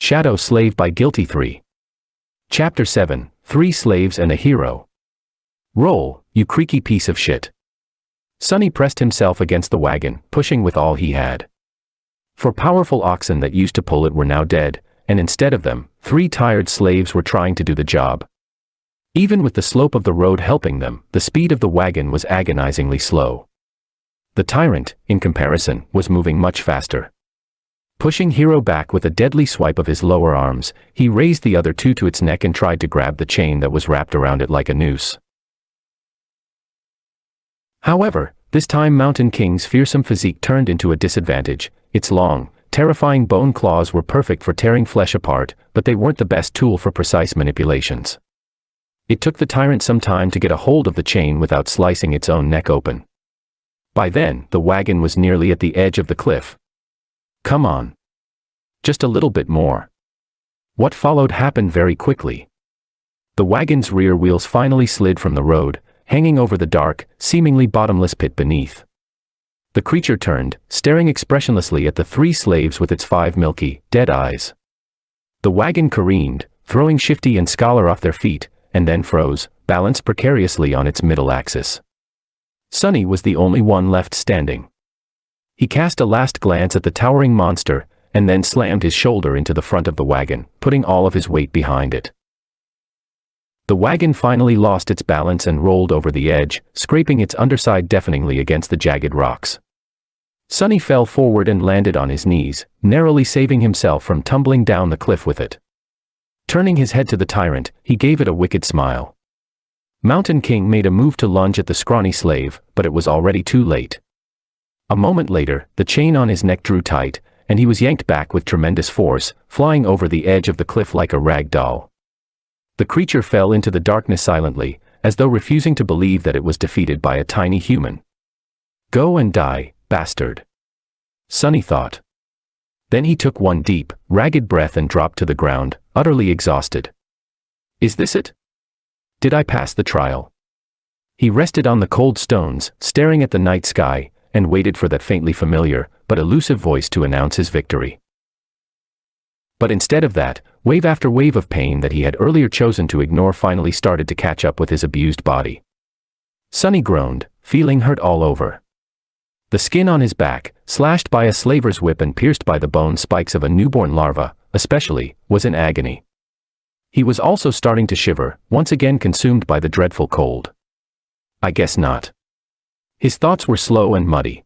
Shadow Slave by Guilty 3. Chapter 7, 3 Slaves and a Hero. Roll, you creaky piece of shit. Sunny pressed himself against the wagon, pushing with all he had. For powerful oxen that used to pull it were now dead, and instead of them, 3 tired slaves were trying to do the job. Even with the slope of the road helping them, the speed of the wagon was agonizingly slow. The tyrant, in comparison, was moving much faster. Pushing Hero back with a deadly swipe of his lower arms, he raised the other 2 to its neck and tried to grab the chain that was wrapped around it like a noose. However, this time Mountain King's fearsome physique turned into a disadvantage. Its long, terrifying bone claws were perfect for tearing flesh apart, but they weren't the best tool for precise manipulations. It took the tyrant some time to get a hold of the chain without slicing its own neck open. By then, the wagon was nearly at the edge of the cliff. Come on. Just a little bit more. What followed happened very quickly. The wagon's rear wheels finally slid from the road, hanging over the dark, seemingly bottomless pit beneath. The creature turned, staring expressionlessly at the 3 slaves with its 5 milky, dead eyes. The wagon careened, throwing Shifty and Scholar off their feet, and then froze, balanced precariously on its middle axis. Sunny was the only one left standing. He cast a last glance at the towering monster, and then slammed his shoulder into the front of the wagon, putting all of his weight behind it. The wagon finally lost its balance and rolled over the edge, scraping its underside deafeningly against the jagged rocks. Sunny fell forward and landed on his knees, narrowly saving himself from tumbling down the cliff with it. Turning his head to the tyrant, he gave it a wicked smile. Mountain King made a move to lunge at the scrawny slave, but it was already too late. A moment later, the chain on his neck drew tight, and he was yanked back with tremendous force, flying over the edge of the cliff like a rag doll. The creature fell into the darkness silently, as though refusing to believe that it was defeated by a tiny human. Go and die, bastard. Sunny thought. Then he took one deep, ragged breath and dropped to the ground, utterly exhausted. Is this it? Did I pass the trial? He rested on the cold stones, staring at the night sky, and waited for that faintly familiar, but elusive voice to announce his victory. But instead of that, wave after wave of pain that he had earlier chosen to ignore finally started to catch up with his abused body. Sunny groaned, feeling hurt all over. The skin on his back, slashed by a slaver's whip and pierced by the bone spikes of a newborn larva, especially, was in agony. He was also starting to shiver, once again consumed by the dreadful cold. I guess not. His thoughts were slow and muddy.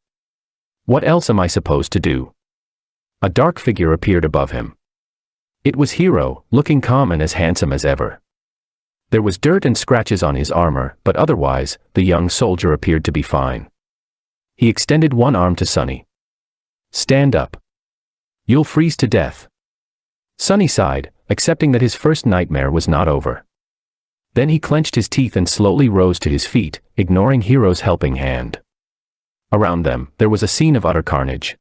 What else am I supposed to do? A dark figure appeared above him. It was Hero, looking calm and as handsome as ever. There was dirt and scratches on his armor, but otherwise, the young soldier appeared to be fine. He extended one arm to Sunny. Stand up. You'll freeze to death. Sunny sighed, accepting that his first nightmare was not over. Then he clenched his teeth and slowly rose to his feet, ignoring Hero's helping hand. Around them, there was a scene of utter carnage.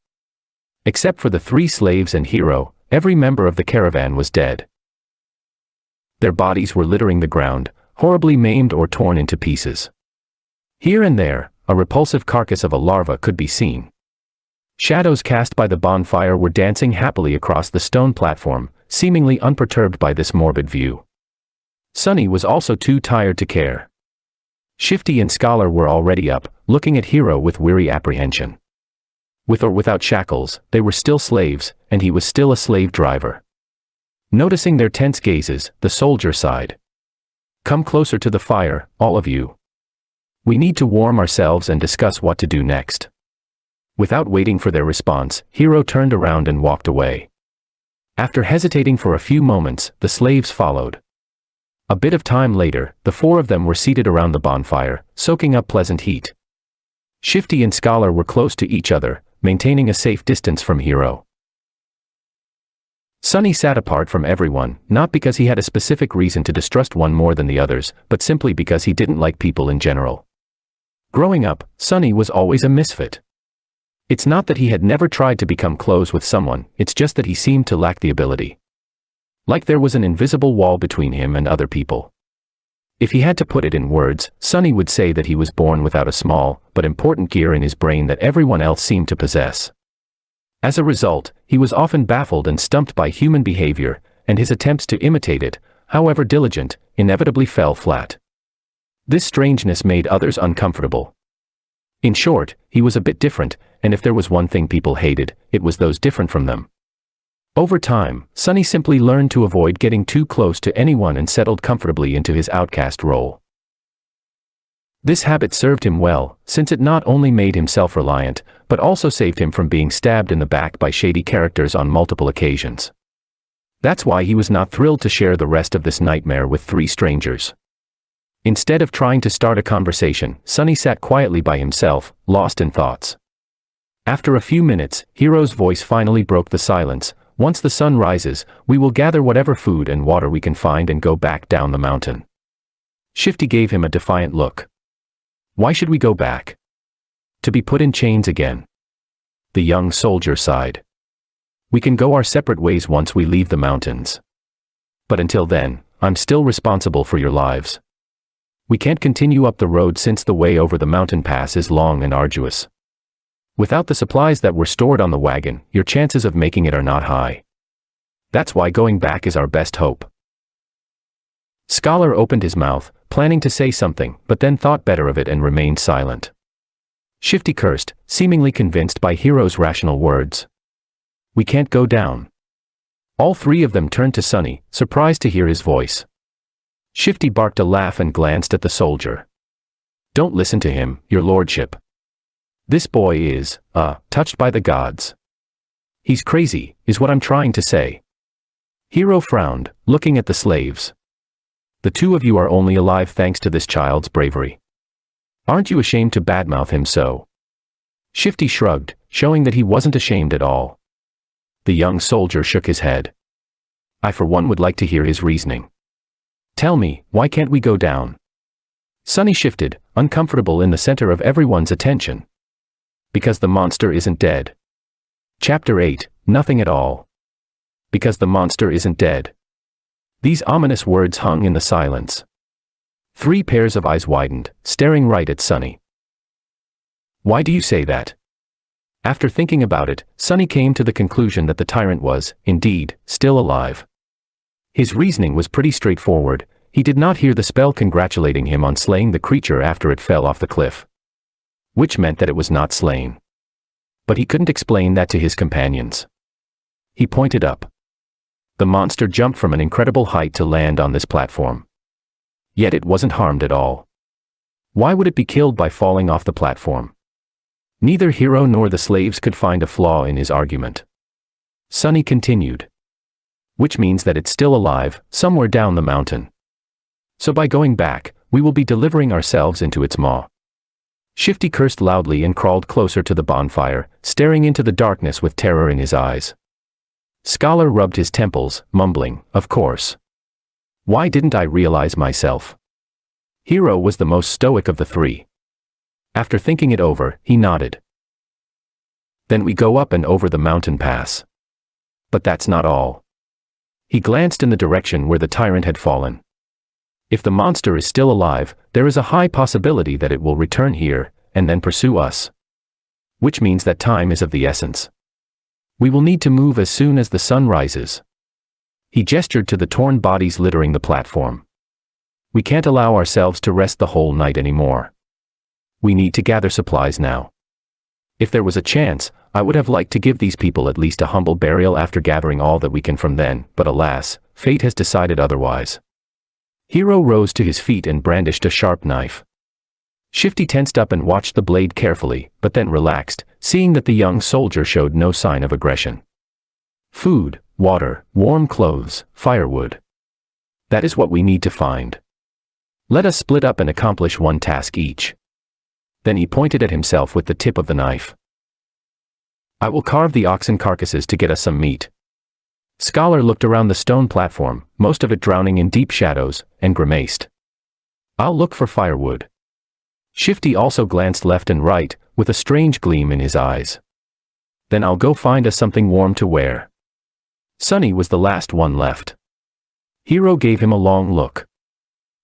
Except for the 3 slaves and Hero, every member of the caravan was dead. Their bodies were littering the ground, horribly maimed or torn into pieces. Here and there, a repulsive carcass of a larva could be seen. Shadows cast by the bonfire were dancing happily across the stone platform, seemingly unperturbed by this morbid view. Sunny was also too tired to care. Shifty and Scholar were already up, looking at Hero with weary apprehension. With or without shackles, they were still slaves, and he was still a slave driver. Noticing their tense gazes, the soldier sighed. Come closer to the fire, all of you. We need to warm ourselves and discuss what to do next. Without waiting for their response, Hero turned around and walked away. After hesitating for a few moments, the slaves followed. A bit of time later, the 4 of them were seated around the bonfire, soaking up pleasant heat. Shifty and Scholar were close to each other, maintaining a safe distance from Hero. Sunny sat apart from everyone, not because he had a specific reason to distrust one more than the others, but simply because he didn't like people in general. Growing up, Sunny was always a misfit. It's not that he had never tried to become close with someone, it's just that he seemed to lack the ability. Like there was an invisible wall between him and other people. If he had to put it in words, Sunny would say that he was born without a small, but important gear in his brain that everyone else seemed to possess. As a result, he was often baffled and stumped by human behavior, and his attempts to imitate it, however diligent, inevitably fell flat. This strangeness made others uncomfortable. In short, he was a bit different, and if there was one thing people hated, it was those different from them. Over time, Sunny simply learned to avoid getting too close to anyone and settled comfortably into his outcast role. This habit served him well, since it not only made him self-reliant, but also saved him from being stabbed in the back by shady characters on multiple occasions. That's why he was not thrilled to share the rest of this nightmare with 3 strangers. Instead of trying to start a conversation, Sunny sat quietly by himself, lost in thoughts. After a few minutes, Hiro's voice finally broke the silence. Once the sun rises, we will gather whatever food and water we can find and go back down the mountain. Shifty gave him a defiant look. Why should we go back? To be put in chains again. The young soldier sighed. We can go our separate ways once we leave the mountains. But until then, I'm still responsible for your lives. We can't continue up the road since the way over the mountain pass is long and arduous. Without the supplies that were stored on the wagon, your chances of making it are not high. That's why going back is our best hope. Scholar opened his mouth, planning to say something, but then thought better of it and remained silent. Shifty cursed, seemingly convinced by Hiro's rational words. We can't go down. All 3 of them turned to Sunny, surprised to hear his voice. Shifty barked a laugh and glanced at the soldier. Don't listen to him, your lordship. This boy is, touched by the gods. He's crazy, is what I'm trying to say. Hiro frowned, looking at the slaves. The 2 of you are only alive thanks to this child's bravery. Aren't you ashamed to badmouth him so? Shifty shrugged, showing that he wasn't ashamed at all. The young soldier shook his head. I for one would like to hear his reasoning. Tell me, why can't we go down? Sunny shifted, uncomfortable in the center of everyone's attention. Because the monster isn't dead. Chapter 8, Nothing at all. Because the monster isn't dead. These ominous words hung in the silence. 3 pairs of eyes widened, staring right at Sunny. Why do you say that? After thinking about it, Sunny came to the conclusion that the tyrant was, indeed, still alive. His reasoning was pretty straightforward. He did not hear the spell congratulating him on slaying the creature after it fell off the cliff. Which meant that it was not slain. But he couldn't explain that to his companions. He pointed up. The monster jumped from an incredible height to land on this platform. Yet it wasn't harmed at all. Why would it be killed by falling off the platform? Neither Hiro nor the slaves could find a flaw in his argument. Sunny continued. Which means that it's still alive, somewhere down the mountain. So by going back, we will be delivering ourselves into its maw. Shifty cursed loudly and crawled closer to the bonfire, staring into the darkness with terror in his eyes. Scholar rubbed his temples, mumbling, of course. Why didn't I realize myself? Hiro was the most stoic of the 3. After thinking it over, he nodded. Then we go up and over the mountain pass. But that's not all. He glanced in the direction where the tyrant had fallen. If the monster is still alive, there is a high possibility that it will return here, and then pursue us. Which means that time is of the essence. We will need to move as soon as the sun rises. He gestured to the torn bodies littering the platform. We can't allow ourselves to rest the whole night anymore. We need to gather supplies now. If there was a chance, I would have liked to give these people at least a humble burial after gathering all that we can from them, but alas, fate has decided otherwise. Hiro rose to his feet and brandished a sharp knife. Shifty tensed up and watched the blade carefully, but then relaxed, seeing that the young soldier showed no sign of aggression. Food, water, warm clothes, firewood. That is what we need to find. Let us split up and accomplish one task each. Then he pointed at himself with the tip of the knife. I will carve the oxen carcasses to get us some meat. Scholar looked around the stone platform, most of it drowning in deep shadows, and grimaced. I'll look for firewood. Shifty also glanced left and right, with a strange gleam in his eyes. Then I'll go find us something warm to wear. Sunny was the last one left. Hiro gave him a long look.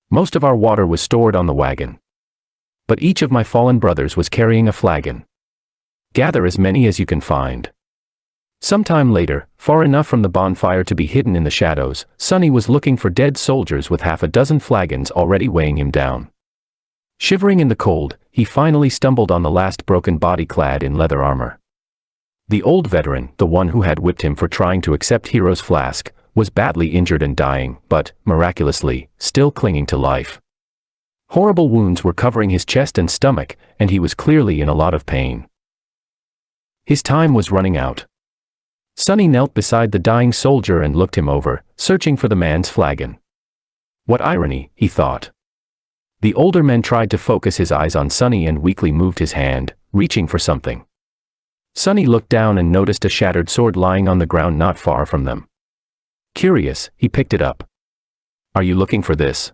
Most of our water was stored on the wagon. But each of my fallen brothers was carrying a flagon. Gather as many as you can find. Sometime later, far enough from the bonfire to be hidden in the shadows, Sonny was looking for dead soldiers with half a dozen flagons already weighing him down. Shivering in the cold, he finally stumbled on the last broken body clad in leather armor. The old veteran, the one who had whipped him for trying to accept Hero's flask, was badly injured and dying, but, miraculously, still clinging to life. Horrible wounds were covering his chest and stomach, and he was clearly in a lot of pain. His time was running out. Sonny knelt beside the dying soldier and looked him over, searching for the man's flagon. What irony, he thought. The older man tried to focus his eyes on Sonny and weakly moved his hand, reaching for something. Sonny looked down and noticed a shattered sword lying on the ground not far from them. Curious, he picked it up. Are you looking for this?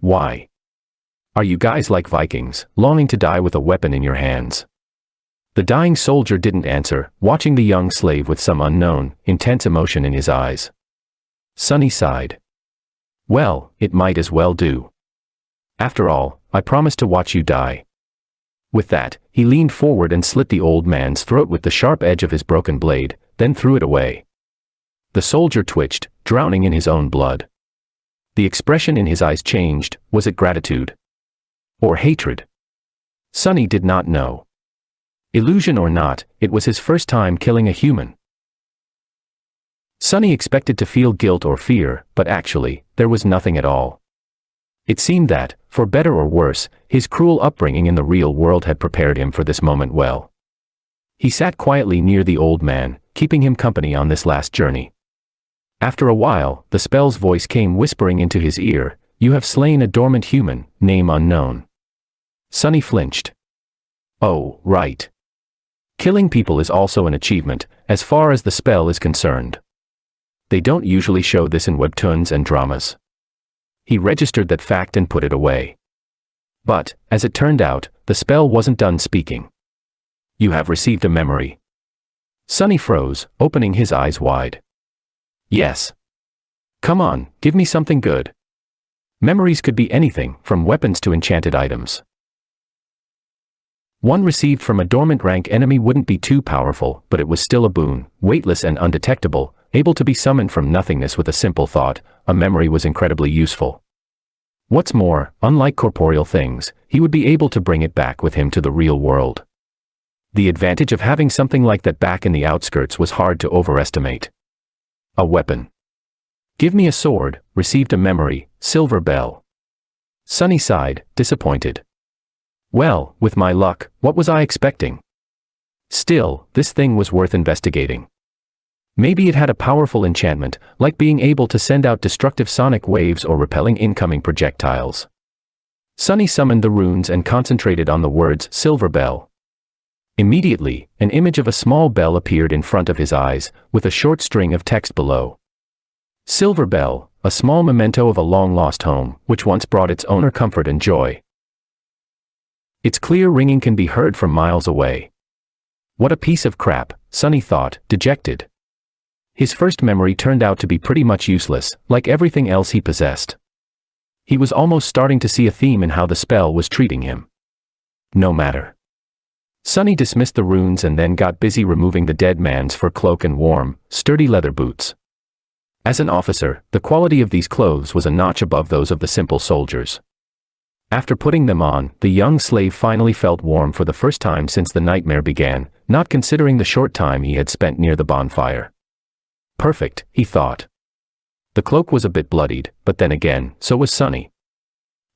Why? Are you guys like Vikings, longing to die with a weapon in your hands? The dying soldier didn't answer, watching the young slave with some unknown, intense emotion in his eyes. Sonny sighed. Well, it might as well do. After all, I promised to watch you die. With that, he leaned forward and slit the old man's throat with the sharp edge of his broken blade, then threw it away. The soldier twitched, drowning in his own blood. The expression in his eyes changed. Was it gratitude? Or hatred? Sonny did not know. Illusion or not, it was his first time killing a human. Sonny expected to feel guilt or fear, but actually, there was nothing at all. It seemed that, for better or worse, his cruel upbringing in the real world had prepared him for this moment well. He sat quietly near the old man, keeping him company on this last journey. After a while, the spell's voice came whispering into his ear, "You have slain a dormant human, name unknown." Sonny flinched. Oh, right. Killing people is also an achievement, as far as the spell is concerned. They don't usually show this in webtoons and dramas. He registered that fact and put it away. But, as it turned out, the spell wasn't done speaking. You have received a memory. Sonny froze, opening his eyes wide. Yes. Come on, give me something good. Memories could be anything, from weapons to enchanted items. One received from a dormant rank enemy wouldn't be too powerful, but it was still a boon, weightless and undetectable, able to be summoned from nothingness with a simple thought. A memory was incredibly useful. What's more, unlike corporeal things, he would be able to bring it back with him to the real world. The advantage of having something like that back in the outskirts was hard to overestimate. A weapon. Give me a sword, received a memory, silver bell. Sonny sighed, disappointed. Well, with my luck, what was I expecting? Still, this thing was worth investigating. Maybe it had a powerful enchantment, like being able to send out destructive sonic waves or repelling incoming projectiles. Sonny summoned the runes and concentrated on the words "Silver Bell." Immediately, an image of a small bell appeared in front of his eyes, with a short string of text below. Silver Bell, a small memento of a long-lost home, which once brought its owner comfort and joy. Its clear ringing can be heard from miles away. What a piece of crap, Sonny thought, dejected. His first memory turned out to be pretty much useless, like everything else he possessed. He was almost starting to see a theme in how the spell was treating him. No matter. Sonny dismissed the runes and then got busy removing the dead man's fur cloak and warm, sturdy leather boots. As an officer, the quality of these clothes was a notch above those of the simple soldiers. After putting them on, the young slave finally felt warm for the first time since the nightmare began, not considering the short time he had spent near the bonfire. Perfect, he thought. The cloak was a bit bloodied, but then again, so was Sonny.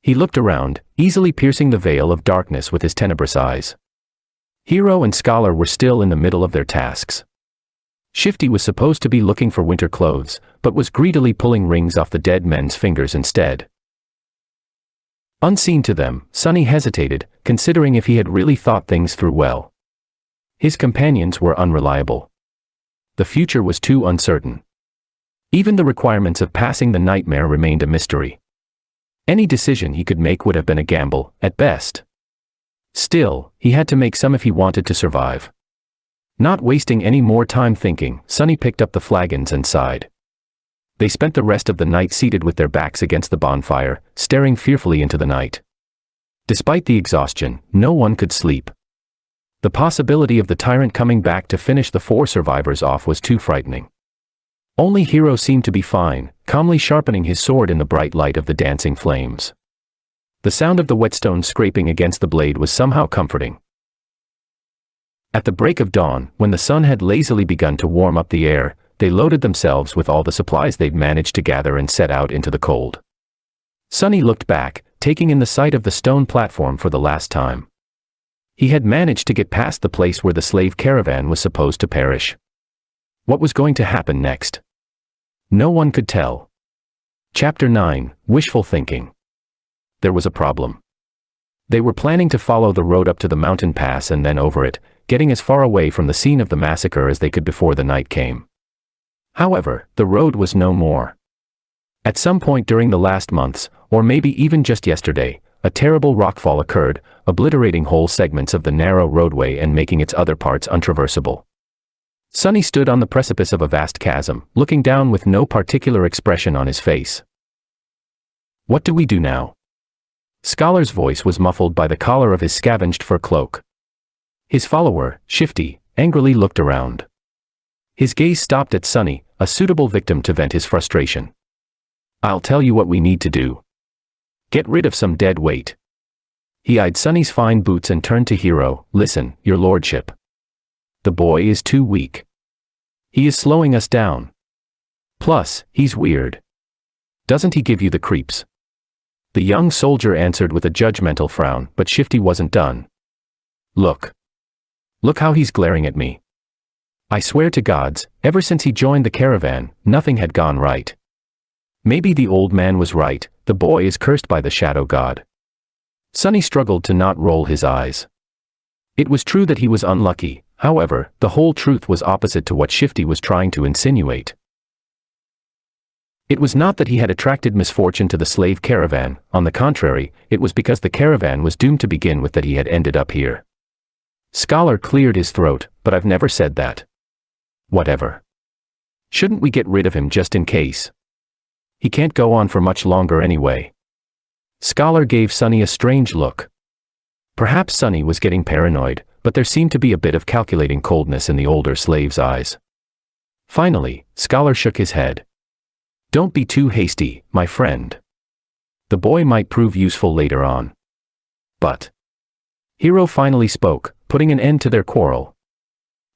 He looked around, easily piercing the veil of darkness with his tenebrous eyes. Hero and Scholar were still in the middle of their tasks. Shifty was supposed to be looking for winter clothes, but was greedily pulling rings off the dead men's fingers instead. Unseen to them, Sonny hesitated, considering if he had really thought things through well. His companions were unreliable. The future was too uncertain. Even the requirements of passing the nightmare remained a mystery. Any decision he could make would have been a gamble, at best. Still, he had to make some if he wanted to survive. Not wasting any more time thinking, Sonny picked up the flagons and sighed. They spent the rest of the night seated with their backs against the bonfire, staring fearfully into the night. Despite the exhaustion, no one could sleep. The possibility of the tyrant coming back to finish the 4 survivors off was too frightening. Only Hiro seemed to be fine, calmly sharpening his sword in the bright light of the dancing flames. The sound of the whetstone scraping against the blade was somehow comforting. At the break of dawn, when the sun had lazily begun to warm up the air, they loaded themselves with all the supplies they'd managed to gather and set out into the cold. Sunny looked back, taking in the sight of the stone platform for the last time. He had managed to get past the place where the slave caravan was supposed to perish. What was going to happen next? No one could tell. Chapter 9, Wishful Thinking. There was a problem. They were planning to follow the road up to the mountain pass and then over it, getting as far away from the scene of the massacre as they could before the night came. However, the road was no more. At some point during the last months, or maybe even just yesterday, a terrible rockfall occurred, obliterating whole segments of the narrow roadway and making its other parts untraversable. Sunny stood on the precipice of a vast chasm, looking down with no particular expression on his face. What do we do now? Scholar's voice was muffled by the collar of his scavenged fur cloak. His follower, Shifty, angrily looked around. His gaze stopped at Sunny, a suitable victim to vent his frustration. I'll tell you what we need to do. Get rid of some dead weight. He eyed Sunny's fine boots and turned to Hiro. Listen, your lordship. The boy is too weak. He is slowing us down. Plus, he's weird. Doesn't he give you the creeps? The young soldier answered with a judgmental frown, but Shifty wasn't done. Look. Look how he's glaring at me. I swear to gods, ever since he joined the caravan, nothing had gone right. Maybe the old man was right, the boy is cursed by the shadow god. Sunny struggled to not roll his eyes. It was true that he was unlucky, however, the whole truth was opposite to what Shifty was trying to insinuate. It was not that he had attracted misfortune to the slave caravan, on the contrary, it was because the caravan was doomed to begin with that he had ended up here. Scholar cleared his throat, but I've never said that. Whatever. Shouldn't we get rid of him just in case? He can't go on for much longer anyway. Scholar gave Sunny a strange look. Perhaps Sunny was getting paranoid, but there seemed to be a bit of calculating coldness in the older slave's eyes. Finally, Scholar shook his head. Don't be too hasty, my friend. The boy might prove useful later on. But Hiro finally spoke, putting an end to their quarrel.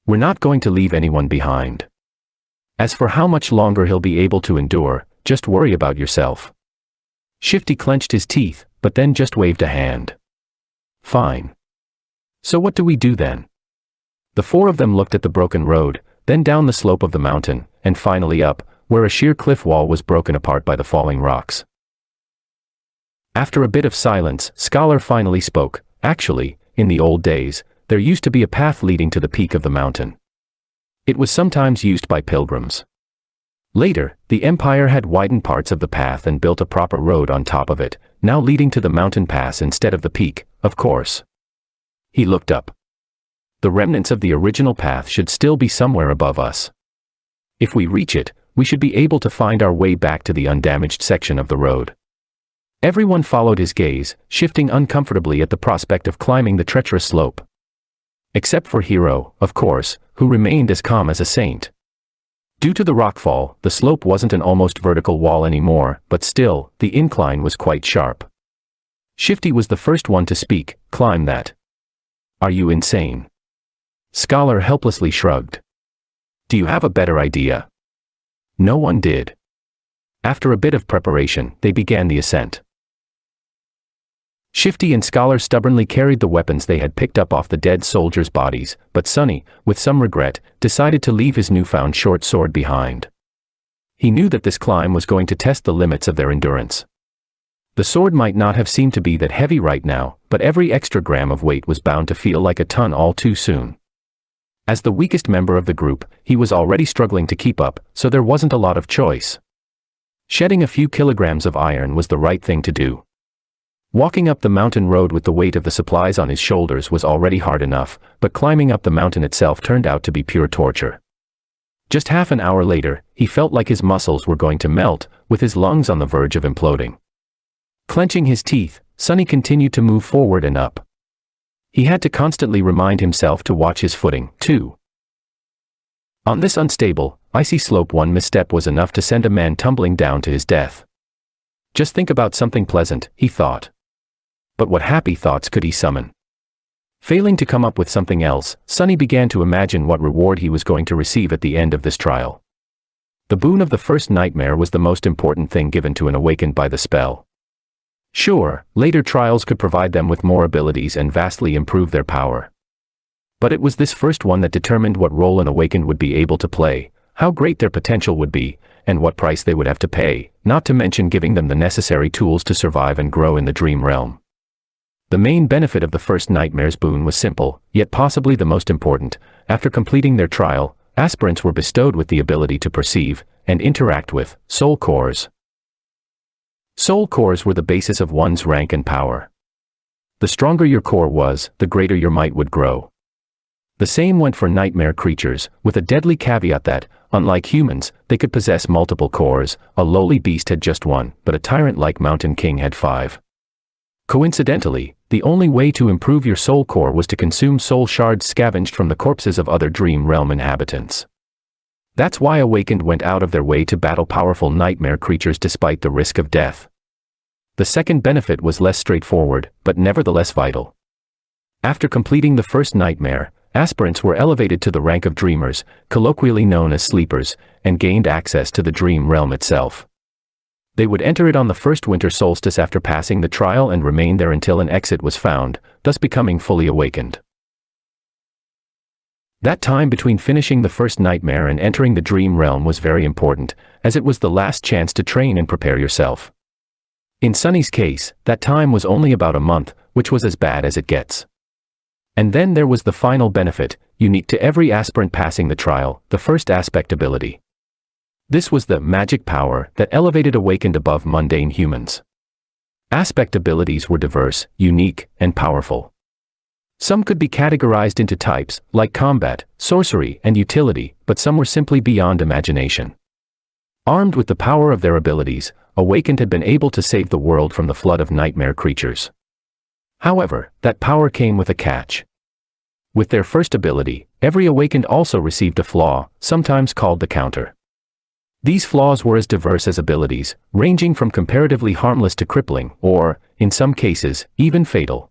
We're not going to leave anyone behind. As for how much longer he'll be able to endure, just worry about yourself. Shifty clenched his teeth, but then just waved a hand. Fine. So what do we do then? The 4 of them looked at the broken road, then down the slope of the mountain, and finally up, where a sheer cliff wall was broken apart by the falling rocks. After a bit of silence, Scholar finally spoke. Actually, in the old days, there used to be a path leading to the peak of the mountain. It was sometimes used by pilgrims. Later, the Empire had widened parts of the path and built a proper road on top of it, now leading to the mountain pass instead of the peak, of course. He looked up. The remnants of the original path should still be somewhere above us. If we reach it, we should be able to find our way back to the undamaged section of the road. Everyone followed his gaze, shifting uncomfortably at the prospect of climbing the treacherous slope. Except for Hiro, of course, who remained as calm as a saint. Due to the rockfall, the slope wasn't an almost vertical wall anymore, but still, the incline was quite sharp. Shifty was the first one to speak. Climb that. Are you insane? Scholar helplessly shrugged. Do you have a better idea? No one did. After a bit of preparation, they began the ascent. Shifty and Scholar stubbornly carried the weapons they had picked up off the dead soldiers' bodies, but Sunny, with some regret, decided to leave his newfound short sword behind. He knew that this climb was going to test the limits of their endurance. The sword might not have seemed to be that heavy right now, but every extra gram of weight was bound to feel like a ton all too soon. As the weakest member of the group, he was already struggling to keep up, so there wasn't a lot of choice. Shedding a few kilograms of iron was the right thing to do. Walking up the mountain road with the weight of the supplies on his shoulders was already hard enough, but climbing up the mountain itself turned out to be pure torture. Just half an hour later, he felt like his muscles were going to melt, with his lungs on the verge of imploding. Clenching his teeth, Sunny continued to move forward and up. He had to constantly remind himself to watch his footing, too. On this unstable, icy slope, one misstep was enough to send a man tumbling down to his death. Just think about something pleasant, he thought. But what happy thoughts could he summon? Failing to come up with something else, Sunny began to imagine what reward he was going to receive at the end of this trial. The boon of the first nightmare was the most important thing given to an awakened by the spell. Sure, later trials could provide them with more abilities and vastly improve their power. But it was this first one that determined what role an awakened would be able to play, how great their potential would be, and what price they would have to pay, not to mention giving them the necessary tools to survive and grow in the dream realm. The main benefit of the first nightmare's boon was simple, yet possibly the most important. After completing their trial, aspirants were bestowed with the ability to perceive and interact with soul cores. Soul cores were the basis of one's rank and power. The stronger your core was, the greater your might would grow. The same went for nightmare creatures, with a deadly caveat that, unlike humans, they could possess multiple cores. A lowly beast had just one, but a tyrant like Mountain King had 5. Coincidentally, the only way to improve your soul core was to consume soul shards scavenged from the corpses of other dream realm inhabitants. That's why Awakened went out of their way to battle powerful nightmare creatures despite the risk of death. The second benefit was less straightforward, but nevertheless vital. After completing the first nightmare, aspirants were elevated to the rank of dreamers, colloquially known as sleepers, and gained access to the dream realm itself. They would enter it on the first winter solstice after passing the trial and remain there until an exit was found, thus becoming fully awakened. That time between finishing the first nightmare and entering the dream realm was very important, as it was the last chance to train and prepare yourself. In Sunny's case, that time was only about a month, which was as bad as it gets. And then there was the final benefit, unique to every aspirant passing the trial, the first aspect ability. This was the magic power that elevated Awakened above mundane humans. Aspect abilities were diverse, unique, and powerful. Some could be categorized into types, like combat, sorcery, and utility, but some were simply beyond imagination. Armed with the power of their abilities, Awakened had been able to save the world from the flood of nightmare creatures. However, that power came with a catch. With their first ability, every Awakened also received a flaw, sometimes called the counter. These flaws were as diverse as abilities, ranging from comparatively harmless to crippling, or, in some cases, even fatal.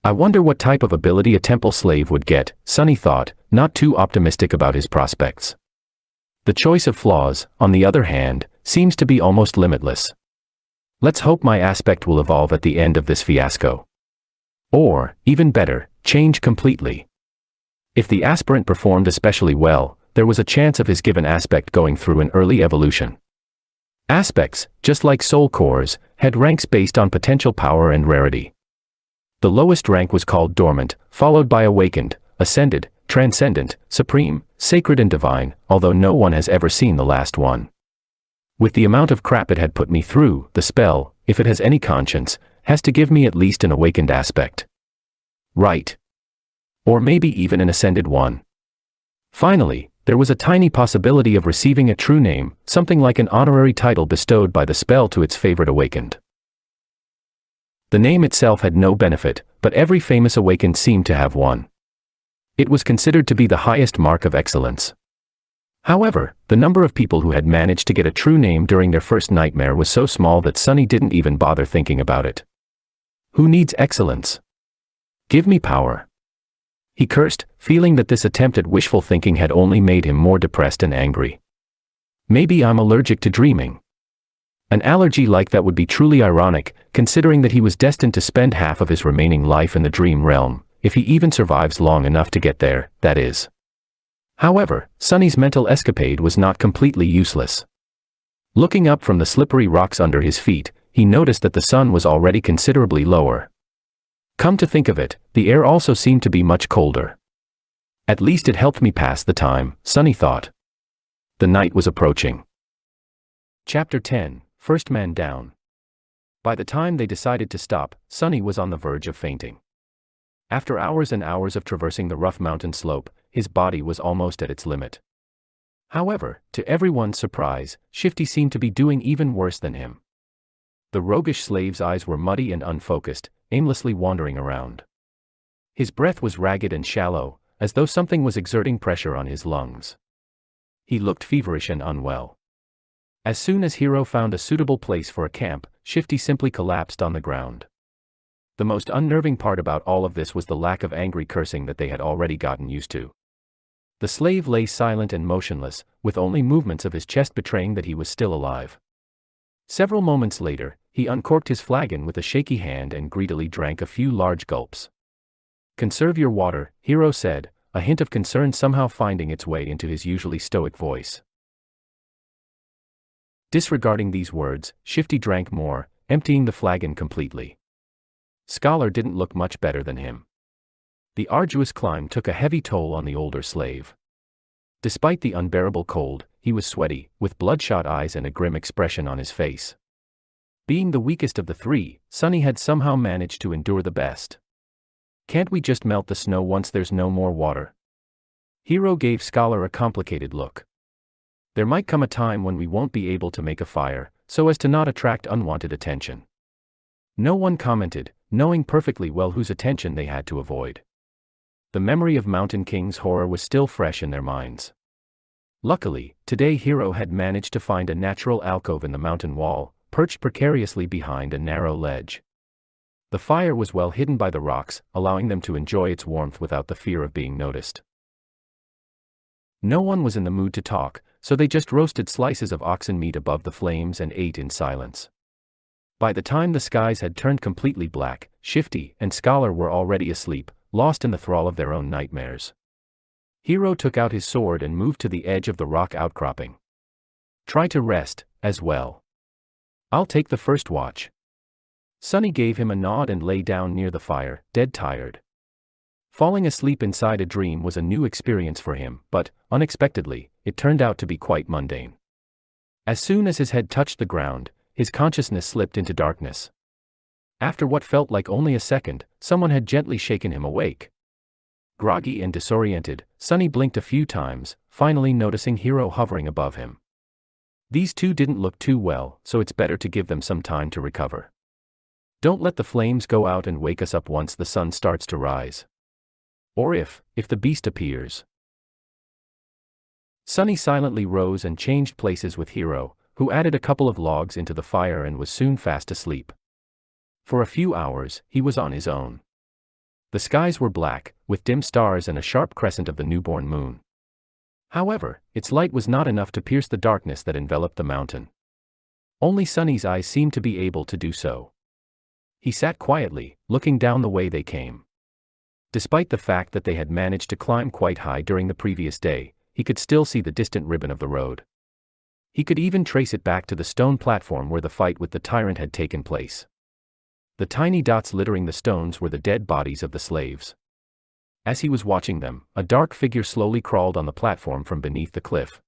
I wonder what type of ability a temple slave would get, Sunny thought, not too optimistic about his prospects. The choice of flaws, on the other hand, seems to be almost limitless. Let's hope my aspect will evolve at the end of this fiasco. Or, even better, change completely. If the aspirant performed especially well, there was a chance of his given aspect going through an early evolution. Aspects, just like soul cores, had ranks based on potential power and rarity. The lowest rank was called dormant, followed by awakened, ascended, transcendent, supreme, sacred and divine, although no one has ever seen the last one. With the amount of crap it had put me through, the spell, if it has any conscience, has to give me at least an awakened aspect. Right. Or maybe even an ascended one. Finally, there was a tiny possibility of receiving a true name, something like an honorary title bestowed by the spell to its favorite awakened. The name itself had no benefit, but every famous awakened seemed to have one. It was considered to be the highest mark of excellence. However, the number of people who had managed to get a true name during their first nightmare was so small that Sunny didn't even bother thinking about it. Who needs excellence? Give me power. He cursed, feeling that this attempt at wishful thinking had only made him more depressed and angry. Maybe I'm allergic to dreaming. An allergy like that would be truly ironic, considering that he was destined to spend half of his remaining life in the dream realm, if he even survives long enough to get there, that is. However, Sunny's mental escapade was not completely useless. Looking up from the slippery rocks under his feet, he noticed that the sun was already considerably lower. Come to think of it, the air also seemed to be much colder. At least it helped me pass the time, Sunny thought. The night was approaching. Chapter 10, First Man Down. By the time they decided to stop, Sunny was on the verge of fainting. After hours and hours of traversing the rough mountain slope, his body was almost at its limit. However, to everyone's surprise, Shifty seemed to be doing even worse than him. The roguish slave's eyes were muddy and unfocused, aimlessly wandering around. His breath was ragged and shallow, as though something was exerting pressure on his lungs. He looked feverish and unwell. As soon as Hiro found a suitable place for a camp, Shifty simply collapsed on the ground. The most unnerving part about all of this was the lack of angry cursing that they had already gotten used to. The slave lay silent and motionless, with only movements of his chest betraying that he was still alive. Several moments later, he uncorked his flagon with a shaky hand and greedily drank a few large gulps. "Conserve your water," Hiro said, a hint of concern somehow finding its way into his usually stoic voice. Disregarding these words, Shifty drank more, emptying the flagon completely. Scholar didn't look much better than him. The arduous climb took a heavy toll on the older slave. Despite the unbearable cold, he was sweaty, with bloodshot eyes and a grim expression on his face. Being the weakest of the three, Sunny had somehow managed to endure the best. "Can't we just melt the snow once there's no more water?" Hiro gave Scholar a complicated look. "There might come a time when we won't be able to make a fire, so as to not attract unwanted attention." No one commented, knowing perfectly well whose attention they had to avoid. The memory of Mountain King's horror was still fresh in their minds. Luckily, today Hiro had managed to find a natural alcove in the mountain wall, perched precariously behind a narrow ledge. The fire was well hidden by the rocks, allowing them to enjoy its warmth without the fear of being noticed. No one was in the mood to talk, so they just roasted slices of oxen meat above the flames and ate in silence. By the time the skies had turned completely black, Shifty and Scholar were already asleep, lost in the thrall of their own nightmares. Hiro took out his sword and moved to the edge of the rock outcropping. "Try to rest, as well. I'll take the first watch." Sunny gave him a nod and lay down near the fire, dead tired. Falling asleep inside a dream was a new experience for him, but, unexpectedly, it turned out to be quite mundane. As soon as his head touched the ground, his consciousness slipped into darkness. After what felt like only a second, someone had gently shaken him awake. Groggy and disoriented, Sunny blinked a few times, finally noticing Hiro hovering above him. These two didn't look too well, so it's better to give them some time to recover. "Don't let the flames go out and wake us up once the sun starts to rise. Or if the beast appears." Sunny silently rose and changed places with Hiro, who added a couple of logs into the fire and was soon fast asleep. For a few hours, he was on his own. The skies were black, with dim stars and a sharp crescent of the newborn moon. However, its light was not enough to pierce the darkness that enveloped the mountain. Only Sunny's eyes seemed to be able to do so. He sat quietly, looking down the way they came. Despite the fact that they had managed to climb quite high during the previous day, he could still see the distant ribbon of the road. He could even trace it back to the stone platform where the fight with the tyrant had taken place. The tiny dots littering the stones were the dead bodies of the slaves. As he was watching them, a dark figure slowly crawled on the platform from beneath the cliff.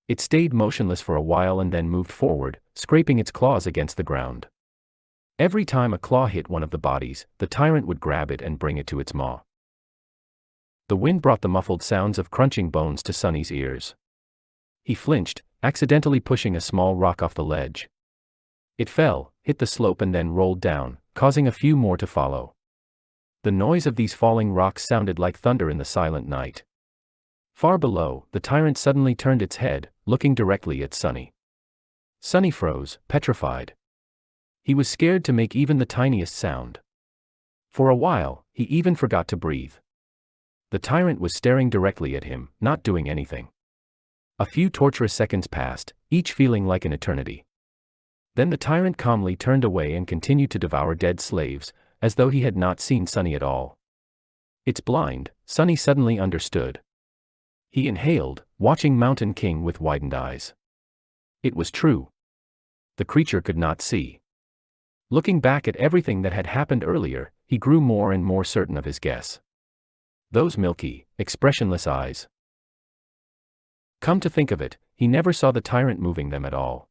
It stayed motionless for a while and then moved forward, scraping its claws against the ground. Every time a claw hit one of the bodies, the tyrant would grab it and bring it to its maw. The wind brought the muffled sounds of crunching bones to Sunny's ears. He flinched, accidentally pushing a small rock off the ledge. It fell, hit the slope and then rolled down, causing a few more to follow. The noise of these falling rocks sounded like thunder in the silent night. Far below, the tyrant suddenly turned its head, looking directly at Sunny. Sunny froze, petrified. He was scared to make even the tiniest sound. For a while, he even forgot to breathe. The tyrant was staring directly at him, not doing anything. A few torturous seconds passed, each feeling like an eternity. Then the tyrant calmly turned away and continued to devour dead slaves, as though he had not seen Sunny at all. "It's blind," Sunny suddenly understood. He inhaled, watching Mountain King with widened eyes. It was true. The creature could not see. Looking back at everything that had happened earlier, he grew more and more certain of his guess. Those milky, expressionless eyes. Come to think of it, he never saw the tyrant moving them at all.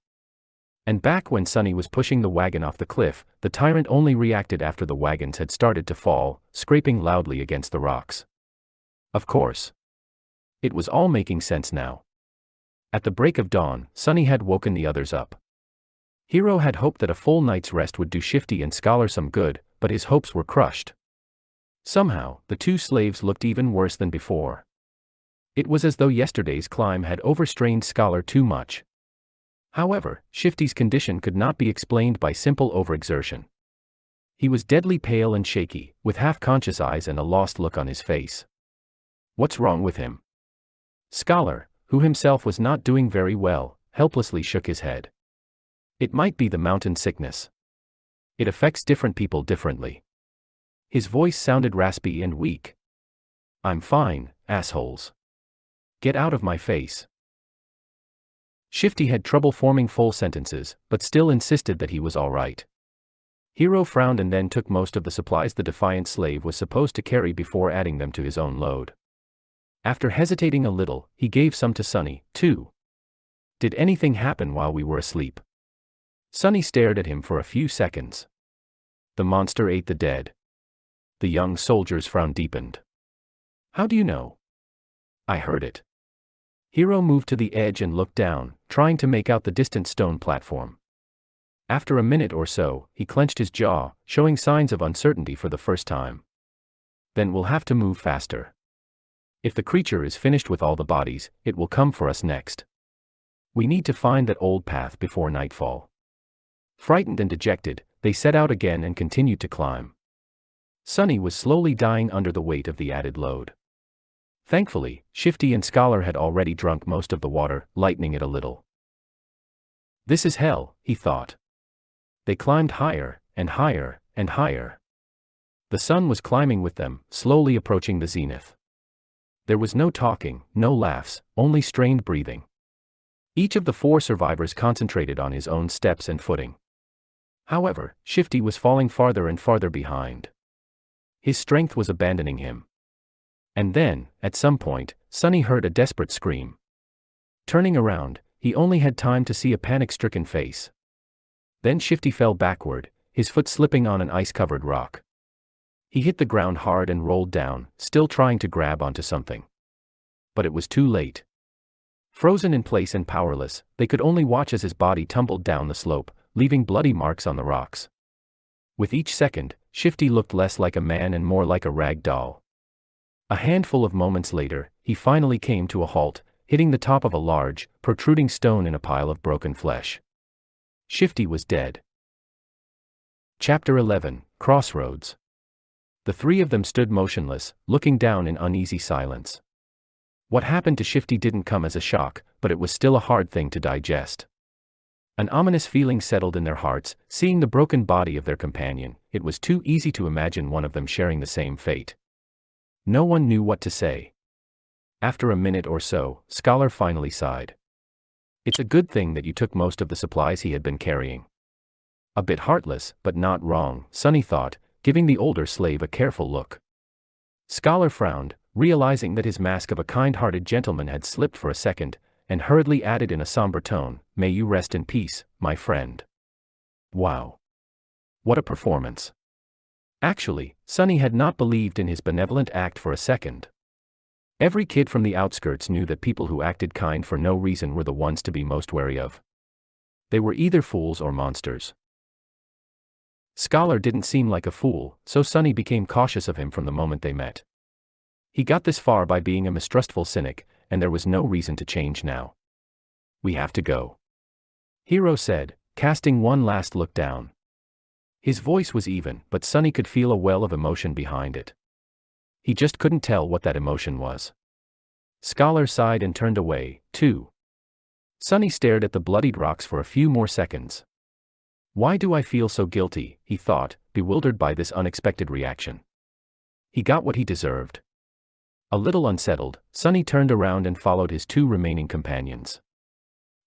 And back when Sunny was pushing the wagon off the cliff, the tyrant only reacted after the wagons had started to fall, scraping loudly against the rocks. Of course. It was all making sense now. At the break of dawn, Sunny had woken the others up. Hiro had hoped that a full night's rest would do Shifty and Scholar some good, but his hopes were crushed. Somehow, the two slaves looked even worse than before. It was as though yesterday's climb had overstrained Scholar too much. However, Shifty's condition could not be explained by simple overexertion. He was deadly pale and shaky, with half-conscious eyes and a lost look on his face. What's wrong with him? Scholar, who himself was not doing very well, helplessly shook his head. It might be the mountain sickness. It affects different people differently. His voice sounded raspy and weak. I'm fine, assholes. Get out of my face. Shifty had trouble forming full sentences, but still insisted that he was all right. Hero frowned and then took most of the supplies the defiant slave was supposed to carry before adding them to his own load. After hesitating a little, he gave some to Sunny, too. Did anything happen while we were asleep? Sunny stared at him for a few seconds. The monster ate the dead. The young soldier's frown deepened. How do you know? I heard it. Hero moved to the edge and looked down, trying to make out the distant stone platform. After a minute or so, he clenched his jaw, showing signs of uncertainty for the first time. Then we'll have to move faster. If the creature is finished with all the bodies, it will come for us next. We need to find that old path before nightfall. Frightened and dejected, they set out again and continued to climb. Sunny was slowly dying under the weight of the added load. Thankfully, Shifty and Scholar had already drunk most of the water, lightening it a little. This is hell, he thought. They climbed higher, and higher, and higher. The sun was climbing with them, slowly approaching the zenith. There was no talking, no laughs, only strained breathing. Each of the 4 survivors concentrated on his own steps and footing. However, Shifty was falling farther and farther behind. His strength was abandoning him. And then, at some point, Sunny heard a desperate scream. Turning around, he only had time to see a panic-stricken face. Then Shifty fell backward, his foot slipping on an ice-covered rock. He hit the ground hard and rolled down, still trying to grab onto something. But it was too late. Frozen in place and powerless, they could only watch as his body tumbled down the slope, leaving bloody marks on the rocks. With each second, Shifty looked less like a man and more like a rag doll. A handful of moments later, he finally came to a halt, hitting the top of a large, protruding stone in a pile of broken flesh. Shifty was dead. Chapter 11, Crossroads. The 3 of them stood motionless, looking down in uneasy silence. What happened to Shifty didn't come as a shock, but it was still a hard thing to digest. An ominous feeling settled in their hearts, seeing the broken body of their companion. It was too easy to imagine one of them sharing the same fate. No one knew what to say. After a minute or so, Scholar finally sighed. It's a good thing that you took most of the supplies he had been carrying. A bit heartless, but not wrong, Sunny thought, giving the older slave a careful look. Scholar frowned, realizing that his mask of a kind-hearted gentleman had slipped for a second, and hurriedly added in a somber tone, "May you rest in peace, my friend." Wow. What a performance. Actually, Sunny had not believed in his benevolent act for a second. Every kid from the outskirts knew that people who acted kind for no reason were the ones to be most wary of. They were either fools or monsters. Scholar didn't seem like a fool, so Sunny became cautious of him from the moment they met. He got this far by being a mistrustful cynic, and there was no reason to change now. We have to go, Hero said, casting one last look down. His voice was even, but Sunny could feel a well of emotion behind it. He just couldn't tell what that emotion was. Scholar sighed and turned away, too. Sunny stared at the bloodied rocks for a few more seconds. Why do I feel so guilty, he thought, bewildered by this unexpected reaction. He got what he deserved. A little unsettled, Sunny turned around and followed his 2 remaining companions.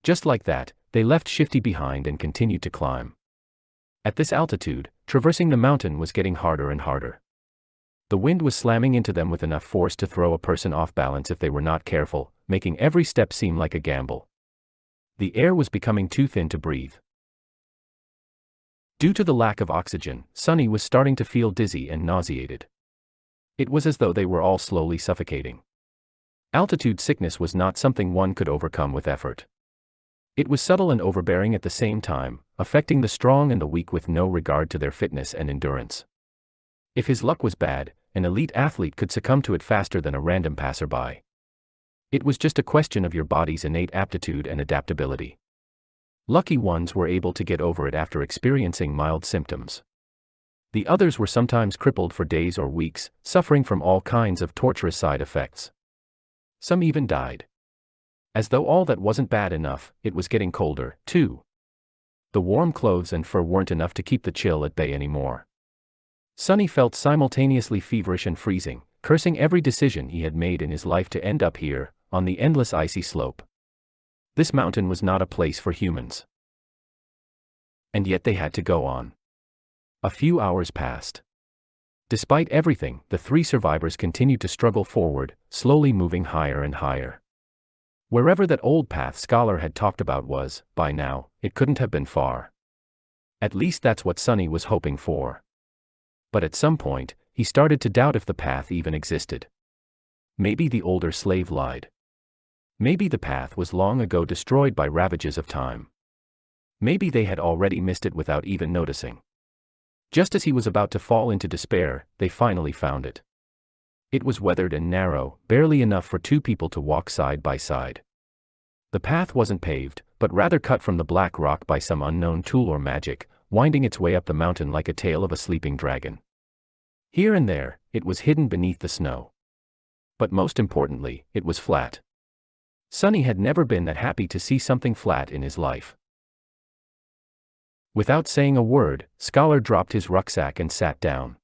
Just like that, they left Shifty behind and continued to climb. At this altitude, traversing the mountain was getting harder and harder. The wind was slamming into them with enough force to throw a person off balance if they were not careful, making every step seem like a gamble. The air was becoming too thin to breathe. Due to the lack of oxygen, Sunny was starting to feel dizzy and nauseated. It was as though they were all slowly suffocating. Altitude sickness was not something one could overcome with effort. It was subtle and overbearing at the same time, affecting the strong and the weak with no regard to their fitness and endurance. If his luck was bad, an elite athlete could succumb to it faster than a random passerby. It was just a question of your body's innate aptitude and adaptability. Lucky ones were able to get over it after experiencing mild symptoms. The others were sometimes crippled for days or weeks, suffering from all kinds of torturous side effects. Some even died. As though all that wasn't bad enough, it was getting colder, too. The warm clothes and fur weren't enough to keep the chill at bay anymore. Sonny felt simultaneously feverish and freezing, cursing every decision he had made in his life to end up here, on the endless icy slope. This mountain was not a place for humans. And yet they had to go on. A few hours passed. Despite everything, the three survivors continued to struggle forward, slowly moving higher and higher. Wherever that old path Scholar had talked about was, by now, it couldn't have been far. At least that's what Sonny was hoping for. But at some point, he started to doubt if the path even existed. Maybe the older slave lied. Maybe the path was long ago destroyed by ravages of time. Maybe they had already missed it without even noticing. Just as he was about to fall into despair, they finally found it. It was weathered and narrow, barely enough for two people to walk side by side. The path wasn't paved, but rather cut from the black rock by some unknown tool or magic, winding its way up the mountain like a tail of a sleeping dragon. Here and there, it was hidden beneath the snow. But most importantly, it was flat. Sonny had never been that happy to see something flat in his life. Without saying a word, Scholar dropped his rucksack and sat down.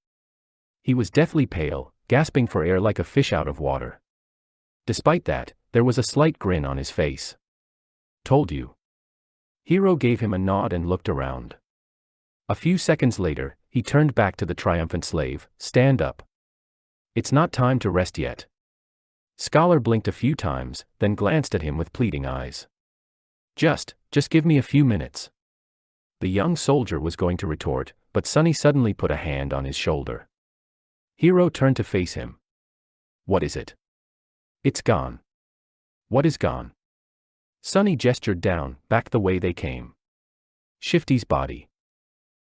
He was deathly pale, gasping for air like a fish out of water. Despite that, there was a slight grin on his face. "Told you." Hero gave him a nod and looked around. A few seconds later, he turned back to the triumphant slave. "Stand up. It's not time to rest yet." Scholar blinked a few times, then glanced at him with pleading eyes. Just give me a few minutes." The young soldier was going to retort, but Sonny suddenly put a hand on his shoulder. Hero turned to face him. "What is it?" "It's gone." "What is gone?" Sonny gestured down, back the way they came. "Shifty's body.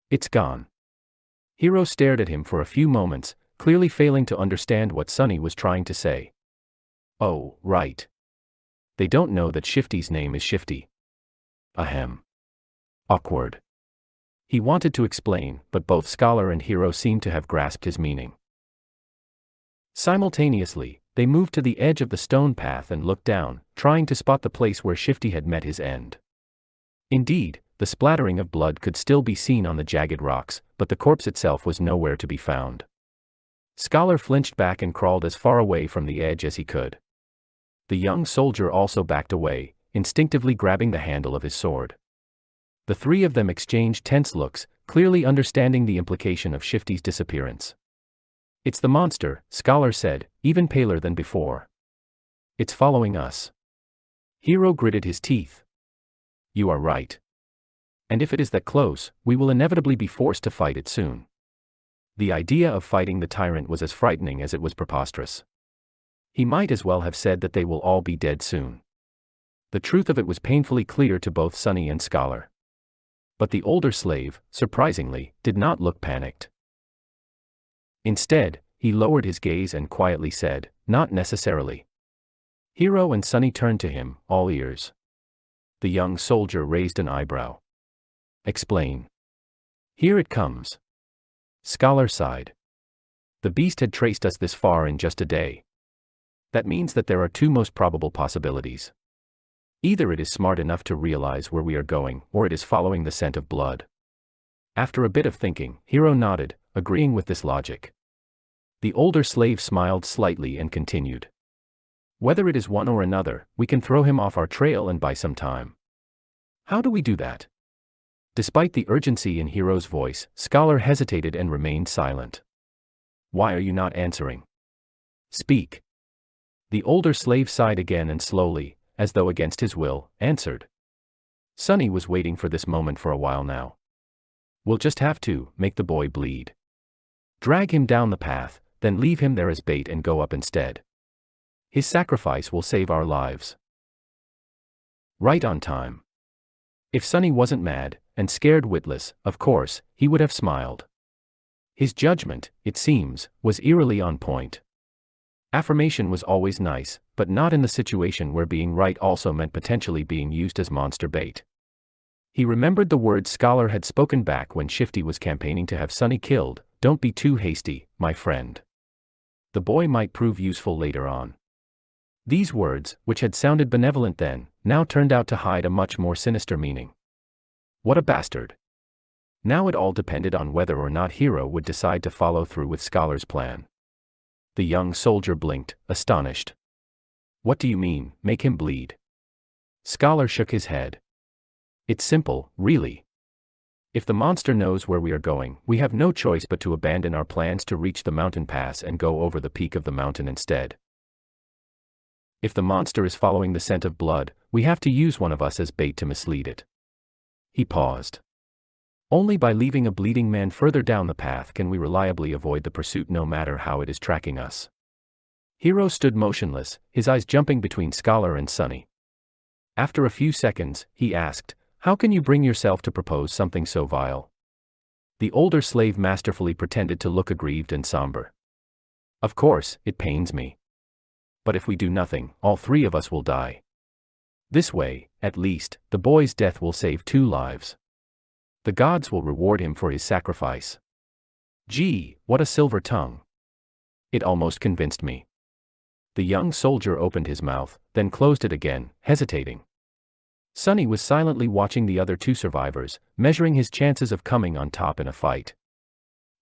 It's gone." Hero stared at him for a few moments, clearly failing to understand what Sonny was trying to say. "Oh, right. They don't know that Shifty's name is Shifty." Ahem. Awkward. He wanted to explain, but both Scholar and Hero seemed to have grasped his meaning. Simultaneously, they moved to the edge of the stone path and looked down, trying to spot the place where Shifty had met his end. Indeed, the splattering of blood could still be seen on the jagged rocks, but the corpse itself was nowhere to be found. Scholar flinched back and crawled as far away from the edge as he could. The young soldier also backed away, instinctively grabbing the handle of his sword. The three of them exchanged tense looks, clearly understanding the implication of Shifty's disappearance. "It's the monster," Scholar said, even paler than before. "It's following us." Hero gritted his teeth. "You are right. And if it is that close, we will inevitably be forced to fight it soon." The idea of fighting the tyrant was as frightening as it was preposterous. He might as well have said that they will all be dead soon. The truth of it was painfully clear to both Sonny and Scholar. But the older slave, surprisingly, did not look panicked. Instead, he lowered his gaze and quietly said, "Not necessarily." Hero and Sonny turned to him, all ears. The young soldier raised an eyebrow. "Explain." "Here it comes." Scholar sighed. "The beast had traced us this far in just a day. That means that there are two most probable possibilities. Either it is smart enough to realize where we are going, or it is following the scent of blood." After a bit of thinking, Hero nodded, agreeing with this logic. The older slave smiled slightly and continued. "Whether it is one or another, we can throw him off our trail and buy some time." "How do we do that?" Despite the urgency in Hero's voice, Scholar hesitated and remained silent. "Why are you not answering? Speak." The older slave sighed again and slowly, as though against his will, answered. Sonny was waiting for this moment for a while now. "We'll just have to make the boy bleed. Drag him down the path, then leave him there as bait and go up instead. His sacrifice will save our lives." Right on time. If Sonny wasn't mad, and scared witless, of course, he would have smiled. His judgment, it seems, was eerily on point. Affirmation was always nice, but not in the situation where being right also meant potentially being used as monster bait. He remembered the words Scholar had spoken back when Shifty was campaigning to have Sunny killed. "Don't be too hasty, my friend. The boy might prove useful later on." These words, which had sounded benevolent then, now turned out to hide a much more sinister meaning. What a bastard. Now it all depended on whether or not Hero would decide to follow through with Scholar's plan. The young soldier blinked, astonished. "What do you mean, make him bleed?" Scholar shook his head. "It's simple, really. If the monster knows where we are going, we have no choice but to abandon our plans to reach the mountain pass and go over the peak of the mountain instead. If the monster is following the scent of blood, we have to use one of us as bait to mislead it." He paused. "Only by leaving a bleeding man further down the path can we reliably avoid the pursuit no matter how it is tracking us." Hero stood motionless, his eyes jumping between Scholar and Sunny. After a few seconds, he asked, "How can you bring yourself to propose something so vile?" The older slave masterfully pretended to look aggrieved and somber. "Of course, it pains me. But if we do nothing, all three of us will die. This way, at least, the boy's death will save 2 lives. The gods will reward him for his sacrifice." Gee, what a silver tongue. It almost convinced me. The young soldier opened his mouth, then closed it again, hesitating. Sunny was silently watching the other 2 survivors, measuring his chances of coming on top in a fight.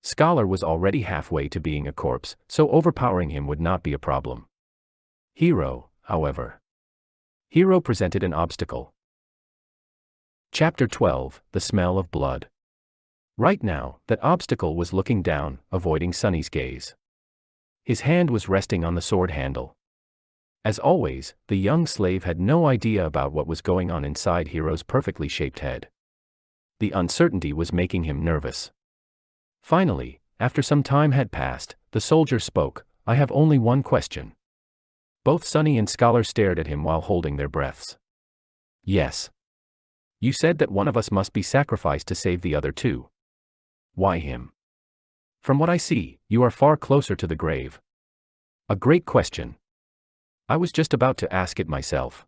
Scholar was already halfway to being a corpse, so overpowering him would not be a problem. Hero, however. Hero presented an obstacle. Chapter 12, The Smell of Blood. Right now, that obstacle was looking down, avoiding Sunny's gaze. His hand was resting on the sword handle. As always, the young slave had no idea about what was going on inside Hero's perfectly shaped head. The uncertainty was making him nervous. Finally, after some time had passed, the soldier spoke, "I have only one question." Both Sunny and Scholar stared at him while holding their breaths. "Yes. You said that one of us must be sacrificed to save the other 2. Why him? From what I see, you are far closer to the grave." "A great question. I was just about to ask it myself."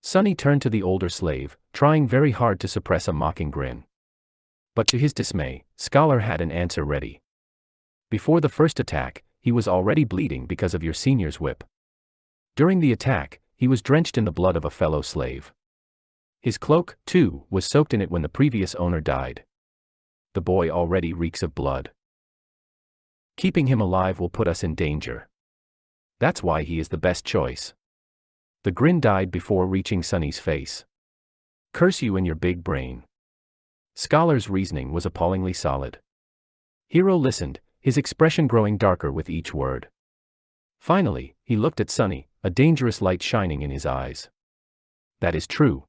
Sunny turned to the older slave, trying very hard to suppress a mocking grin. But to his dismay, Scholar had an answer ready. "Before the first attack, he was already bleeding because of your senior's whip. During the attack, he was drenched in the blood of a fellow slave. His cloak, too, was soaked in it when the previous owner died. The boy already reeks of blood. Keeping him alive will put us in danger. That's why he is the best choice." The grin died before reaching Sunny's face. "Curse you and your big brain." Scholar's reasoning was appallingly solid. Hero listened, his expression growing darker with each word. Finally, he looked at Sunny, a dangerous light shining in his eyes. "That is true."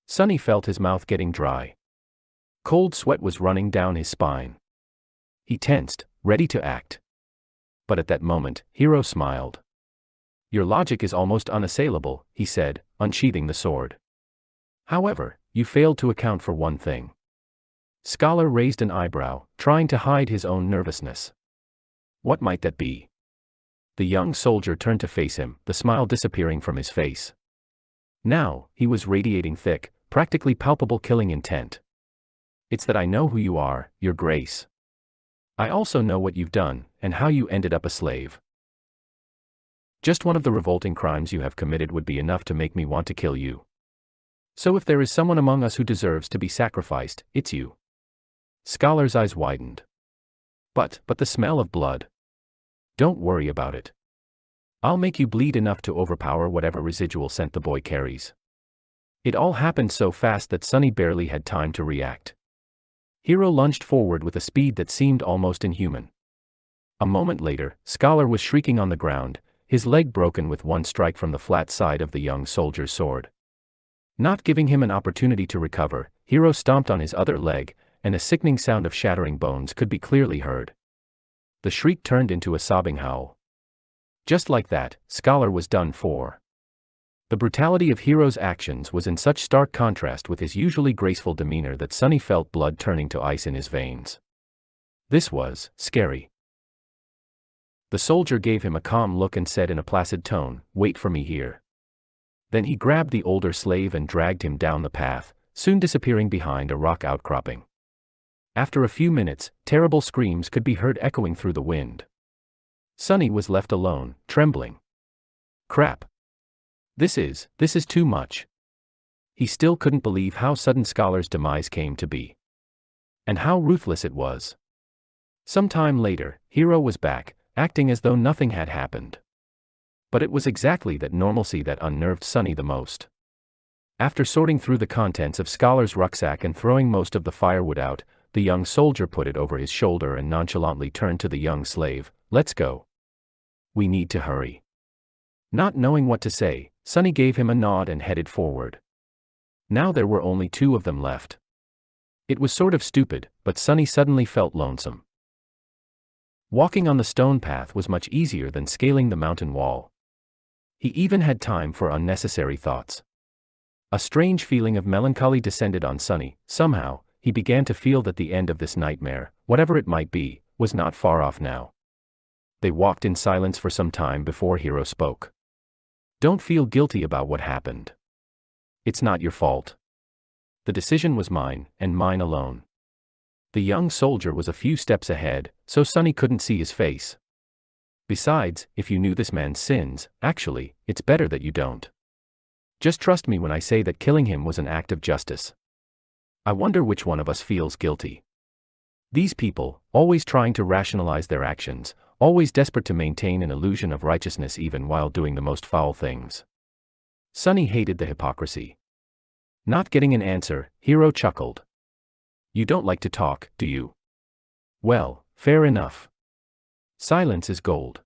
Sunny felt his mouth getting dry. Cold sweat was running down his spine. He tensed, ready to act. But at that moment, Hero smiled. "Your logic is almost unassailable," he said, unsheathing the sword. "However, you failed to account for one thing." Scholar raised an eyebrow, trying to hide his own nervousness. "What might that be?" The young soldier turned to face him, the smile disappearing from his face. Now, he was radiating thick, practically palpable killing intent. "It's that I know who you are, Your Grace. I also know what you've done, and how you ended up a slave. Just one of the revolting crimes you have committed would be enough to make me want to kill you. So if there is someone among us who deserves to be sacrificed, it's you." Scholar's eyes widened. But the smell of blood. "Don't worry about it. I'll make you bleed enough to overpower whatever residual scent the boy carries." It all happened so fast that Sunny barely had time to react. Hero lunged forward with a speed that seemed almost inhuman. A moment later, Scholar was shrieking on the ground, his leg broken with one strike from the flat side of the young soldier's sword. Not giving him an opportunity to recover, Hero stomped on his other leg, and a sickening sound of shattering bones could be clearly heard. The shriek turned into a sobbing howl. Just like that, Scholar was done for. The brutality of Hero's actions was in such stark contrast with his usually graceful demeanor that Sunny felt blood turning to ice in his veins. This was scary. The soldier gave him a calm look and said in a placid tone, "Wait for me here." Then he grabbed the older slave and dragged him down the path, soon disappearing behind a rock outcropping. After a few minutes, terrible screams could be heard echoing through the wind. Sonny was left alone, trembling. Crap. This is too much. He still couldn't believe how sudden Scholar's demise came to be. And how ruthless it was. Some time later, Hero was back, acting as though nothing had happened. But it was exactly that normalcy that unnerved Sonny the most. After sorting through the contents of Scholar's rucksack and throwing most of the firewood out, the young soldier put it over his shoulder and nonchalantly turned to the young slave. "Let's go. We need to hurry." Not knowing what to say, Sonny gave him a nod and headed forward. Now there were only two of them left. It was sort of stupid, but Sonny suddenly felt lonesome. Walking on the stone path was much easier than scaling the mountain wall. He even had time for unnecessary thoughts. A strange feeling of melancholy descended on Sonny. Somehow, he began to feel that the end of this nightmare, whatever it might be, was not far off now. They walked in silence for some time before Hero spoke. "Don't feel guilty about what happened. It's not your fault. The decision was mine, and mine alone." The young soldier was a few steps ahead, so Sonny couldn't see his face. "Besides, if you knew this man's sins, actually, it's better that you don't. Just trust me when I say that killing him was an act of justice. I wonder which one of us feels guilty. These people, always trying to rationalize their actions, always desperate to maintain an illusion of righteousness even while doing the most foul things." Sonny hated the hypocrisy. Not getting an answer, Hero chuckled. "You don't like to talk, do you? Well, fair enough. Silence is gold."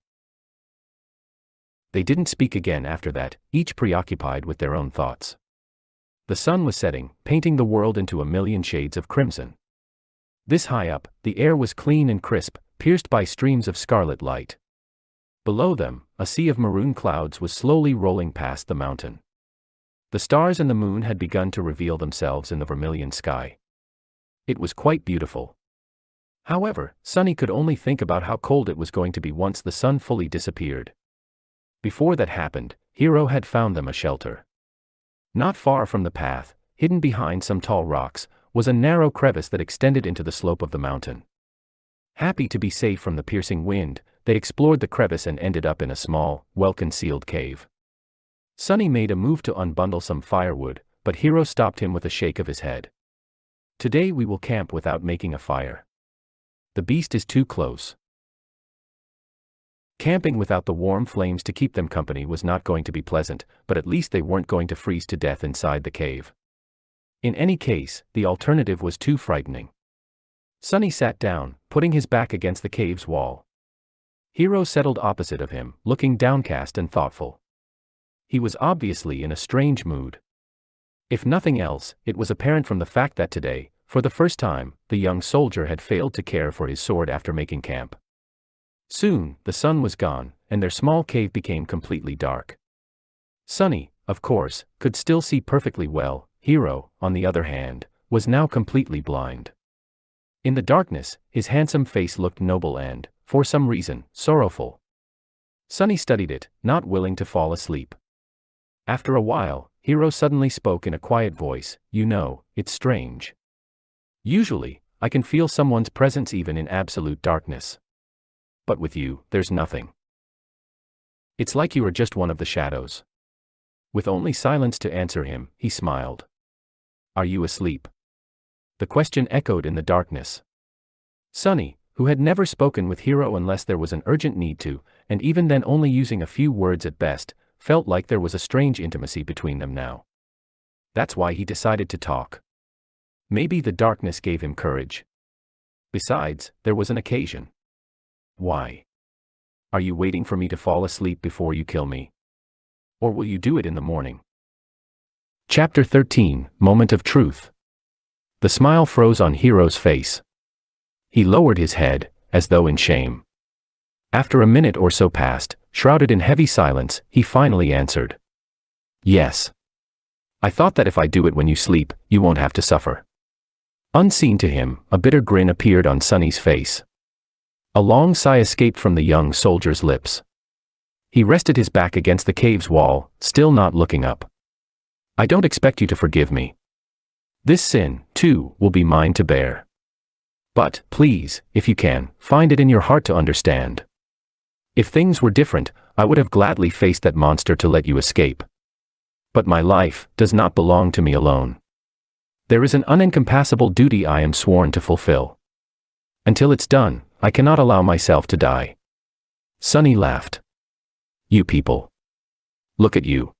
They didn't speak again after that, each preoccupied with their own thoughts. The sun was setting, painting the world into a million shades of crimson. This high up, the air was clean and crisp, pierced by streams of scarlet light. Below them, a sea of maroon clouds was slowly rolling past the mountain. The stars and the moon had begun to reveal themselves in the vermilion sky. It was quite beautiful. However, Sonny could only think about how cold it was going to be once the sun fully disappeared. Before that happened, Hero had found them a shelter. Not far from the path, hidden behind some tall rocks, was a narrow crevice that extended into the slope of the mountain. Happy to be safe from the piercing wind, they explored the crevice and ended up in a small, well-concealed cave. Sonny made a move to unbundle some firewood, but Hero stopped him with a shake of his head. "Today we will camp without making a fire. The beast is too close." Camping without the warm flames to keep them company was not going to be pleasant, but at least they weren't going to freeze to death inside the cave. In any case, the alternative was too frightening. Sonny sat down, putting his back against the cave's wall. Hero settled opposite of him, looking downcast and thoughtful. He was obviously in a strange mood. If nothing else, it was apparent from the fact that today, for the first time, the young soldier had failed to care for his sword after making camp. Soon, the sun was gone, and their small cave became completely dark. Sonny, of course, could still see perfectly well. Hero, on the other hand, was now completely blind. In the darkness, his handsome face looked noble and, for some reason, sorrowful. Sonny studied it, not willing to fall asleep. After a while, Hero suddenly spoke in a quiet voice. "You know, it's strange. Usually, I can feel someone's presence even in absolute darkness. But with you, there's nothing. It's like you are just one of the shadows." With only silence to answer him, he smiled. "Are you asleep?" The question echoed in the darkness. Sonny, who had never spoken with Hero unless there was an urgent need to, and even then only using a few words at best, felt like there was a strange intimacy between them now. That's why he decided to talk. Maybe the darkness gave him courage. Besides, there was an occasion. "Why? Are you waiting for me to fall asleep before you kill me? Or will you do it in the morning?" Chapter 13, Moment of Truth. The smile froze on Hero's face. He lowered his head, as though in shame. After a minute or so passed, shrouded in heavy silence, he finally answered. "Yes. I thought that if I do it when you sleep, you won't have to suffer." Unseen to him, a bitter grin appeared on Sonny's face. A long sigh escaped from the young soldier's lips. He rested his back against the cave's wall, still not looking up. I don't expect you to forgive me. This sin, too, will be mine to bear. But, please, if you can, find it in your heart to understand. If things were different, I would have gladly faced that monster to let you escape. But my life does not belong to me alone. There is an unencompassable duty I am sworn to fulfill. Until it's done, I cannot allow myself to die. Sunny laughed. You people. Look at you.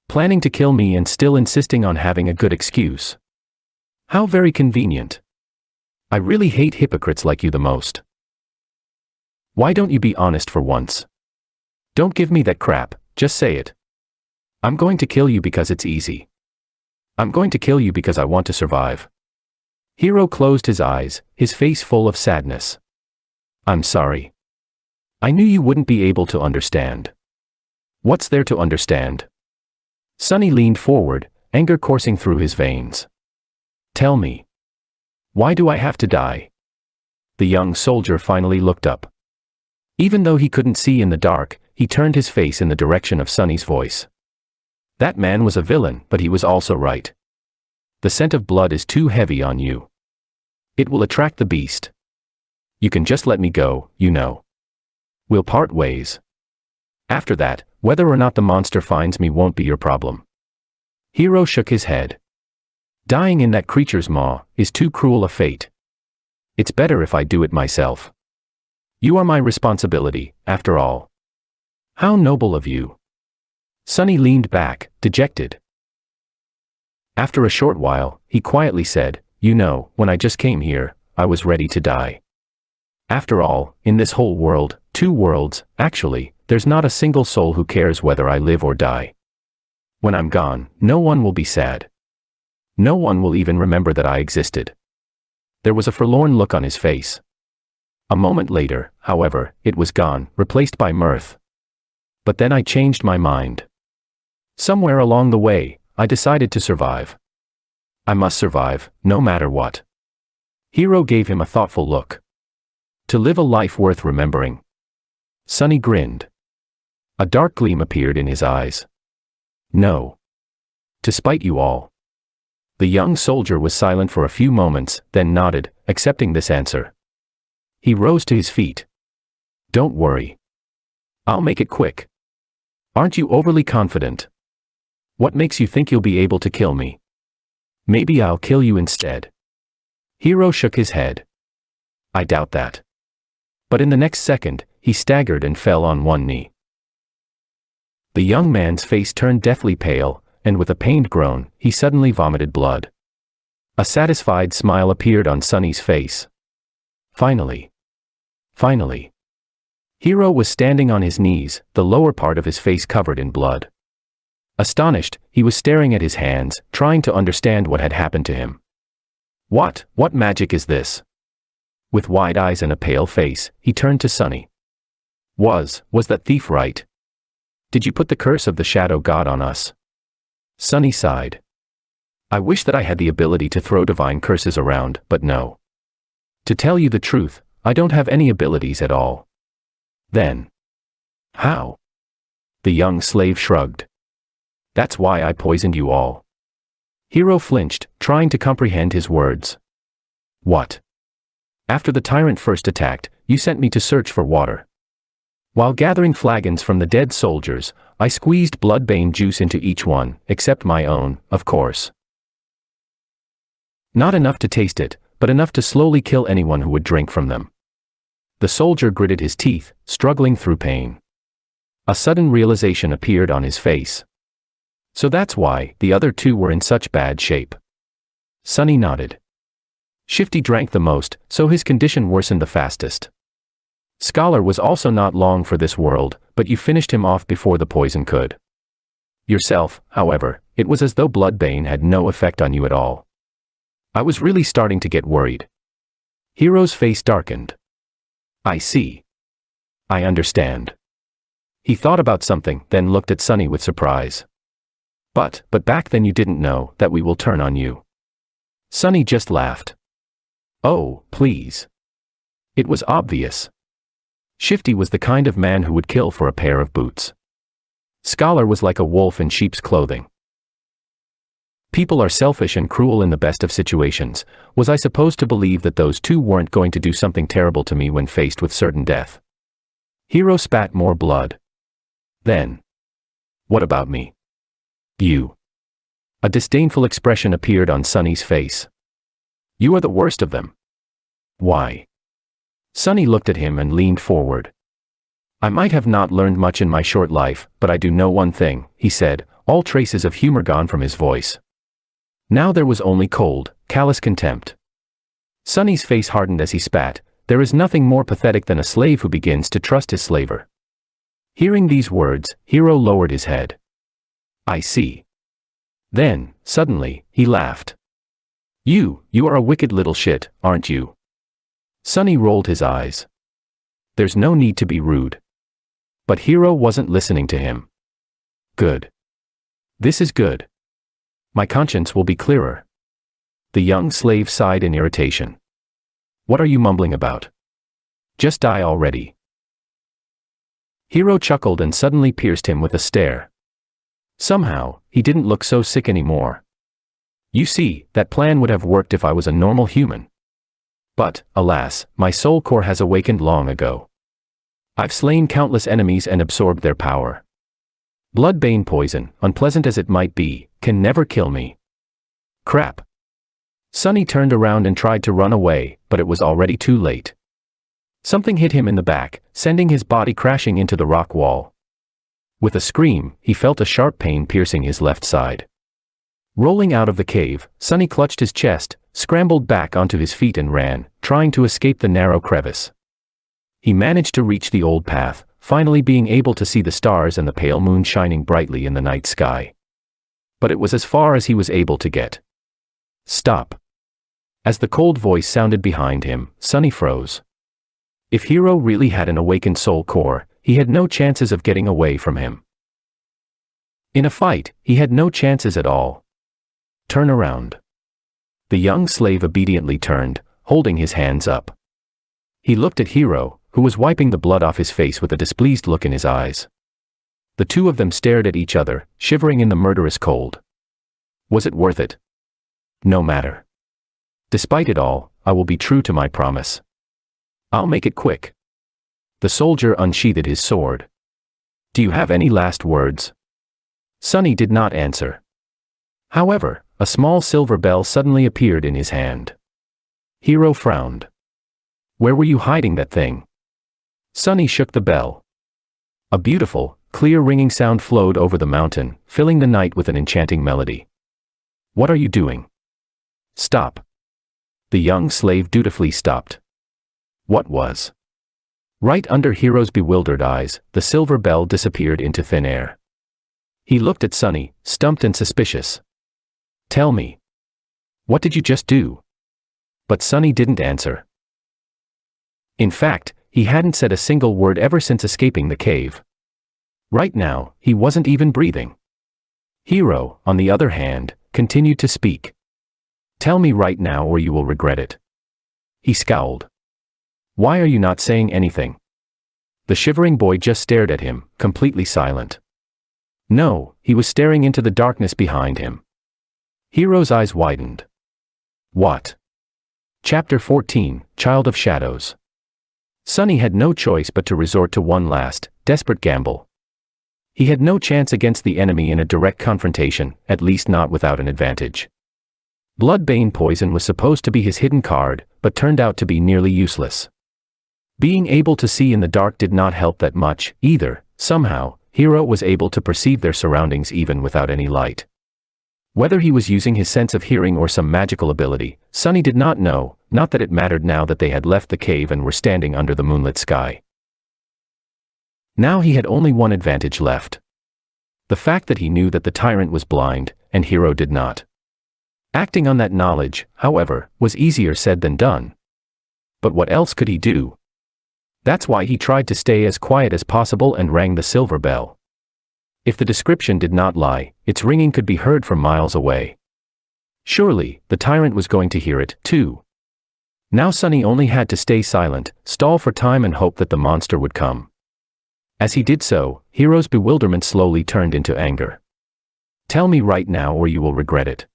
Planning to kill me and still insisting on having a good excuse. How very convenient. I really hate hypocrites like you the most. Why don't you be honest for once? Don't give me that crap, just say it. I'm going to kill you because it's easy. I'm going to kill you because I want to survive. Hiro closed his eyes, his face full of sadness. I'm sorry. I knew you wouldn't be able to understand. What's there to understand? Sunny leaned forward, anger coursing through his veins. Tell me. Why do I have to die? The young soldier finally looked up. Even though he couldn't see in the dark, he turned his face in the direction of Sunny's voice. That man was a villain, but he was also right. The scent of blood is too heavy on you. It will attract the beast. You can just let me go, you know. We'll part ways. After that, whether or not the monster finds me won't be your problem. Hiro shook his head. Dying in that creature's maw is too cruel a fate. It's better if I do it myself. You are my responsibility, after all. How noble of you. Sunny leaned back, dejected. After a short while, he quietly said, You know, when I just came here, I was ready to die. After all, in this whole world, 2 worlds, actually, there's not a single soul who cares whether I live or die. When I'm gone, no one will be sad. No one will even remember that I existed. There was a forlorn look on his face. A moment later, however, it was gone, replaced by mirth. But then I changed my mind. Somewhere along the way, I decided to survive. I must survive, no matter what. Hiro gave him a thoughtful look. To live a life worth remembering. Sunny grinned. A dark gleam appeared in his eyes. No. To spite you all. The young soldier was silent for a few moments, then nodded, accepting this answer. He rose to his feet. Don't worry. I'll make it quick. Aren't you overly confident? What makes you think you'll be able to kill me? Maybe I'll kill you instead. Hiro shook his head. I doubt that. But in the next second, he staggered and fell on one knee. The young man's face turned deathly pale, and with a pained groan, he suddenly vomited blood. A satisfied smile appeared on Sunny's face. Finally. Finally. Hiro was standing on his knees, the lower part of his face covered in blood. Astonished, he was staring at his hands, trying to understand what had happened to him. What magic is this? With wide eyes and a pale face, he turned to Sunny. Was that thief right? Did you put the curse of the Shadow God on us? Sunny sighed. I wish that I had the ability to throw divine curses around, but no. To tell you the truth, I don't have any abilities at all. Then. How? The young slave shrugged. That's why I poisoned you all. Hiro flinched, trying to comprehend his words. What? After the tyrant first attacked, you sent me to search for water. While gathering flagons from the dead soldiers, I squeezed bloodbane juice into each one, except my own, of course. Not enough to taste it, but enough to slowly kill anyone who would drink from them. The soldier gritted his teeth, struggling through pain. A sudden realization appeared on his face. So that's why the other 2 were in such bad shape. Sunny nodded. Shifty drank the most, so his condition worsened the fastest. Scholar was also not long for this world, but you finished him off before the poison could. Yourself, however, it was as though bloodbane had no effect on you at all. I was really starting to get worried. Hiro's face darkened. I see. I understand. He thought about something, then looked at Sunny with surprise. But back then you didn't know that we will turn on you. Sunny just laughed. Oh, please. It was obvious. Shifty was the kind of man who would kill for a pair of boots. Scholar was like a wolf in sheep's clothing. People are selfish and cruel in the best of situations. Was I supposed to believe that those two weren't going to do something terrible to me when faced with certain death? Hiro spat more blood. Then. What about me? You. A disdainful expression appeared on Sunny's face. You are the worst of them. Why? Sunny looked at him and leaned forward. I might have not learned much in my short life, but I do know one thing, he said, all traces of humor gone from his voice. Now there was only cold, callous contempt. Sunny's face hardened as he spat. There is nothing more pathetic than a slave who begins to trust his slaver. Hearing these words, Hiro lowered his head. I see. Then, suddenly, he laughed. You are a wicked little shit, aren't you? Sunny rolled his eyes. There's no need to be rude. But Hiro wasn't listening to him. Good. This is good. My conscience will be clearer. The young slave sighed in irritation. What are you mumbling about? Just die already. Hiro chuckled and suddenly pierced him with a stare. Somehow, he didn't look so sick anymore. You see, that plan would have worked if I was a normal human. But, alas, my soul core has awakened long ago. I've slain countless enemies and absorbed their power. Blood-bane poison, unpleasant as it might be, can never kill me. Crap. Sunny turned around and tried to run away, but it was already too late. Something hit him in the back, sending his body crashing into the rock wall. With a scream, he felt a sharp pain piercing his left side. Rolling out of the cave, Sunny clutched his chest, scrambled back onto his feet and ran, trying to escape the narrow crevice. He managed to reach the old path, finally being able to see the stars and the pale moon shining brightly in the night sky. But it was as far as he was able to get. Stop. As the cold voice sounded behind him, Sunny froze. If Hiro really had an awakened soul core, he had no chances of getting away from him. In a fight, he had no chances at all. Turn around. The young slave obediently turned, holding his hands up. He looked at Hiro, who was wiping the blood off his face with a displeased look in his eyes. The two of them stared at each other, shivering in the murderous cold. Was it worth it? No matter. Despite it all, I will be true to my promise. I'll make it quick. The soldier unsheathed his sword. Do you have any last words? Sunny did not answer. However, a small silver bell suddenly appeared in his hand. Hiro frowned. Where were you hiding that thing? Sunny shook the bell. A beautiful, clear ringing sound flowed over the mountain, filling the night with an enchanting melody. What are you doing? Stop. The young slave dutifully stopped. What was? Right under Hiro's bewildered eyes, the silver bell disappeared into thin air. He looked at Sunny, stumped and suspicious. Tell me. What did you just do? But Sunny didn't answer. In fact, he hadn't said a single word ever since escaping the cave. Right now, he wasn't even breathing. Hiro, on the other hand, continued to speak. Tell me right now or you will regret it. He scowled. Why are you not saying anything? The shivering boy just stared at him, completely silent. No, he was staring into the darkness behind him. Hiro's eyes widened. What? Chapter 14, Child of Shadows. Sunny had no choice but to resort to one last, desperate gamble. He had no chance against the enemy in a direct confrontation, at least not without an advantage. Blood-bane poison was supposed to be his hidden card, but turned out to be nearly useless. Being able to see in the dark did not help that much, either. Somehow, Hiro was able to perceive their surroundings even without any light. Whether he was using his sense of hearing or some magical ability, Sunny did not know, not that it mattered now that they had left the cave and were standing under the moonlit sky. Now he had only one advantage left. The fact that he knew that the tyrant was blind, and Hiro did not. Acting on that knowledge, however, was easier said than done. But what else could he do? That's why he tried to stay as quiet as possible and rang the silver bell. If the description did not lie, its ringing could be heard from miles away. Surely, the tyrant was going to hear it, too. Now Sunny only had to stay silent, stall for time and hope that the monster would come. As he did so, Hiro's bewilderment slowly turned into anger. "Tell me right now or you will regret it."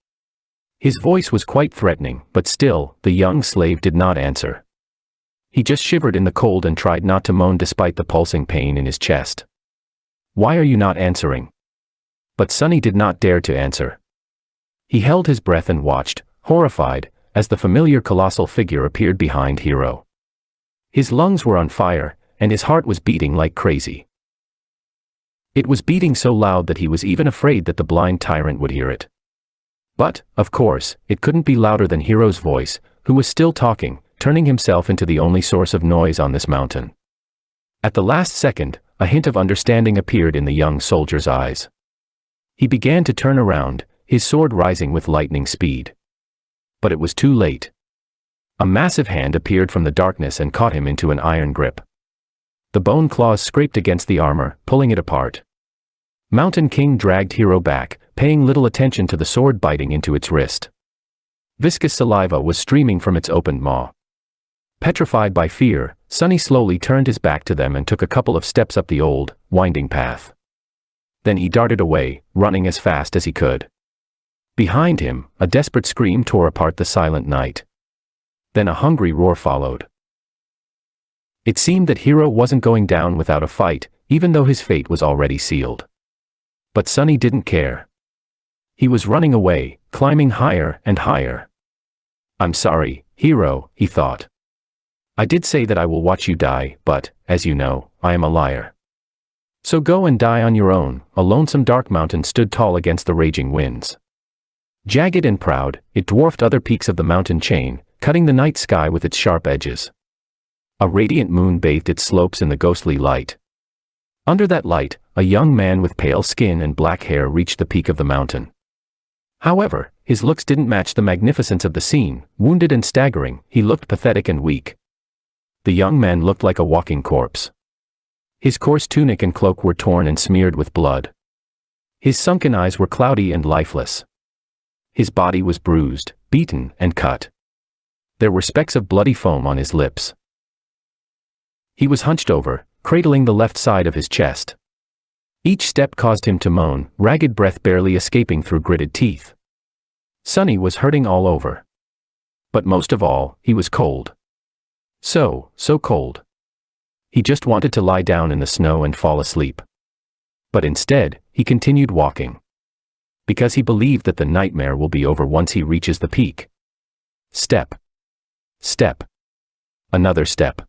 His voice was quite threatening, but still, the young slave did not answer. He just shivered in the cold and tried not to moan despite the pulsing pain in his chest. "Why are you not answering?" But Sunny did not dare to answer. He held his breath and watched, horrified, as the familiar colossal figure appeared behind Hiro. His lungs were on fire, and his heart was beating like crazy. It was beating so loud that he was even afraid that the blind tyrant would hear it. But, of course, it couldn't be louder than Hiro's voice, who was still talking, turning himself into the only source of noise on this mountain. At the last second, a hint of understanding appeared in the young soldier's eyes. He began to turn around, his sword rising with lightning speed. But it was too late. A massive hand appeared from the darkness and caught him into an iron grip. The bone claws scraped against the armor, pulling it apart. Mountain King dragged Hiro back, paying little attention to the sword biting into its wrist. Viscous saliva was streaming from its opened maw. Petrified by fear, Sunny slowly turned his back to them and took a couple of steps up the old, winding path. Then he darted away, running as fast as he could. Behind him, a desperate scream tore apart the silent night. Then a hungry roar followed. It seemed that Hiro wasn't going down without a fight, even though his fate was already sealed. But Sunny didn't care. He was running away, climbing higher and higher. "I'm sorry, Hiro," he thought. "I did say that I will watch you die, but, as you know, I am a liar. So go and die on your own." A lonesome dark mountain stood tall against the raging winds. Jagged and proud, it dwarfed other peaks of the mountain chain, cutting the night sky with its sharp edges. A radiant moon bathed its slopes in the ghostly light. Under that light, a young man with pale skin and black hair reached the peak of the mountain. However, his looks didn't match the magnificence of the scene. Wounded and staggering, he looked pathetic and weak. The young man looked like a walking corpse. His coarse tunic and cloak were torn and smeared with blood. His sunken eyes were cloudy and lifeless. His body was bruised, beaten, and cut. There were specks of bloody foam on his lips. He was hunched over, cradling the left side of his chest. Each step caused him to moan, ragged breath barely escaping through gritted teeth. Sunny was hurting all over. But most of all, he was cold. So cold. He just wanted to lie down in the snow and fall asleep. But instead, he continued walking. Because he believed that the nightmare will be over once he reaches the peak. Step. Step. Another step.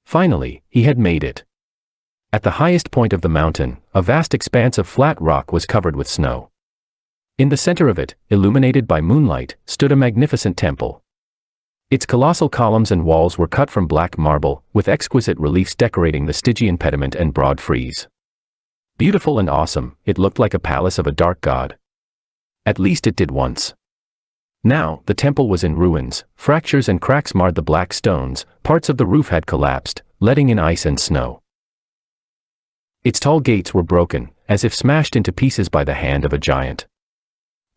Finally, he had made it. At the highest point of the mountain, a vast expanse of flat rock was covered with snow. In the center of it, illuminated by moonlight, stood a magnificent temple. Its colossal columns and walls were cut from black marble, with exquisite reliefs decorating the Stygian pediment and broad frieze. Beautiful and awesome, it looked like a palace of a dark god. At least it did once. Now, the temple was in ruins, fractures and cracks marred the black stones, parts of the roof had collapsed, letting in ice and snow. Its tall gates were broken, as if smashed into pieces by the hand of a giant.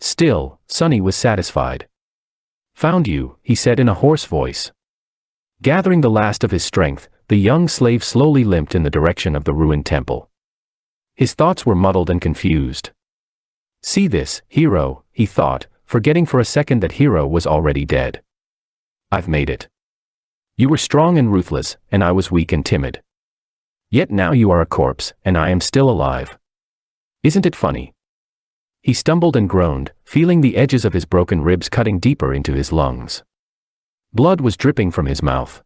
Still, Sunny was satisfied. "Found you," he said in a hoarse voice. Gathering the last of his strength, the young slave slowly limped in the direction of the ruined temple. His thoughts were muddled and confused. "See this, Hiro," he thought, forgetting for a second that Hiro was already dead. "I've made it. You were strong and ruthless, and I was weak and timid. Yet now you are a corpse, and I am still alive. Isn't it funny?" He stumbled and groaned, feeling the edges of his broken ribs cutting deeper into his lungs. Blood was dripping from his mouth.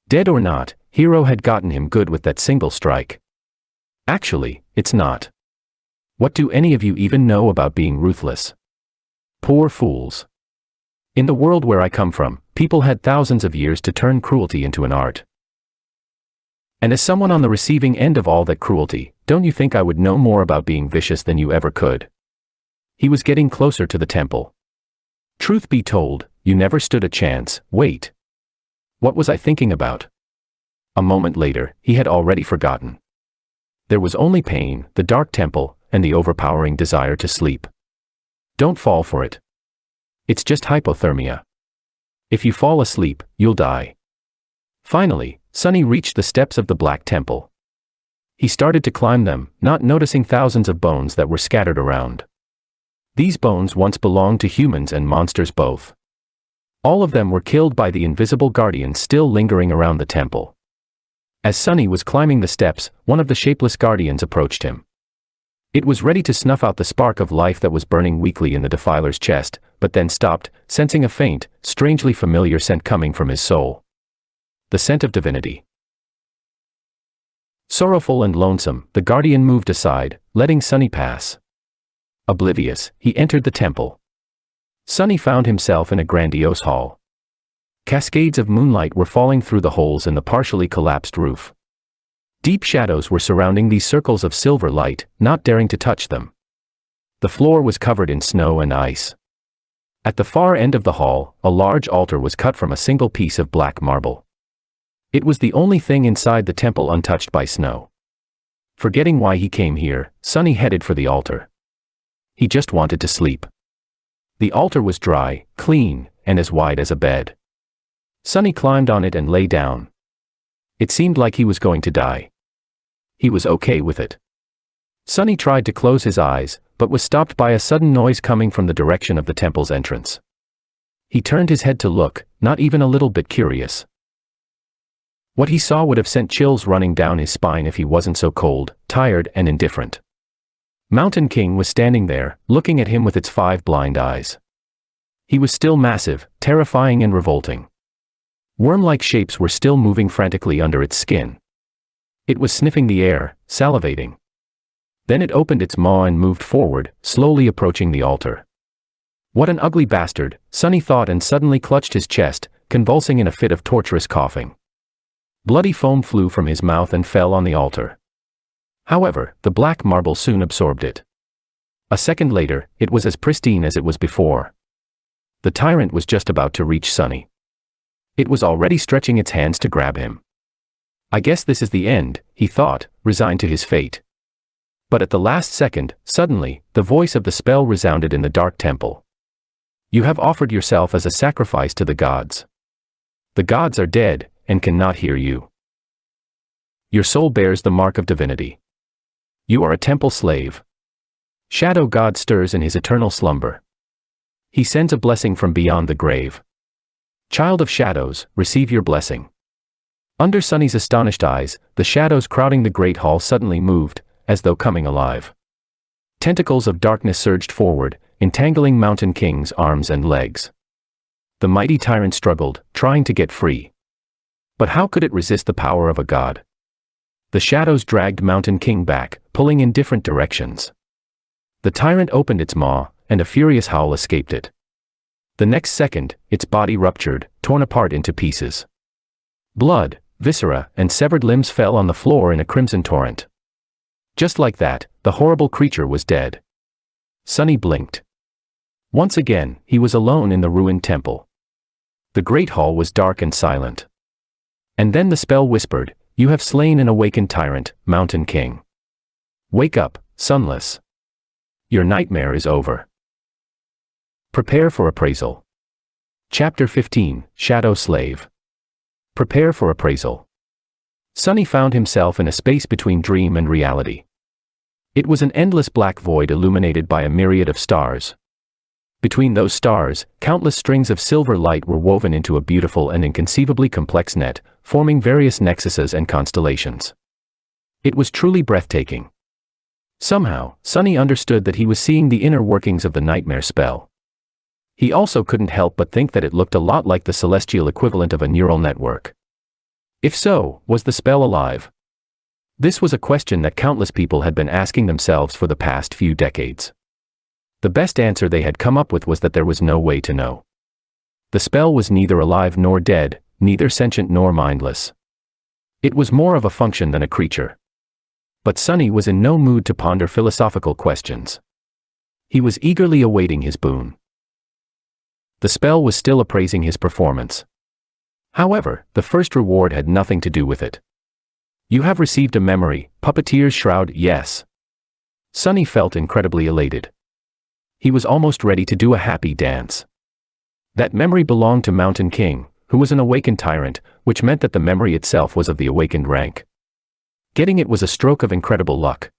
Dead or not, Hiro had gotten him good with that single strike. Actually, it's not. What do any of you even know about being ruthless? Poor fools. In the world where I come from, people had thousands of years to turn cruelty into an art. And as someone on the receiving end of all that cruelty, don't you think I would know more about being vicious than you ever could? He was getting closer to the temple. Truth be told, you never stood a chance. Wait. What was I thinking about? A moment later, he had already forgotten. There was only pain, the dark temple, and the overpowering desire to sleep. Don't fall for it. It's just hypothermia. If you fall asleep, you'll die. Finally, Sunny reached the steps of the Black Temple. He started to climb them, not noticing thousands of bones that were scattered around. These bones once belonged to humans and monsters both. All of them were killed by the invisible guardians still lingering around the temple. As Sunny was climbing the steps, one of the shapeless guardians approached him. It was ready to snuff out the spark of life that was burning weakly in the defiler's chest, but then stopped, sensing a faint, strangely familiar scent coming from his soul. The scent of divinity. Sorrowful and lonesome, the guardian moved aside, letting Sunny pass. Oblivious, he entered the temple. Sunny found himself in a grandiose hall. Cascades of moonlight were falling through the holes in the partially collapsed roof. Deep shadows were surrounding these circles of silver light, not daring to touch them. The floor was covered in snow and ice. At the far end of the hall, a large altar was cut from a single piece of black marble. It was the only thing inside the temple untouched by snow. Forgetting why he came here, Sunny headed for the altar. He just wanted to sleep. The altar was dry, clean, and as wide as a bed. Sunny climbed on it and lay down. It seemed like he was going to die. He was okay with it. Sunny tried to close his eyes, but was stopped by a sudden noise coming from the direction of the temple's entrance. He turned his head to look, not even a little bit curious. What he saw would have sent chills running down his spine if he wasn't so cold, tired, and indifferent. Mountain King was standing there, looking at him with its 5 blind eyes. He was still massive, terrifying and revolting. Worm-like shapes were still moving frantically under its skin. It was sniffing the air, salivating. Then it opened its maw and moved forward, slowly approaching the altar. What an ugly bastard, Sunny thought, and suddenly clutched his chest, convulsing in a fit of torturous coughing. Bloody foam flew from his mouth and fell on the altar. However, the black marble soon absorbed it. A second later, it was as pristine as it was before. The tyrant was just about to reach Sunny. It was already stretching its hands to grab him. I guess this is the end, he thought, resigned to his fate. But at the last second, suddenly, the voice of the spell resounded in the dark temple. You have offered yourself as a sacrifice to the gods. The gods are dead, and cannot hear you. Your soul bears the mark of divinity. You are a temple slave. Shadow God stirs in his eternal slumber. He sends a blessing from beyond the grave. Child of shadows, receive your blessing. Under Sunny's astonished eyes, the shadows crowding the great hall suddenly moved, as though coming alive. Tentacles of darkness surged forward, entangling Mountain King's arms and legs. The mighty tyrant struggled, trying to get free. But how could it resist the power of a god? The shadows dragged Mountain King back, pulling in different directions. The tyrant opened its maw, and a furious howl escaped it. The next second, its body ruptured, torn apart into pieces. Blood, viscera, and severed limbs fell on the floor in a crimson torrent. Just like that, the horrible creature was dead. Sunny blinked. Once again, he was alone in the ruined temple. The great hall was dark and silent. And then the spell whispered, "You have slain an awakened tyrant, Mountain King. Wake up, sunless. Your nightmare is over. Prepare for appraisal." Chapter 15, Shadow Slave. Prepare for appraisal. Sunny found himself in a space between dream and reality. It was an endless black void illuminated by a myriad of stars. Between those stars, countless strings of silver light were woven into a beautiful and inconceivably complex net, forming various nexuses and constellations. It was truly breathtaking. Somehow, Sunny understood that he was seeing the inner workings of the nightmare spell. He also couldn't help but think that it looked a lot like the celestial equivalent of a neural network. If so, was the spell alive? This was a question that countless people had been asking themselves for the past few decades. The best answer they had come up with was that there was no way to know. The spell was neither alive nor dead, neither sentient nor mindless. It was more of a function than a creature. But Sunny was in no mood to ponder philosophical questions. He was eagerly awaiting his boon. The spell was still appraising his performance. However, the first reward had nothing to do with it. You have received a memory, Puppeteer's Shroud, yes. Sunny felt incredibly elated. He was almost ready to do a happy dance. That memory belonged to Mountain King, who was an awakened tyrant, which meant that the memory itself was of the awakened rank. Getting it was a stroke of incredible luck.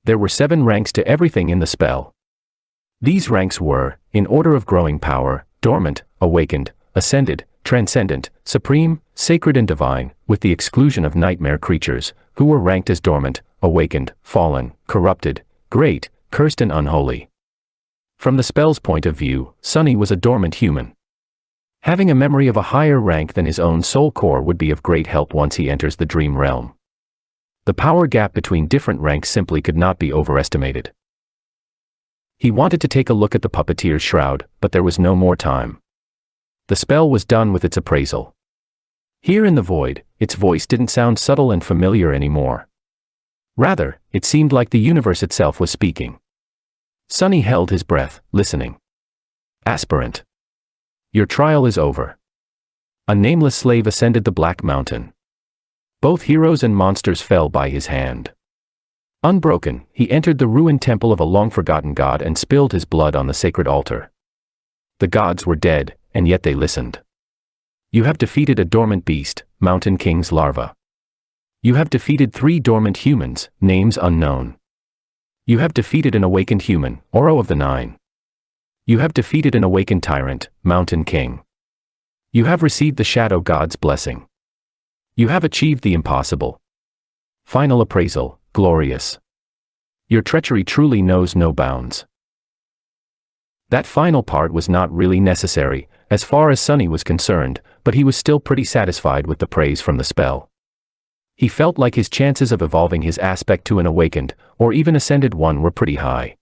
There were 7 ranks to everything in the spell. These ranks were, in order of growing power, dormant, awakened, ascended, transcendent, supreme, sacred and divine, with the exclusion of nightmare creatures, who were ranked as dormant, awakened, fallen, corrupted, great, cursed and unholy. From the spell's point of view, Sunny was a dormant human. Having a memory of a higher rank than his own soul core would be of great help once he enters the dream realm. The power gap between different ranks simply could not be overestimated. He wanted to take a look at the puppeteer's shroud, but there was no more time. The spell was done with its appraisal. Here in the void, its voice didn't sound subtle and familiar anymore. Rather, it seemed like the universe itself was speaking. Sunny held his breath, listening. Aspirant. Your trial is over. A nameless slave ascended the Black Mountain. Both heroes and monsters fell by his hand. Unbroken, he entered the ruined temple of a long-forgotten god and spilled his blood on the sacred altar. The gods were dead, and yet they listened. You have defeated a dormant beast, Mountain King's larva. You have defeated 3 dormant humans, names unknown. You have defeated an awakened human, Oro of the 9. You have defeated an awakened tyrant, Mountain King. You have received the Shadow God's blessing. You have achieved the impossible. Final appraisal, glorious. Your treachery truly knows no bounds. That final part was not really necessary, as far as Sunny was concerned, but he was still pretty satisfied with the praise from the spell. He felt like his chances of evolving his aspect to an awakened, or even ascended one were pretty high.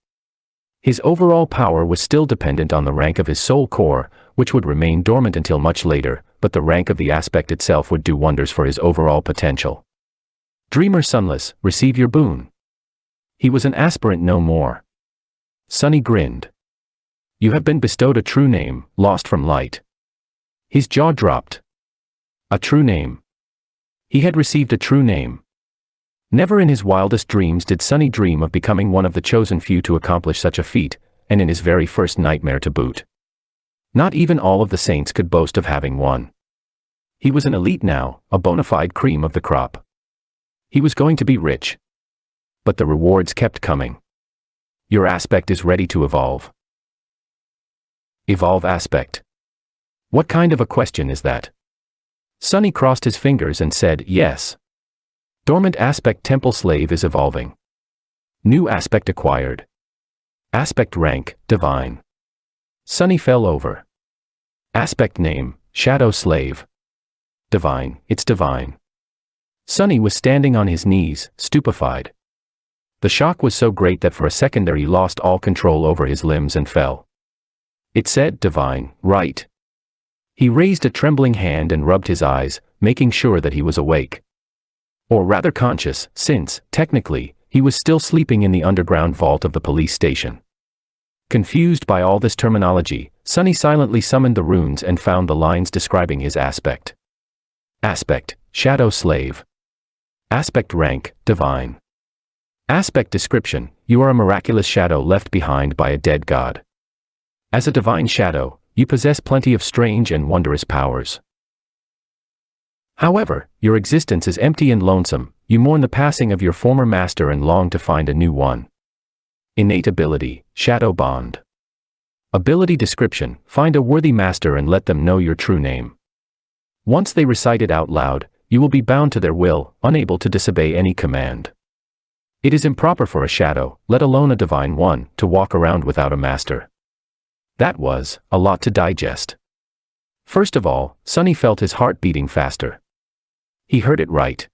His overall power was still dependent on the rank of his soul core, which would remain dormant until much later, but the rank of the aspect itself would do wonders for his overall potential. Dreamer Sunless, receive your boon. He was an aspirant no more. Sunny grinned. You have been bestowed a true name, lost from light. His jaw dropped. A true name. He had received a true name. Never in his wildest dreams did Sunny dream of becoming one of the chosen few to accomplish such a feat, and in his very first nightmare to boot. Not even all of the saints could boast of having one. He was an elite now, a bona fide cream of the crop. He was going to be rich. But the rewards kept coming. Your aspect is ready to evolve. Evolve aspect. What kind of a question is that? Sunny crossed his fingers and said, yes. Dormant aspect temple slave is evolving. New aspect acquired. Aspect rank, divine. Sunny fell over. Aspect name, Shadow Slave. Divine, it's divine. Sunny was standing on his knees, stupefied. The shock was so great that for a second there he lost all control over his limbs and fell. It said divine, right. He raised a trembling hand and rubbed his eyes, making sure that he was awake. Or rather conscious, since, technically, he was still sleeping in the underground vault of the police station. Confused by all this terminology, Sunny silently summoned the runes and found the lines describing his aspect. Aspect, Shadow Slave. Aspect rank, divine. Aspect description, you are a miraculous shadow left behind by a dead god. As a divine shadow, you possess plenty of strange and wondrous powers. However, your existence is empty and lonesome, you mourn the passing of your former master and long to find a new one. Innate ability, Shadow Bond. Ability description, find a worthy master and let them know your true name. Once they recite it out loud, you will be bound to their will, unable to disobey any command. It is improper for a shadow, let alone a divine one, to walk around without a master. That was a lot to digest. First of all, Sunny felt his heart beating faster. He heard it right.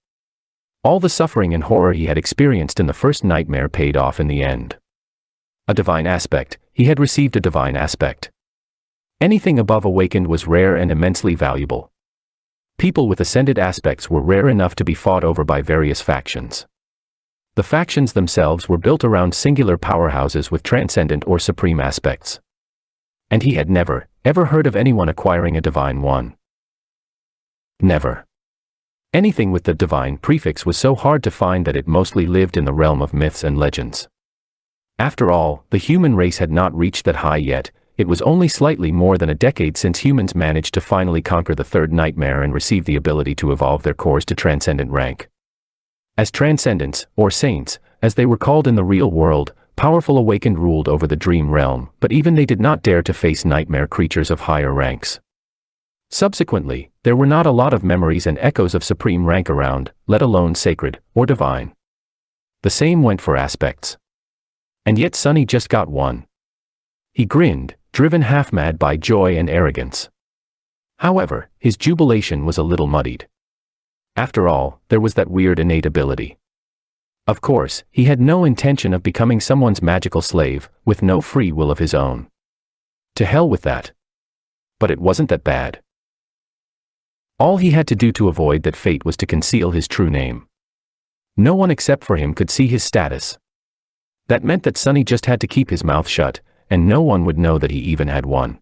All the suffering and horror he had experienced in the first nightmare paid off in the end. A divine aspect, he had received a divine aspect. Anything above awakened was rare and immensely valuable. People with ascended aspects were rare enough to be fought over by various factions. The factions themselves were built around singular powerhouses with transcendent or supreme aspects. And he had never, ever heard of anyone acquiring a divine one. Never. Anything with the divine prefix was so hard to find that it mostly lived in the realm of myths and legends. After all, the human race had not reached that high yet, it was only slightly more than a decade since humans managed to finally conquer the third nightmare and receive the ability to evolve their cores to transcendent rank. As transcendents, or saints, as they were called in the real world, powerful awakened ruled over the dream realm, but even they did not dare to face nightmare creatures of higher ranks. Subsequently, there were not a lot of memories and echoes of supreme rank around, let alone sacred, or divine. The same went for aspects. And yet Sunny just got one. He grinned, driven half-mad by joy and arrogance. However, his jubilation was a little muddied. After all, there was that weird innate ability. Of course, he had no intention of becoming someone's magical slave, with no free will of his own. To hell with that. But it wasn't that bad. All he had to do to avoid that fate was to conceal his true name. No one except for him could see his status. That meant that Sunny just had to keep his mouth shut, and no one would know that he even had one.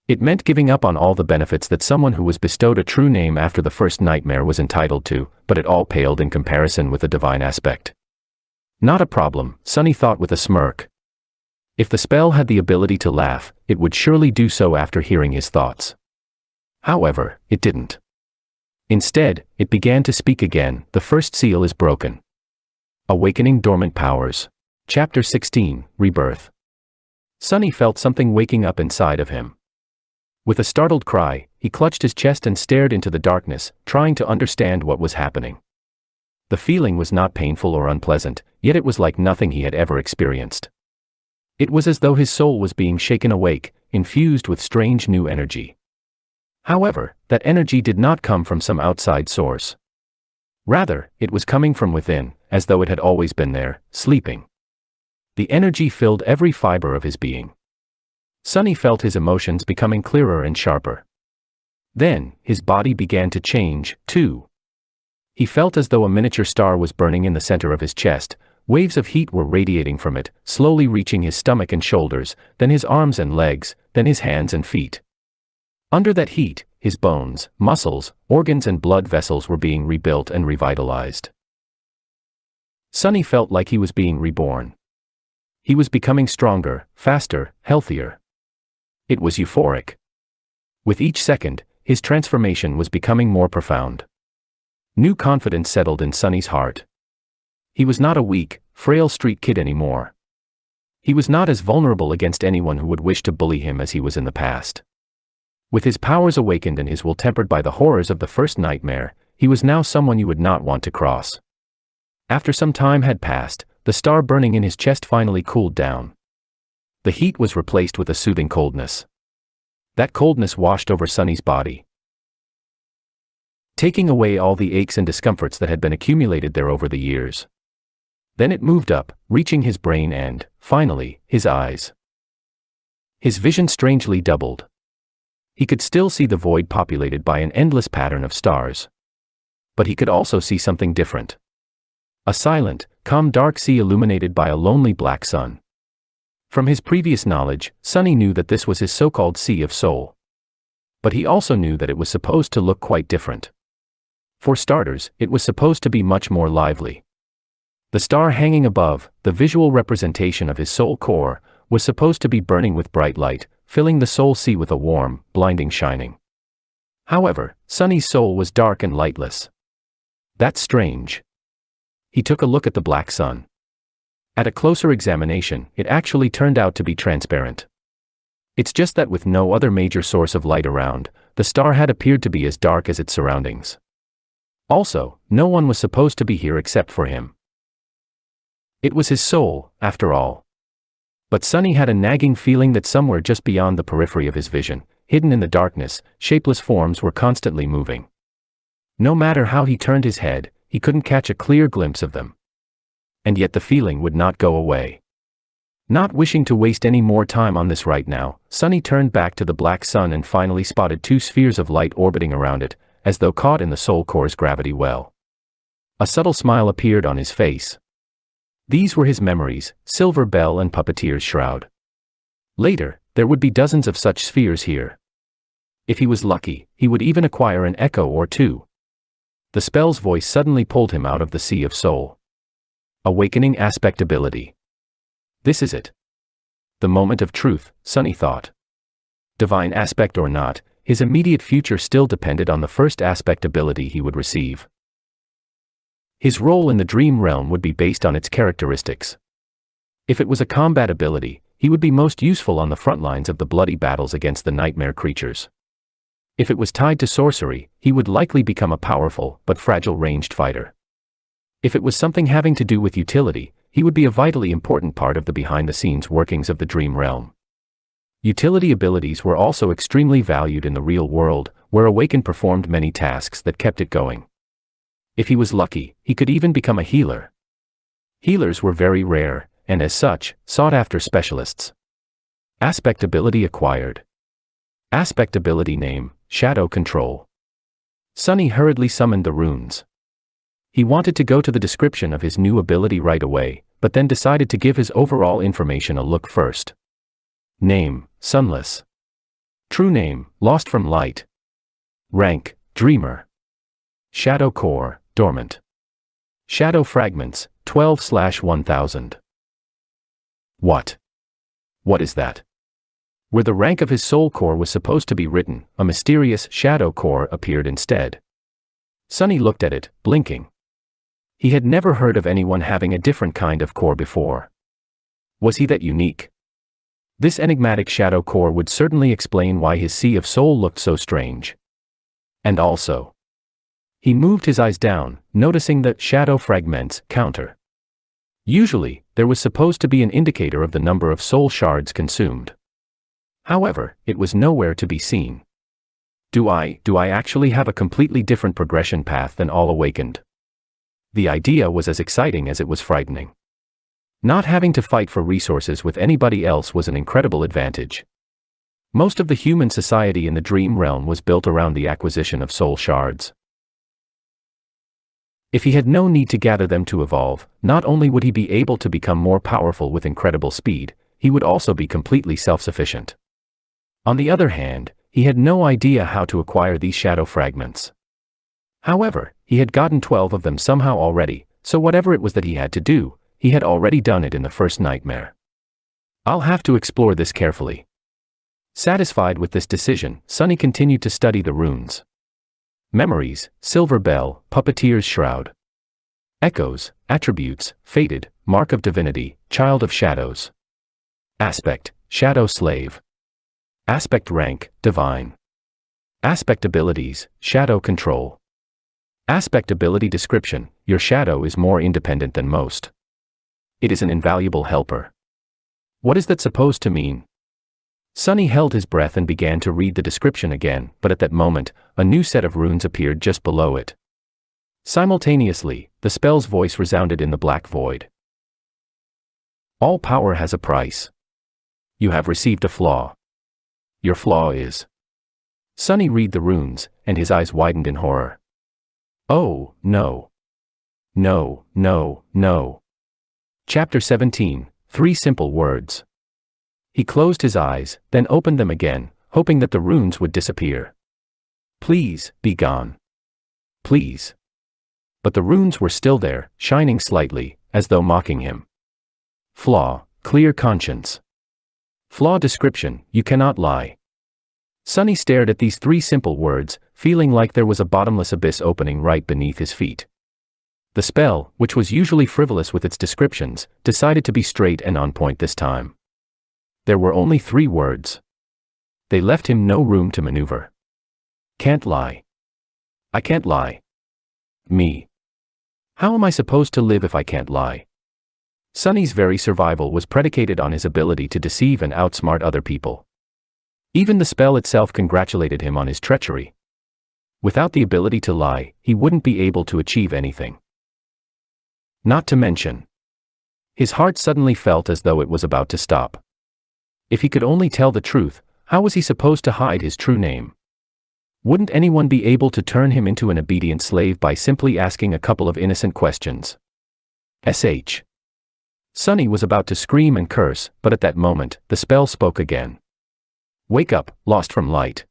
It meant giving up on all the benefits that someone who was bestowed a true name after the first nightmare was entitled to, but it all paled in comparison with the divine aspect. Not a problem, Sunny thought with a smirk. If the spell had the ability to laugh, it would surely do so after hearing his thoughts. However, it didn't. Instead, it began to speak again. The first seal is broken. Awakening Dormant Powers. Chapter 16, Rebirth. Sunny felt something waking up inside of him. With a startled cry, he clutched his chest and stared into the darkness, trying to understand what was happening. The feeling was not painful or unpleasant, yet it was like nothing he had ever experienced. It was as though his soul was being shaken awake, infused with strange new energy. However, that energy did not come from some outside source. Rather, it was coming from within, as though it had always been there, sleeping. The energy filled every fiber of his being. Sunny felt his emotions becoming clearer and sharper. Then, his body began to change, too. He felt as though a miniature star was burning in the center of his chest. Waves of heat were radiating from it, slowly reaching his stomach and shoulders, then his arms and legs, then his hands and feet. Under that heat, his bones, muscles, organs and blood vessels were being rebuilt and revitalized. Sunny felt like he was being reborn. He was becoming stronger, faster, healthier. It was euphoric. With each second, his transformation was becoming more profound. New confidence settled in Sunny's heart. He was not a weak, frail street kid anymore. He was not as vulnerable against anyone who would wish to bully him as he was in the past. With his powers awakened and his will tempered by the horrors of the first nightmare, he was now someone you would not want to cross. After some time had passed, the star burning in his chest finally cooled down. The heat was replaced with a soothing coldness. That coldness washed over Sunny's body, taking away all the aches and discomforts that had been accumulated there over the years. Then it moved up, reaching his brain and, finally, his eyes. His vision strangely doubled. He could still see the void populated by an endless pattern of stars. But he could also see something different. A silent, calm dark sea illuminated by a lonely black sun. From his previous knowledge, Sunny knew that this was his so-called Sea of Soul. But he also knew that it was supposed to look quite different. For starters, it was supposed to be much more lively. The star hanging above, the visual representation of his soul core, was supposed to be burning with bright light, filling the soul sea with a warm, blinding shining. However, Sunny's soul was dark and lightless. That's strange. He took a look at the black sun. At a closer examination, it actually turned out to be transparent. It's just that with no other major source of light around, the star had appeared to be as dark as its surroundings. Also, no one was supposed to be here except for him. It was his soul, after all. But Sunny had a nagging feeling that somewhere just beyond the periphery of his vision, hidden in the darkness, shapeless forms were constantly moving. No matter how he turned his head, he couldn't catch a clear glimpse of them. And yet the feeling would not go away. Not wishing to waste any more time on this right now, Sunny turned back to the black sun and finally spotted two spheres of light orbiting around it, as though caught in the soul core's gravity well. A subtle smile appeared on his face. These were his memories, Silver Bell and Puppeteer's Shroud. Later, there would be dozens of such spheres here. If he was lucky, he would even acquire an echo or two. The spell's voice suddenly pulled him out of the Sea of Soul. Awakening Aspect Ability. This is it. The moment of truth, Sunny thought. Divine aspect or not, his immediate future still depended on the first aspect ability he would receive. His role in the dream realm would be based on its characteristics. If it was a combat ability, he would be most useful on the front lines of the bloody battles against the nightmare creatures. If it was tied to sorcery, he would likely become a powerful but fragile ranged fighter. If it was something having to do with utility, he would be a vitally important part of the behind-the-scenes workings of the dream realm. Utility abilities were also extremely valued in the real world, where Awakened performed many tasks that kept it going. If he was lucky, he could even become a healer. Healers were very rare, and as such, sought-after specialists. Aspect ability acquired. Aspect ability name, Shadow Control. Sunny hurriedly summoned the runes. He wanted to go to the description of his new ability right away, but then decided to give his overall information a look first. Name, Sunless. True name, Lost from Light. Rank, Dreamer. Shadow Core, Dormant. Shadow Fragments, 12/1000. What? What is that? Where the rank of his soul core was supposed to be written, a mysterious shadow core appeared instead. Sunny looked at it, blinking. He had never heard of anyone having a different kind of core before. Was he that unique? This enigmatic shadow core would certainly explain why his sea of soul looked so strange. And also, he moved his eyes down, noticing the shadow fragments counter. Usually, there was supposed to be an indicator of the number of soul shards consumed. However, it was nowhere to be seen. Do I actually have a completely different progression path than all Awakened? The idea was as exciting as it was frightening. Not having to fight for resources with anybody else was an incredible advantage. Most of the human society in the dream realm was built around the acquisition of soul shards. If he had no need to gather them to evolve, not only would he be able to become more powerful with incredible speed, he would also be completely self-sufficient. On the other hand, he had no idea how to acquire these shadow fragments. However, he had gotten 12 of them somehow already, so whatever it was that he had to do, he had already done it in the first nightmare. I'll have to explore this carefully. Satisfied with this decision, Sunny continued to study the runes. Memories, Silver Bell, Puppeteer's Shroud. Echoes, Attributes, Fated, Mark of Divinity, Child of Shadows. Aspect, Shadow Slave. Aspect rank, Divine. Aspect abilities, Shadow Control. Aspect ability description, your shadow is more independent than most. It is an invaluable helper. What is that supposed to mean? Sunny held his breath and began to read the description again, but at that moment, a new set of runes appeared just below it. Simultaneously, the spell's voice resounded in the black void. All power has a price. You have received a flaw. Your flaw is... Sunny read the runes, and his eyes widened in horror. Oh, no. No, no, no. Chapter 17, 3 Simple Words. He closed his eyes, then opened them again, hoping that the runes would disappear. Please, be gone. Please. But the runes were still there, shining slightly, as though mocking him. Flaw, clear conscience. Flaw description, you cannot lie. Sunny stared at these 3 simple words, feeling like there was a bottomless abyss opening right beneath his feet. The spell, which was usually frivolous with its descriptions, decided to be straight and on point this time. There were only 3 words. They left him no room to maneuver. Can't lie. I can't lie. Me. How am I supposed to live if I can't lie? Sunny's very survival was predicated on his ability to deceive and outsmart other people. Even the spell itself congratulated him on his treachery. Without the ability to lie, he wouldn't be able to achieve anything. Not to mention, his heart suddenly felt as though it was about to stop. If he could only tell the truth, how was he supposed to hide his true name? Wouldn't anyone be able to turn him into an obedient slave by simply asking a couple of innocent questions? Sunny was about to scream and curse, but at that moment, the spell spoke again. Wake up, lost from light.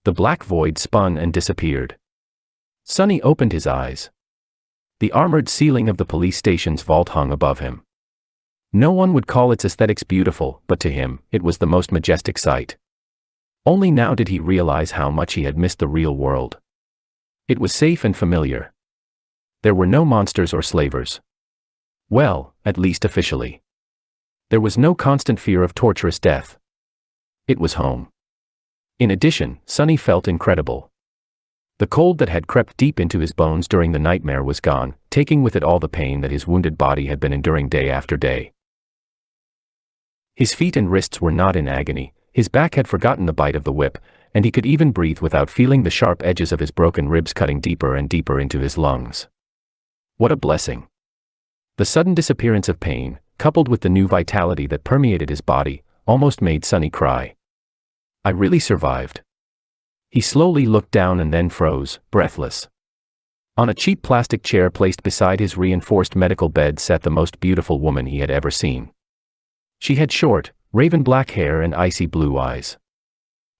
The black void spun and disappeared. Sunny opened his eyes. The armored ceiling of the police station's vault hung above him. No one would call its aesthetics beautiful, but to him, it was the most majestic sight. Only now did he realize how much he had missed the real world. It was safe and familiar. There were no monsters or slavers. Well, at least officially. There was no constant fear of torturous death. It was home. In addition, Sunny felt incredible. The cold that had crept deep into his bones during the nightmare was gone, taking with it all the pain that his wounded body had been enduring day after day. His feet and wrists were not in agony, his back had forgotten the bite of the whip, and he could even breathe without feeling the sharp edges of his broken ribs cutting deeper and deeper into his lungs. What a blessing. The sudden disappearance of pain, coupled with the new vitality that permeated his body, almost made Sunny cry. I really survived. He slowly looked down and then froze, breathless. On a cheap plastic chair placed beside his reinforced medical bed sat the most beautiful woman he had ever seen. She had short, raven-black hair and icy blue eyes.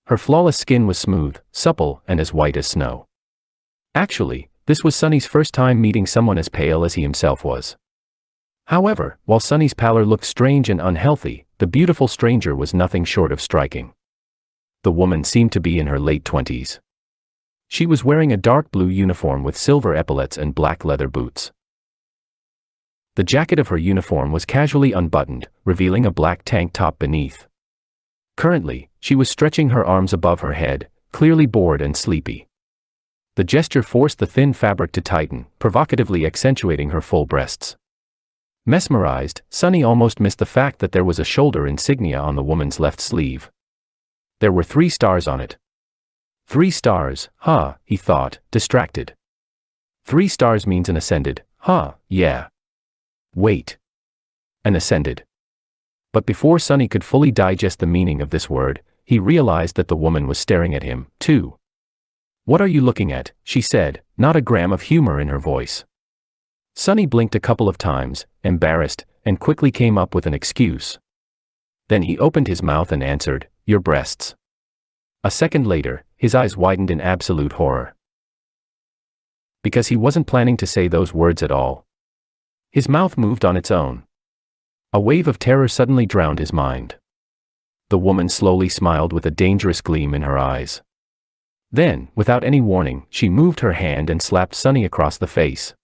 Her flawless skin was smooth, supple, and as white as snow. Actually, this was Sunny's first time meeting someone as pale as he himself was. However, while Sunny's pallor looked strange and unhealthy, the beautiful stranger was nothing short of striking. The woman seemed to be in her late 20s. She was wearing a dark blue uniform with silver epaulets and black leather boots. The jacket of her uniform was casually unbuttoned, revealing a black tank top beneath. Currently, she was stretching her arms above her head, clearly bored and sleepy. The gesture forced the thin fabric to tighten, provocatively accentuating her full breasts. Mesmerized, Sunny almost missed the fact that there was a shoulder insignia on the woman's left sleeve. There were 3 stars on it. 3 stars, huh, he thought, distracted. 3 stars means an ascended, huh, yeah. Wait. An ascended. But before Sunny could fully digest the meaning of this word, he realized that the woman was staring at him, too. What are you looking at? She said, not a gram of humor in her voice. Sunny blinked a couple of times, embarrassed, and quickly came up with an excuse. Then he opened his mouth and answered, your breasts. A second later, his eyes widened in absolute horror. Because he wasn't planning to say those words at all. His mouth moved on its own. A wave of terror suddenly drowned his mind. The woman slowly smiled with a dangerous gleam in her eyes. Then, without any warning, she moved her hand and slapped Sunny across the face.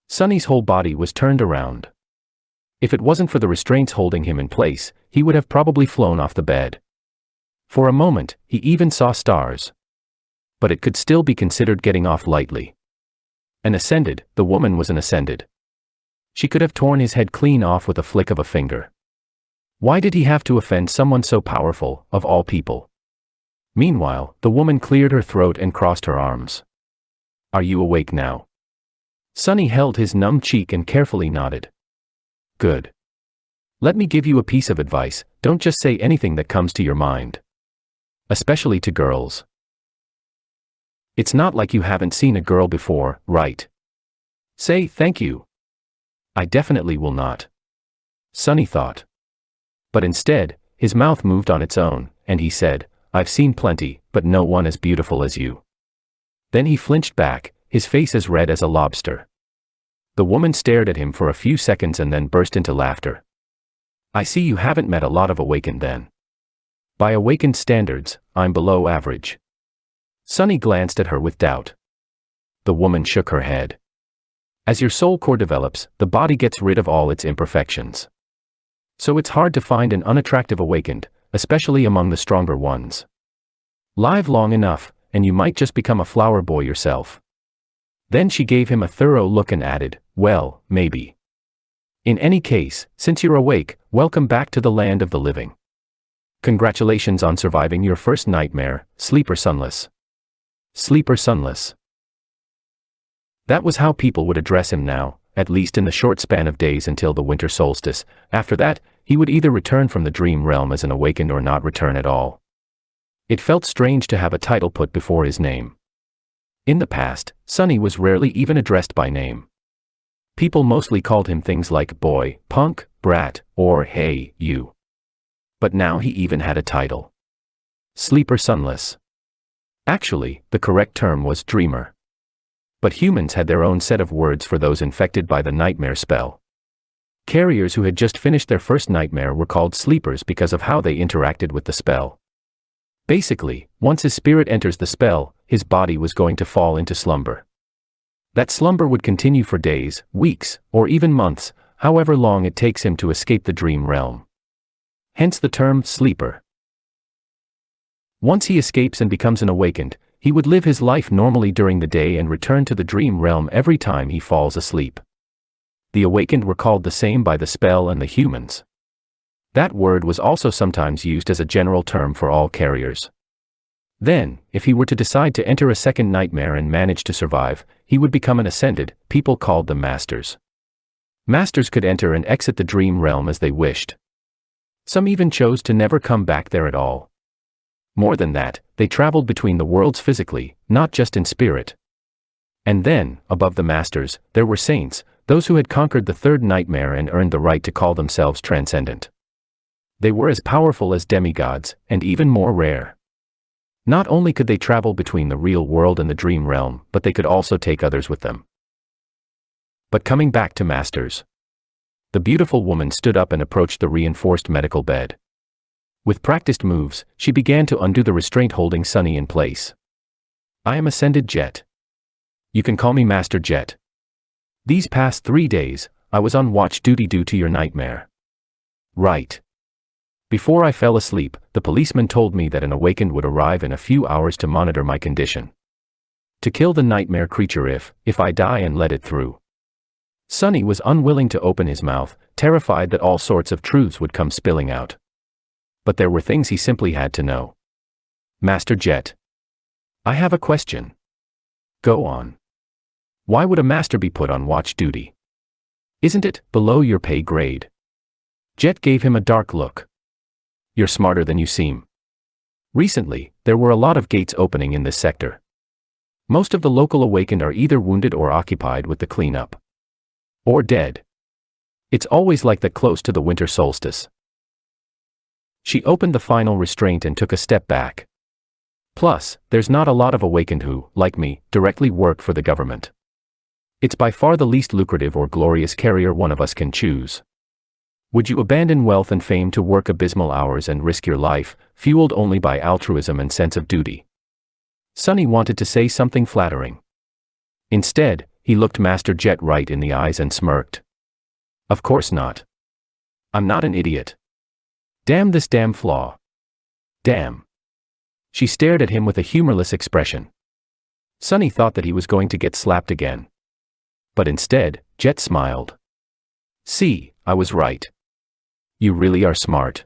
Sunny's whole body was turned around. If it wasn't for the restraints holding him in place, he would have probably flown off the bed. For a moment, he even saw stars. But it could still be considered getting off lightly. An ascended, the woman was an ascended. She could have torn his head clean off with a flick of a finger. Why did he have to offend someone so powerful, of all people? Meanwhile, the woman cleared her throat and crossed her arms. Are you awake now? Sunny held his numb cheek and carefully nodded. Good. Let me give you a piece of advice, don't just say anything that comes to your mind. Especially to girls. It's not like you haven't seen a girl before, right? Say thank you. I definitely will not. Sunny thought. But instead, his mouth moved on its own, and he said, I've seen plenty, but no one as beautiful as you. Then he flinched back, his face as red as a lobster. The woman stared at him for a few seconds and then burst into laughter. I see you haven't met a lot of awakened then. By awakened standards, I'm below average. Sunny glanced at her with doubt. The woman shook her head. As your soul core develops, the body gets rid of all its imperfections. So it's hard to find an unattractive awakened, especially among the stronger ones. Live long enough, and you might just become a flower boy yourself. Then she gave him a thorough look and added, well, maybe. In any case, since you're awake, welcome back to the land of the living. Congratulations on surviving your first nightmare, Sleeper Sunless. Sleeper Sunless. That was how people would address him now, at least in the short span of days until the winter solstice. After that, he would either return from the dream realm as an awakened or not return at all. It felt strange to have a title put before his name. In the past, Sunny was rarely even addressed by name. People mostly called him things like boy, punk, brat, or hey, you. But now he even had a title. Sleeper Sunless. Actually, the correct term was dreamer. But humans had their own set of words for those infected by the nightmare spell. Carriers who had just finished their first nightmare were called sleepers because of how they interacted with the spell. Basically, once his spirit enters the spell, his body was going to fall into slumber. That slumber would continue for days, weeks, or even months, however long it takes him to escape the dream realm. Hence the term sleeper. Once he escapes and becomes an awakened, he would live his life normally during the day and return to the dream realm every time he falls asleep. The awakened were called the same by the spell and the humans. That word was also sometimes used as a general term for all carriers. Then, if he were to decide to enter a second nightmare and manage to survive, he would become an ascended. People called them masters. Masters could enter and exit the dream realm as they wished. Some even chose to never come back there at all. More than that, they traveled between the worlds physically, not just in spirit. And then, above the masters, there were saints, those who had conquered the third nightmare and earned the right to call themselves transcendent. They were as powerful as demigods, and even more rare. Not only could they travel between the real world and the dream realm, but they could also take others with them. But coming back to masters. The beautiful woman stood up and approached the reinforced medical bed. With practiced moves, she began to undo the restraint holding Sunny in place. I am Ascended Jet. You can call me Master Jet. These past 3 days, I was on watch duty due to your nightmare. Right. Before I fell asleep, the policeman told me that an awakened would arrive in a few hours to monitor my condition. To kill the nightmare creature if I die and let it through. Sunny was unwilling to open his mouth, terrified that all sorts of truths would come spilling out. But there were things he simply had to know. Master Jet. I have a question. Go on. Why would a master be put on watch duty? Isn't it below your pay grade? Jet gave him a dark look. You're smarter than you seem. Recently, there were a lot of gates opening in this sector. Most of the local awakened are either wounded or occupied with the cleanup. Or dead. It's always like that close to the winter solstice. She opened the final restraint and took a step back. Plus, there's not a lot of awakened who, like me, directly work for the government. It's by far the least lucrative or glorious career one of us can choose. Would you abandon wealth and fame to work abysmal hours and risk your life, fueled only by altruism and sense of duty? Sunny wanted to say something flattering. Instead, he looked Master Jet right in the eyes and smirked. Of course not. I'm not an idiot. Damn this damn flaw. Damn. She stared at him with a humorless expression. Sunny thought that he was going to get slapped again. But instead, Jet smiled. See, I was right. You really are smart.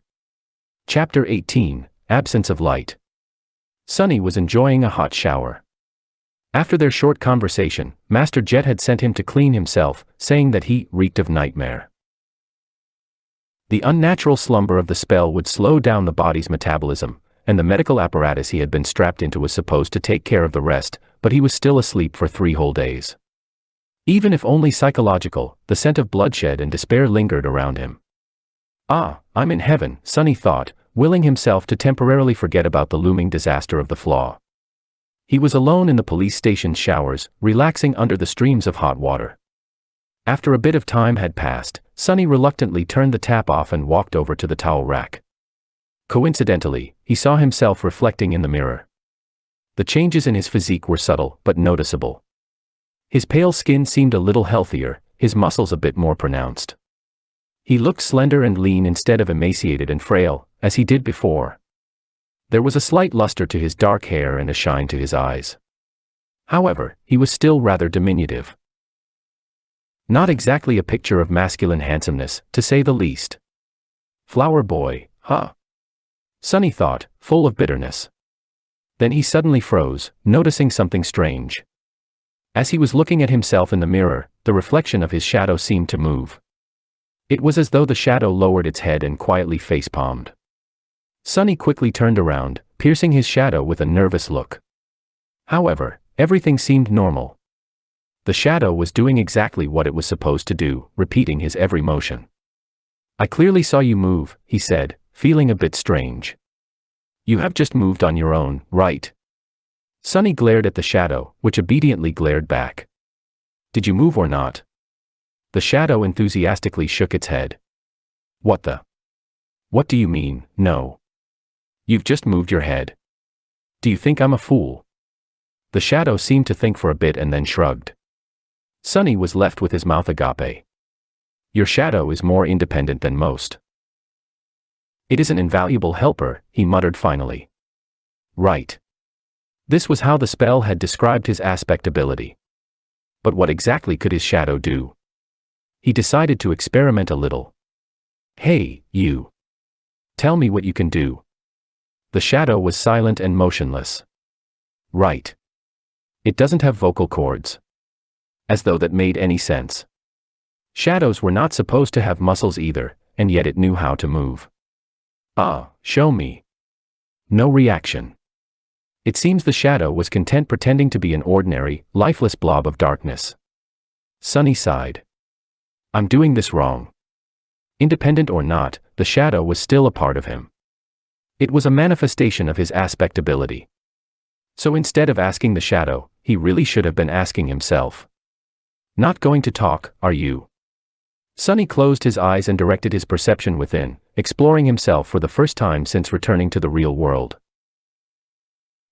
Chapter 18, Absence of Light. Sunny was enjoying a hot shower. After their short conversation, Master Jet had sent him to clean himself, saying that he reeked of nightmare. The unnatural slumber of the spell would slow down the body's metabolism, and the medical apparatus he had been strapped into was supposed to take care of the rest, but he was still asleep for 3 whole days. Even if only psychological, the scent of bloodshed and despair lingered around him. Ah, I'm in heaven, Sunny thought, willing himself to temporarily forget about the looming disaster of the flaw. He was alone in the police station's showers, relaxing under the streams of hot water. After a bit of time had passed, Sunny reluctantly turned the tap off and walked over to the towel rack. Coincidentally, he saw himself reflecting in the mirror. The changes in his physique were subtle but noticeable. His pale skin seemed a little healthier, his muscles a bit more pronounced. He looked slender and lean instead of emaciated and frail, as he did before. There was a slight luster to his dark hair and a shine to his eyes. However, he was still rather diminutive. Not exactly a picture of masculine handsomeness, to say the least. Flower boy, huh? Sunny thought, full of bitterness. Then he suddenly froze, noticing something strange. As he was looking at himself in the mirror, the reflection of his shadow seemed to move. It was as though the shadow lowered its head and quietly face-palmed. Sunny quickly turned around, piercing his shadow with a nervous look. However, everything seemed normal. The shadow was doing exactly what it was supposed to do, repeating his every motion. I clearly saw you move, he said, feeling a bit strange. You have just moved on your own, right? Sunny glared at the shadow, which obediently glared back. Did you move or not? The shadow enthusiastically shook its head. What do you mean, no? You've just moved your head. Do you think I'm a fool? The shadow seemed to think for a bit and then shrugged. Sunny was left with his mouth agape. Your shadow is more independent than most. It is an invaluable helper, he muttered finally. Right. This was how the spell had described his aspect ability. But what exactly could his shadow do? He decided to experiment a little. Hey, you. Tell me what you can do. The shadow was silent and motionless. Right. It doesn't have vocal cords. As though that made any sense. Shadows were not supposed to have muscles either, and yet it knew how to move. Show me. No reaction. It seems the shadow was content pretending to be an ordinary, lifeless blob of darkness. Sunny sighed. I'm doing this wrong. Independent or not, the shadow was still a part of him. It was a manifestation of his aspect ability. So instead of asking the shadow, he really should have been asking himself. Not going to talk, are you? Sunny closed his eyes and directed his perception within, exploring himself for the first time since returning to the real world.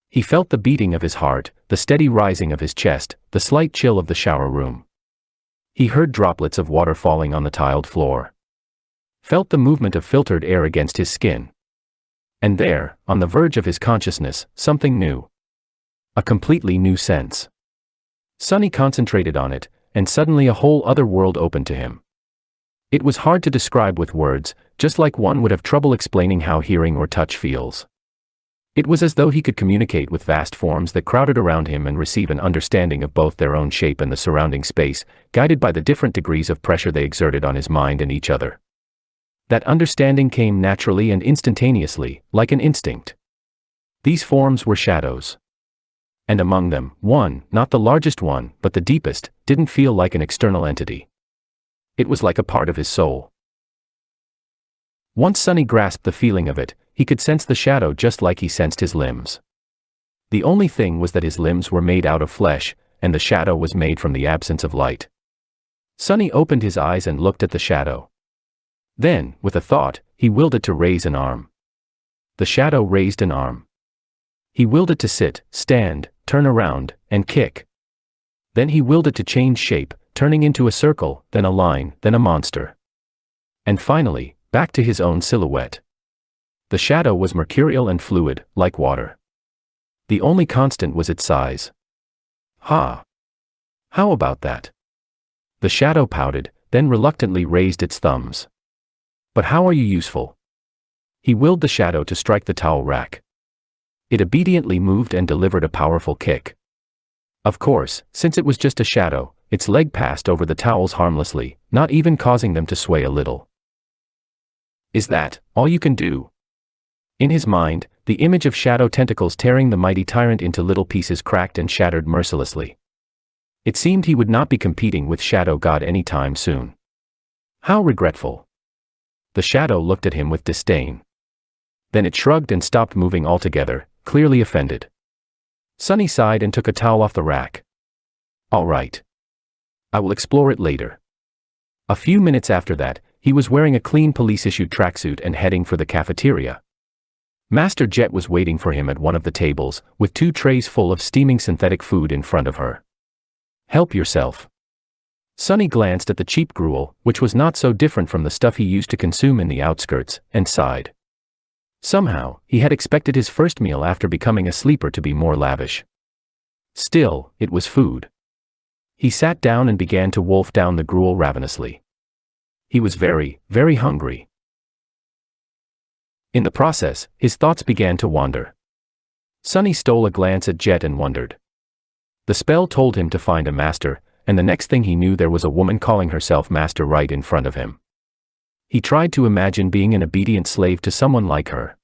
He felt the beating of his heart, the steady rising of his chest, the slight chill of the shower room. He heard droplets of water falling on the tiled floor. Felt the movement of filtered air against his skin. And there, on the verge of his consciousness, something new. A completely new sense. Sunny concentrated on it, and suddenly a whole other world opened to him. It was hard to describe with words, just like one would have trouble explaining how hearing or touch feels. It was as though he could communicate with vast forms that crowded around him and receive an understanding of both their own shape and the surrounding space, guided by the different degrees of pressure they exerted on his mind and each other. That understanding came naturally and instantaneously, like an instinct. These forms were shadows. And among them, one, not the largest one, but the deepest, didn't feel like an external entity. It was like a part of his soul. Once Sunny grasped the feeling of it, he could sense the shadow just like he sensed his limbs. The only thing was that his limbs were made out of flesh, and the shadow was made from the absence of light. Sunny opened his eyes and looked at the shadow. Then, with a thought, he willed it to raise an arm. The shadow raised an arm. He willed it to sit, stand, turn around, and kick. Then he willed it to change shape, turning into a circle, then a line, then a monster. And finally, back to his own silhouette. The shadow was mercurial and fluid, like water. The only constant was its size. How about that? The shadow pouted, then reluctantly raised its thumbs. But how are you useful? He willed the shadow to strike the towel rack. It obediently moved and delivered a powerful kick. Of course, since it was just a shadow, its leg passed over the towels harmlessly, not even causing them to sway a little. Is that all you can do? In his mind, the image of shadow tentacles tearing the mighty tyrant into little pieces cracked and shattered mercilessly. It seemed he would not be competing with Shadow God any time soon. How regretful. The shadow looked at him with disdain. Then it shrugged and stopped moving altogether, clearly offended. Sunny sighed and took a towel off the rack. All right. I will explore it later. A few minutes after that, he was wearing a clean police-issued tracksuit and heading for the cafeteria. Master Jet was waiting for him at one of the tables, with 2 trays full of steaming synthetic food in front of her. Help yourself. Sunny glanced at the cheap gruel, which was not so different from the stuff he used to consume in the outskirts, and sighed. Somehow, he had expected his first meal after becoming a sleeper to be more lavish. Still, it was food. He sat down and began to wolf down the gruel ravenously. He was very, very hungry. In the process, his thoughts began to wander. Sunny stole a glance at Jet and wondered. The spell told him to find a master, and the next thing he knew there was a woman calling herself master right in front of him. He tried to imagine being an obedient slave to someone like her.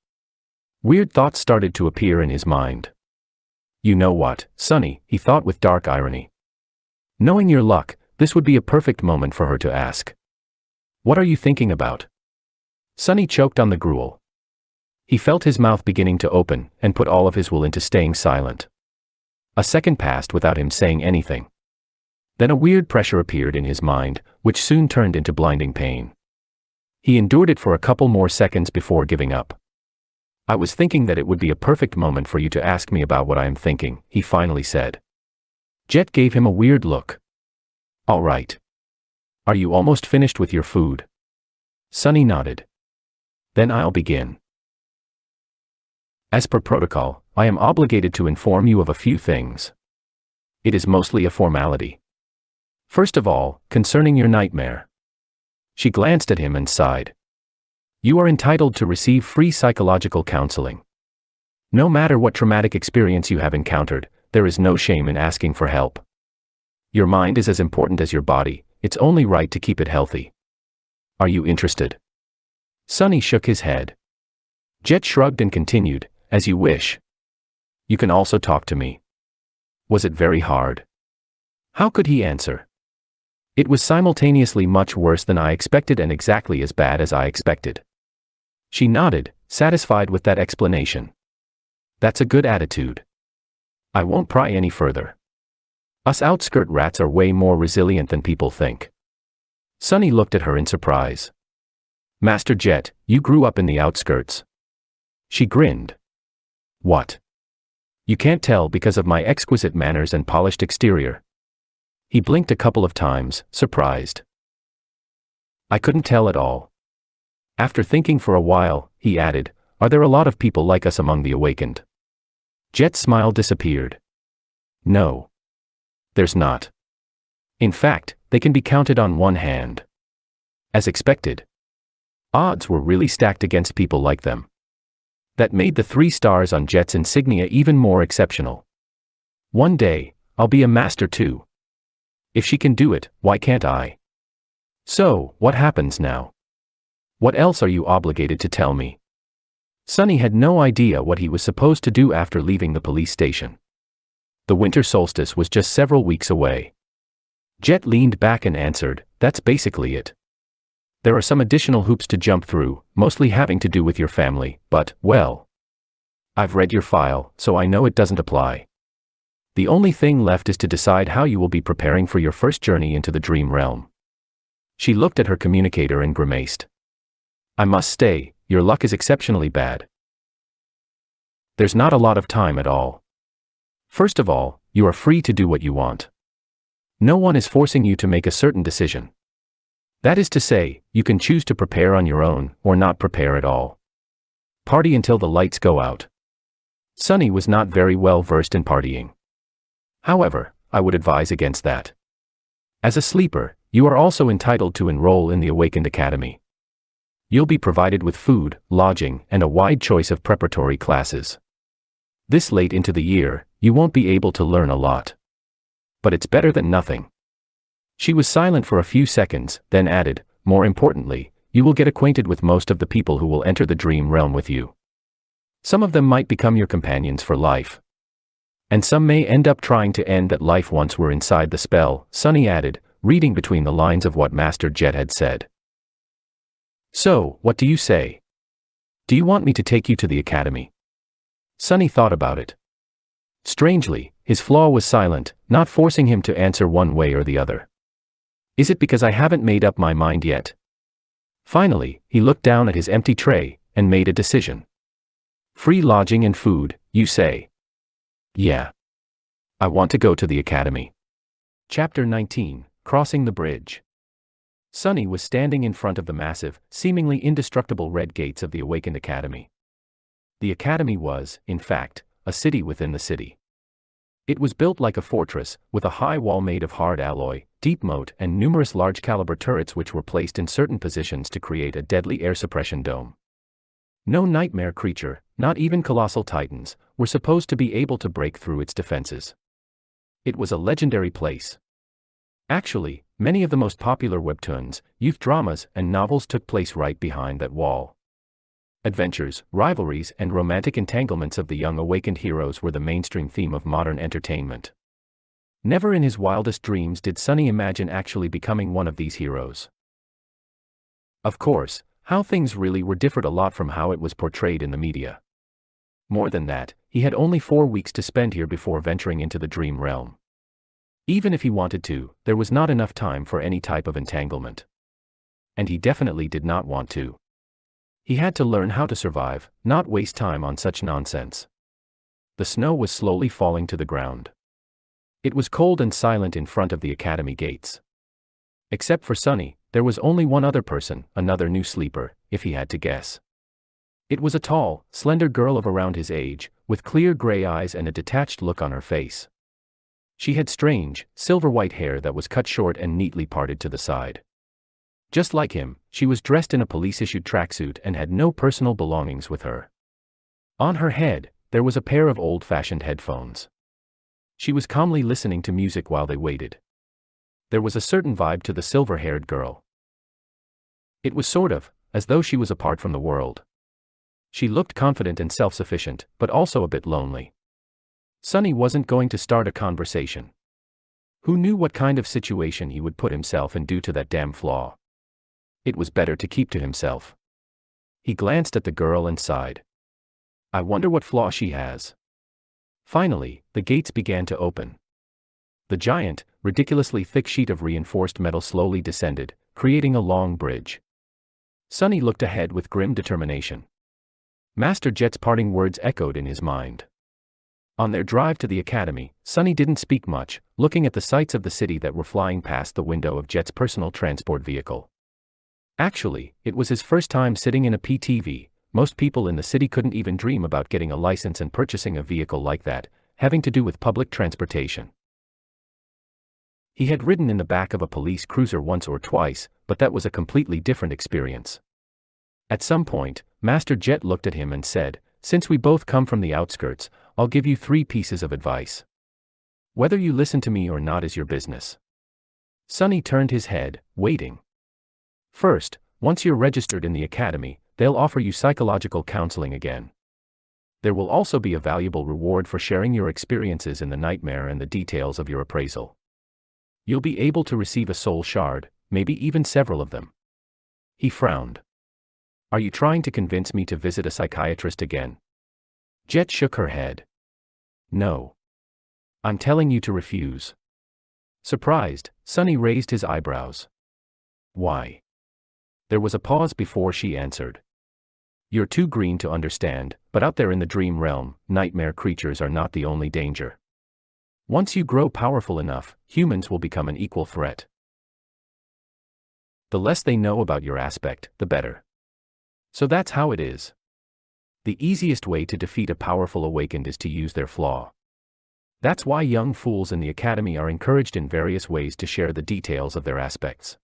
Weird thoughts started to appear in his mind. You know what, Sunny, he thought with dark irony. Knowing your luck, this would be a perfect moment for her to ask. What are you thinking about? Sunny choked on the gruel. He felt his mouth beginning to open, and put all of his will into staying silent. A second passed without him saying anything. Then a weird pressure appeared in his mind, which soon turned into blinding pain. He endured it for a couple more seconds before giving up. "I was thinking that it would be a perfect moment for you to ask me about what I am thinking," he finally said. Jet gave him a weird look. "All right. Are you almost finished with your food?" Sunny nodded. "Then I'll begin. As per protocol, I am obligated to inform you of a few things. It is mostly a formality. First of all, concerning your nightmare." She glanced at him and sighed. "You are entitled to receive free psychological counseling. No matter what traumatic experience you have encountered, there is no shame in asking for help. Your mind is as important as your body, it's only right to keep it healthy. Are you interested?" Sunny shook his head. Jet shrugged and continued, "As you wish. You can also talk to me." Was it very hard? How could he answer? It was simultaneously much worse than I expected and exactly as bad as I expected. She nodded, satisfied with that explanation. "That's a good attitude. I won't pry any further. Us outskirt rats are way more resilient than people think." Sunny looked at her in surprise. "Master Jet, you grew up in the outskirts." She grinned. "What? You can't tell because of my exquisite manners and polished exterior." He blinked a couple of times, surprised. "I couldn't tell at all." After thinking for a while, he added, "Are there a lot of people like us among the awakened?" Jet's smile disappeared. "No. There's not. In fact, they can be counted on one hand." As expected. Odds were really stacked against people like them. That made the 3 stars on Jet's insignia even more exceptional. "One day, I'll be a master too. If she can do it, why can't I?" "So, what happens now? What else are you obligated to tell me?" Sunny had no idea what he was supposed to do after leaving the police station. The winter solstice was just several weeks away. Jet leaned back and answered, "That's basically it. There are some additional hoops to jump through, mostly having to do with your family, but, well, I've read your file, so I know it doesn't apply. The only thing left is to decide how you will be preparing for your first journey into the dream realm." She looked at her communicator and grimaced. "I must say, your luck is exceptionally bad. There's not a lot of time at all. First of all, you are free to do what you want. No one is forcing you to make a certain decision. That is to say, you can choose to prepare on your own, or not prepare at all. Party until the lights go out." Sunny was not very well versed in partying. However, I would advise against that. As a sleeper, you are also entitled to enroll in the Awakened Academy. You'll be provided with food, lodging, and a wide choice of preparatory classes. This late into the year, you won't be able to learn a lot. But it's better than nothing." She was silent for a few seconds, then added, "More importantly, you will get acquainted with most of the people who will enter the dream realm with you. Some of them might become your companions for life. And some may end up trying to end that life once we're inside the spell," Sunny added, reading between the lines of what Master Jet had said. "So, what do you say? Do you want me to take you to the academy?" Sunny thought about it. Strangely, his flaw was silent, not forcing him to answer one way or the other. "Is it because I haven't made up my mind yet?" Finally, he looked down at his empty tray, and made a decision. "Free lodging and food, you say?" "Yeah. I want to go to the academy." Chapter 19, Crossing the Bridge. Sunny was standing in front of the massive, seemingly indestructible red gates of the Awakened Academy. The academy was, in fact, a city within the city. It was built like a fortress, with a high wall made of hard alloy, deep moat, and numerous large-caliber turrets which were placed in certain positions to create a deadly air suppression dome. No nightmare creature, not even colossal titans, were supposed to be able to break through its defenses. It was a legendary place. Actually, many of the most popular webtoons, youth dramas, and novels took place right behind that wall. Adventures, rivalries, and romantic entanglements of the young awakened heroes were the mainstream theme of modern entertainment. Never in his wildest dreams did Sunny imagine actually becoming one of these heroes. Of course, how things really were differed a lot from how it was portrayed in the media. More than that, he had only 4 weeks to spend here before venturing into the dream realm. Even if he wanted to, there was not enough time for any type of entanglement. And he definitely did not want to. He had to learn how to survive, not waste time on such nonsense. The snow was slowly falling to the ground. It was cold and silent in front of the academy gates. Except for Sunny, there was only one other person, another new sleeper, if he had to guess. It was a tall, slender girl of around his age, with clear gray eyes and a detached look on her face. She had strange, silver-white hair that was cut short and neatly parted to the side. Just like him, she was dressed in a police-issued tracksuit and had no personal belongings with her. On her head, there was a pair of old-fashioned headphones. She was calmly listening to music while they waited. There was a certain vibe to the silver-haired girl. It was sort of, as though she was apart from the world. She looked confident and self-sufficient, but also a bit lonely. Sunny wasn't going to start a conversation. Who knew what kind of situation he would put himself in due to that damn flaw? It was better to keep to himself. He glanced at the girl and sighed. I wonder what flaw she has. Finally, the gates began to open. The giant, ridiculously thick sheet of reinforced metal slowly descended, creating a long bridge. Sunny looked ahead with grim determination. Master Jet's parting words echoed in his mind. On their drive to the academy, Sunny didn't speak much, looking at the sights of the city that were flying past the window of Jet's personal transport vehicle. Actually, it was his first time sitting in a PTV. Most people in the city couldn't even dream about getting a license and purchasing a vehicle like that, having to do with public transportation. He had ridden in the back of a police cruiser once or twice, but that was a completely different experience. At some point, Master Jet looked at him and said, "Since we both come from the outskirts, I'll give you 3 pieces of advice. Whether you listen to me or not is your business." Sunny turned his head, waiting. First, once you're registered in the academy, they'll offer you psychological counseling again. There will also be a valuable reward for sharing your experiences in the nightmare and the details of your appraisal. You'll be able to receive a soul shard, maybe even several of them. He frowned. Are you trying to convince me to visit a psychiatrist again? Jet shook her head. No. I'm telling you to refuse. Surprised, Sunny raised his eyebrows. Why? There was a pause before she answered. You're too green to understand, but out there in the dream realm, nightmare creatures are not the only danger. Once you grow powerful enough, humans will become an equal threat. The less they know about your aspect, the better. So that's how it is. The easiest way to defeat a powerful awakened is to use their flaw. That's why young fools in the academy are encouraged in various ways to share the details of their aspects.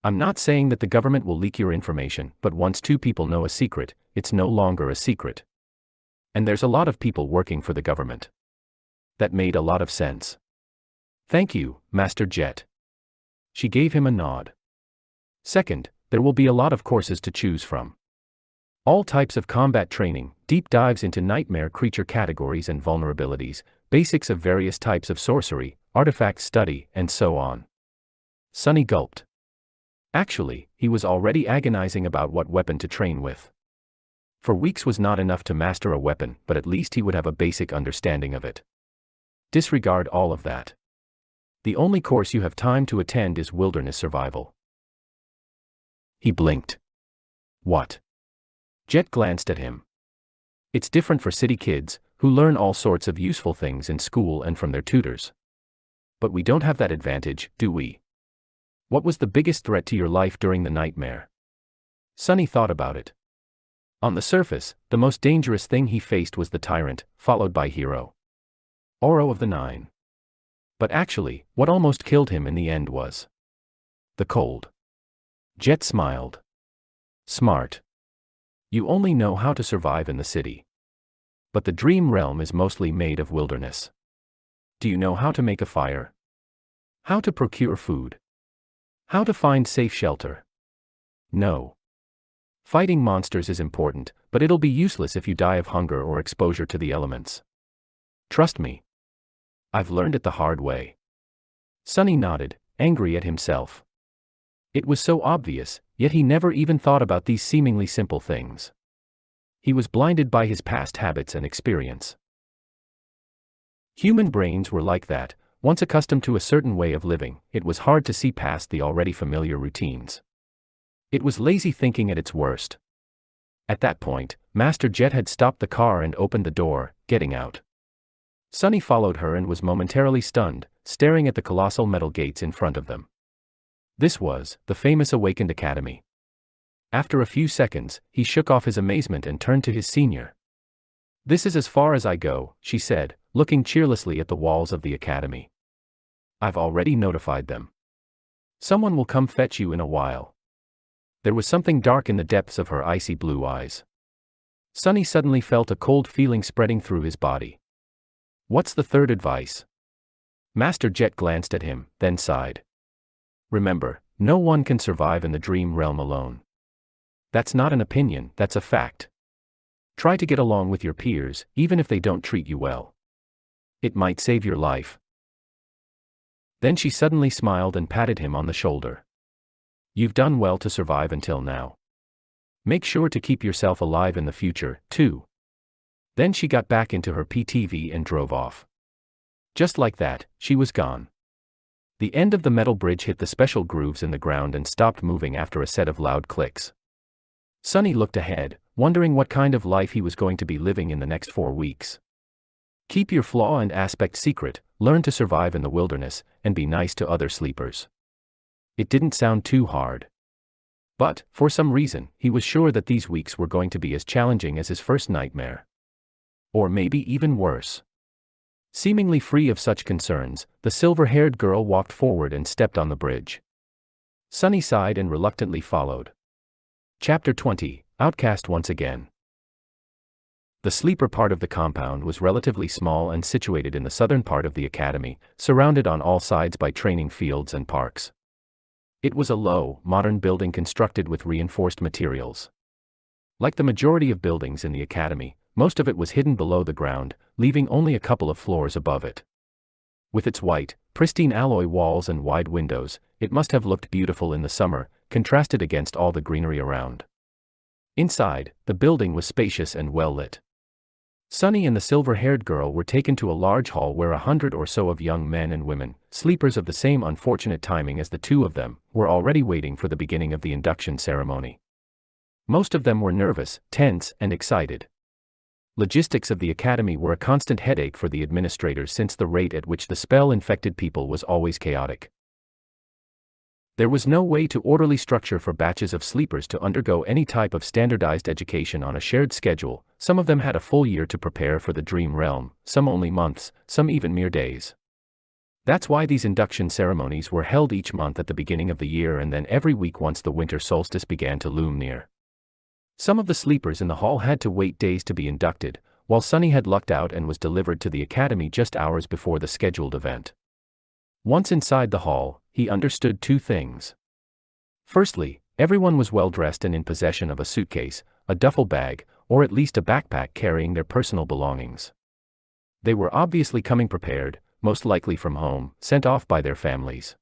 I'm not saying that the government will leak your information, but once 2 people know a secret, it's no longer a secret. And there's a lot of people working for the government. That made a lot of sense. Thank you, Master Jet. She gave him a nod. Second, there will be a lot of courses to choose from. All types of combat training, deep dives into nightmare creature categories and vulnerabilities, basics of various types of sorcery, artifact study, and so on. Sunny gulped. Actually, he was already agonizing about what weapon to train with. For weeks was not enough to master a weapon, but at least he would have a basic understanding of it. Disregard all of that. The only course you have time to attend is wilderness survival. He blinked. What? Jet glanced at him. It's different for city kids, who learn all sorts of useful things in school and from their tutors. But we don't have that advantage, do we? What was the biggest threat to your life during the nightmare? Sunny thought about it. On the surface, the most dangerous thing he faced was the tyrant, followed by Hero. Oro of the 9. But actually, what almost killed him in the end was the cold. Jet smiled. Smart. You only know how to survive in the city. But the dream realm is mostly made of wilderness. Do you know how to make a fire? How to procure food? How to find safe shelter? No. Fighting monsters is important, but it'll be useless if you die of hunger or exposure to the elements. Trust me. I've learned it the hard way. Sunny nodded, angry at himself. It was so obvious, yet he never even thought about these seemingly simple things. He was blinded by his past habits and experience. Human brains were like that. Once accustomed to a certain way of living, it was hard to see past the already familiar routines. It was lazy thinking at its worst. At that point, Master Jet had stopped the car and opened the door, getting out. Sunny followed her and was momentarily stunned, staring at the colossal metal gates in front of them. This was the famous Awakened Academy. After a few seconds, he shook off his amazement and turned to his senior. "This is as far as I go," she said, looking cheerlessly at the walls of the academy. "I've already notified them. Someone will come fetch you in a while." There was something dark in the depths of her icy blue eyes. Sunny suddenly felt a cold feeling spreading through his body. "What's the third advice?" Master Jet glanced at him, then sighed. "Remember, no one can survive in the dream realm alone. That's not an opinion, that's a fact. Try to get along with your peers, even if they don't treat you well. It might save your life." Then she suddenly smiled and patted him on the shoulder. "You've done well to survive until now. Make sure to keep yourself alive in the future, too." Then she got back into her PTV and drove off. Just like that, she was gone. The end of the metal bridge hit the special grooves in the ground and stopped moving after a set of loud clicks. Sunny looked ahead, wondering what kind of life he was going to be living in the next 4 weeks. Keep your flaw and aspect secret, learn to survive in the wilderness, and be nice to other sleepers. It didn't sound too hard. But, for some reason, he was sure that these weeks were going to be as challenging as his first nightmare. Or maybe even worse. Seemingly free of such concerns, the silver-haired girl walked forward and stepped on the bridge. Sunny sighed and reluctantly followed. Chapter 20, Outcast Once Again. The sleeper part of the compound was relatively small and situated in the southern part of the academy, surrounded on all sides by training fields and parks. It was a low, modern building constructed with reinforced materials. Like the majority of buildings in the academy, most of it was hidden below the ground, leaving only a couple of floors above it. With its white, pristine alloy walls and wide windows, it must have looked beautiful in the summer, contrasted against all the greenery around. Inside, the building was spacious and well lit. Sunny and the silver-haired girl were taken to a large hall where 100 or so of young men and women, sleepers of the same unfortunate timing as the two of them, were already waiting for the beginning of the induction ceremony. Most of them were nervous, tense, and excited. Logistics of the academy were a constant headache for the administrators since the rate at which the spell-infected people was always chaotic. There was no way to orderly structure for batches of sleepers to undergo any type of standardized education on a shared schedule. Some of them had a full year to prepare for the dream realm, some only months, some even mere days. That's why these induction ceremonies were held each month at the beginning of the year and then every week once the winter solstice began to loom near. Some of the sleepers in the hall had to wait days to be inducted, while Sunny had lucked out and was delivered to the academy just hours before the scheduled event. Once inside the hall, he understood two things. Firstly, everyone was well dressed and in possession of a suitcase, a duffel bag, or at least a backpack carrying their personal belongings. They were obviously coming prepared, most likely from home, sent off by their families.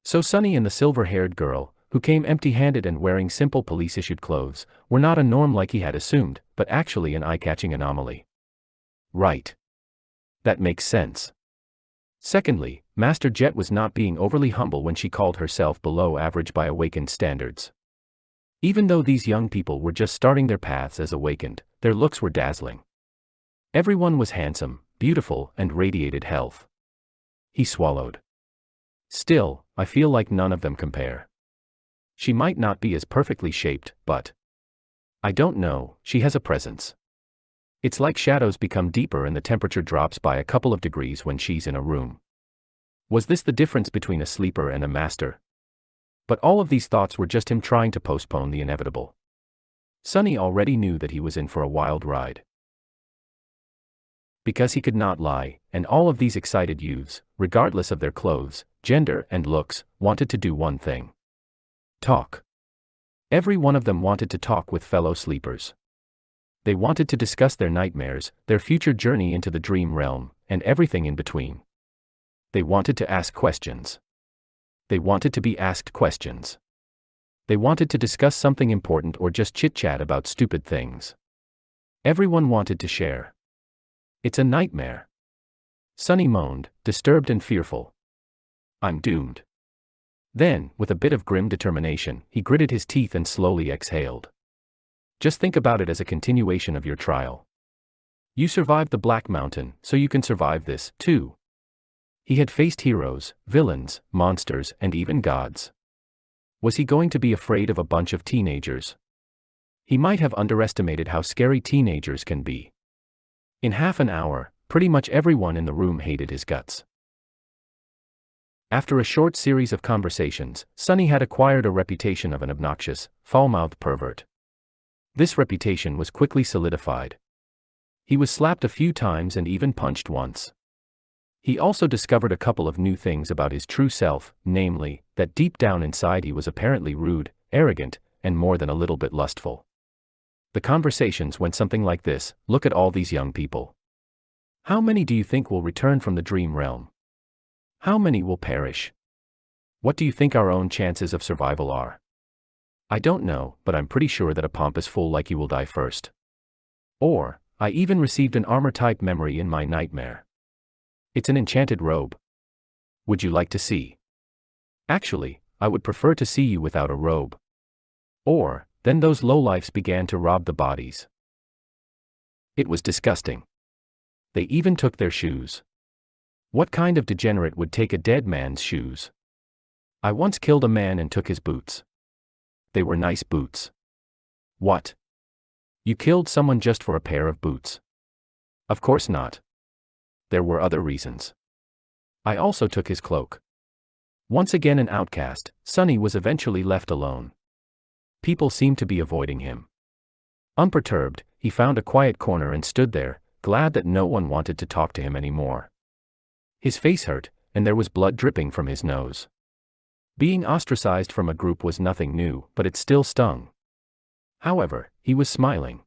So Sunny and the silver-haired girl, who came empty-handed and wearing simple police-issued clothes, were not a norm like he had assumed, but actually an eye-catching anomaly. Right. That makes sense. Secondly, Master Jet was not being overly humble when she called herself below average by awakened standards. Even though these young people were just starting their paths as awakened, their looks were dazzling. Everyone was handsome, beautiful, and radiated health. He swallowed. Still, I feel like none of them compare. She might not be as perfectly shaped, but I don't know, she has a presence. It's like shadows become deeper and the temperature drops by a couple of degrees when she's in a room. Was this the difference between a sleeper and a master? But all of these thoughts were just him trying to postpone the inevitable. Sunny already knew that he was in for a wild ride. Because he could not lie, and all of these excited youths, regardless of their clothes, gender, and looks, wanted to do one thing. Talk. Every one of them wanted to talk with fellow sleepers. They wanted to discuss their nightmares, their future journey into the dream realm, and everything in between. They wanted to ask questions. They wanted to be asked questions. They wanted to discuss something important or just chit-chat about stupid things. Everyone wanted to share. It's a nightmare. Sonny moaned, disturbed and fearful. I'm doomed. Then, with a bit of grim determination, he gritted his teeth and slowly exhaled. Just think about it as a continuation of your trial. You survived the Black Mountain, so you can survive this, too. He had faced heroes, villains, monsters, and even gods. Was he going to be afraid of a bunch of teenagers? He might have underestimated how scary teenagers can be. In half an hour, pretty much everyone in the room hated his guts. After a short series of conversations, Sonny had acquired a reputation of an obnoxious, foul-mouthed pervert. This reputation was quickly solidified. He was slapped a few times and even punched once. He also discovered a couple of new things about his true self, namely, that deep down inside he was apparently rude, arrogant, and more than a little bit lustful. The conversations went something like this: look at all these young people. How many do you think will return from the dream realm? How many will perish? What do you think our own chances of survival are? I don't know, but I'm pretty sure that a pompous fool like you will die first. Or, I even received an armor-type memory in my nightmare. It's an enchanted robe. Would you like to see? Actually, I would prefer to see you without a robe. Or, then those lowlifes began to rob the bodies. It was disgusting. They even took their shoes. What kind of degenerate would take a dead man's shoes? I once killed a man and took his boots. They were nice boots. What? You killed someone just for a pair of boots? Of course not. There were other reasons. I also took his cloak. Once again an outcast, Sonny was eventually left alone. People seemed to be avoiding him. Unperturbed, he found a quiet corner and stood there, glad that no one wanted to talk to him anymore. His face hurt, and there was blood dripping from his nose. Being ostracized from a group was nothing new, but it still stung. However, he was smiling.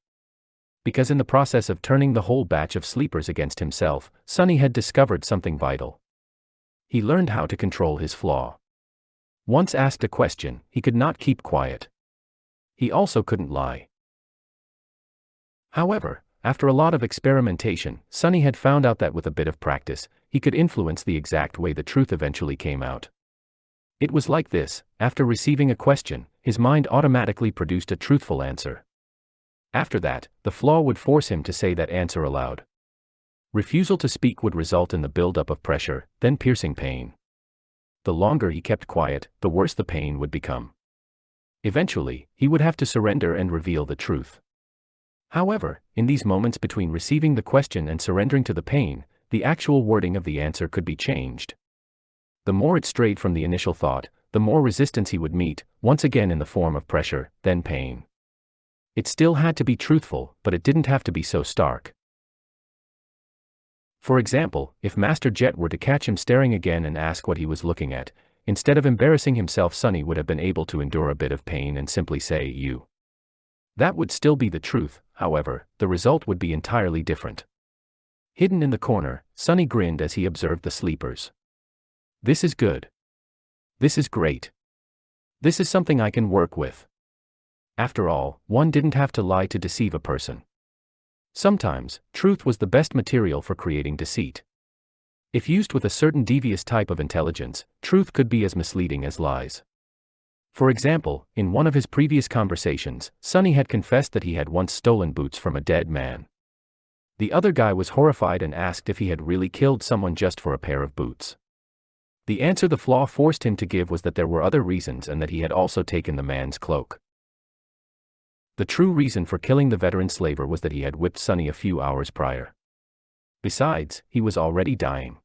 Because in the process of turning the whole batch of sleepers against himself, Sonny had discovered something vital. He learned how to control his flaw. Once asked a question, he could not keep quiet. He also couldn't lie. However, after a lot of experimentation, Sonny had found out that with a bit of practice, he could influence the exact way the truth eventually came out. It was like this: after receiving a question, his mind automatically produced a truthful answer. After that, the flaw would force him to say that answer aloud. Refusal to speak would result in the buildup of pressure, then piercing pain. The longer he kept quiet, the worse the pain would become. Eventually, he would have to surrender and reveal the truth. However, in these moments between receiving the question and surrendering to the pain, the actual wording of the answer could be changed. The more it strayed from the initial thought, the more resistance he would meet, once again in the form of pressure, then pain. It still had to be truthful, but it didn't have to be so stark. For example, if Master Jet were to catch him staring again and ask what he was looking at, instead of embarrassing himself, Sonny would have been able to endure a bit of pain and simply say, "You." That would still be the truth, however, the result would be entirely different. Hidden in the corner, Sonny grinned as he observed the sleepers. This is good. This is great. This is something I can work with. After all, one didn't have to lie to deceive a person. Sometimes, truth was the best material for creating deceit. If used with a certain devious type of intelligence, truth could be as misleading as lies. For example, in one of his previous conversations, Sonny had confessed that he had once stolen boots from a dead man. The other guy was horrified and asked if he had really killed someone just for a pair of boots. The answer the flaw forced him to give was that there were other reasons and that he had also taken the man's cloak. The true reason for killing the veteran slaver was that he had whipped Sonny a few hours prior. Besides, he was already dying.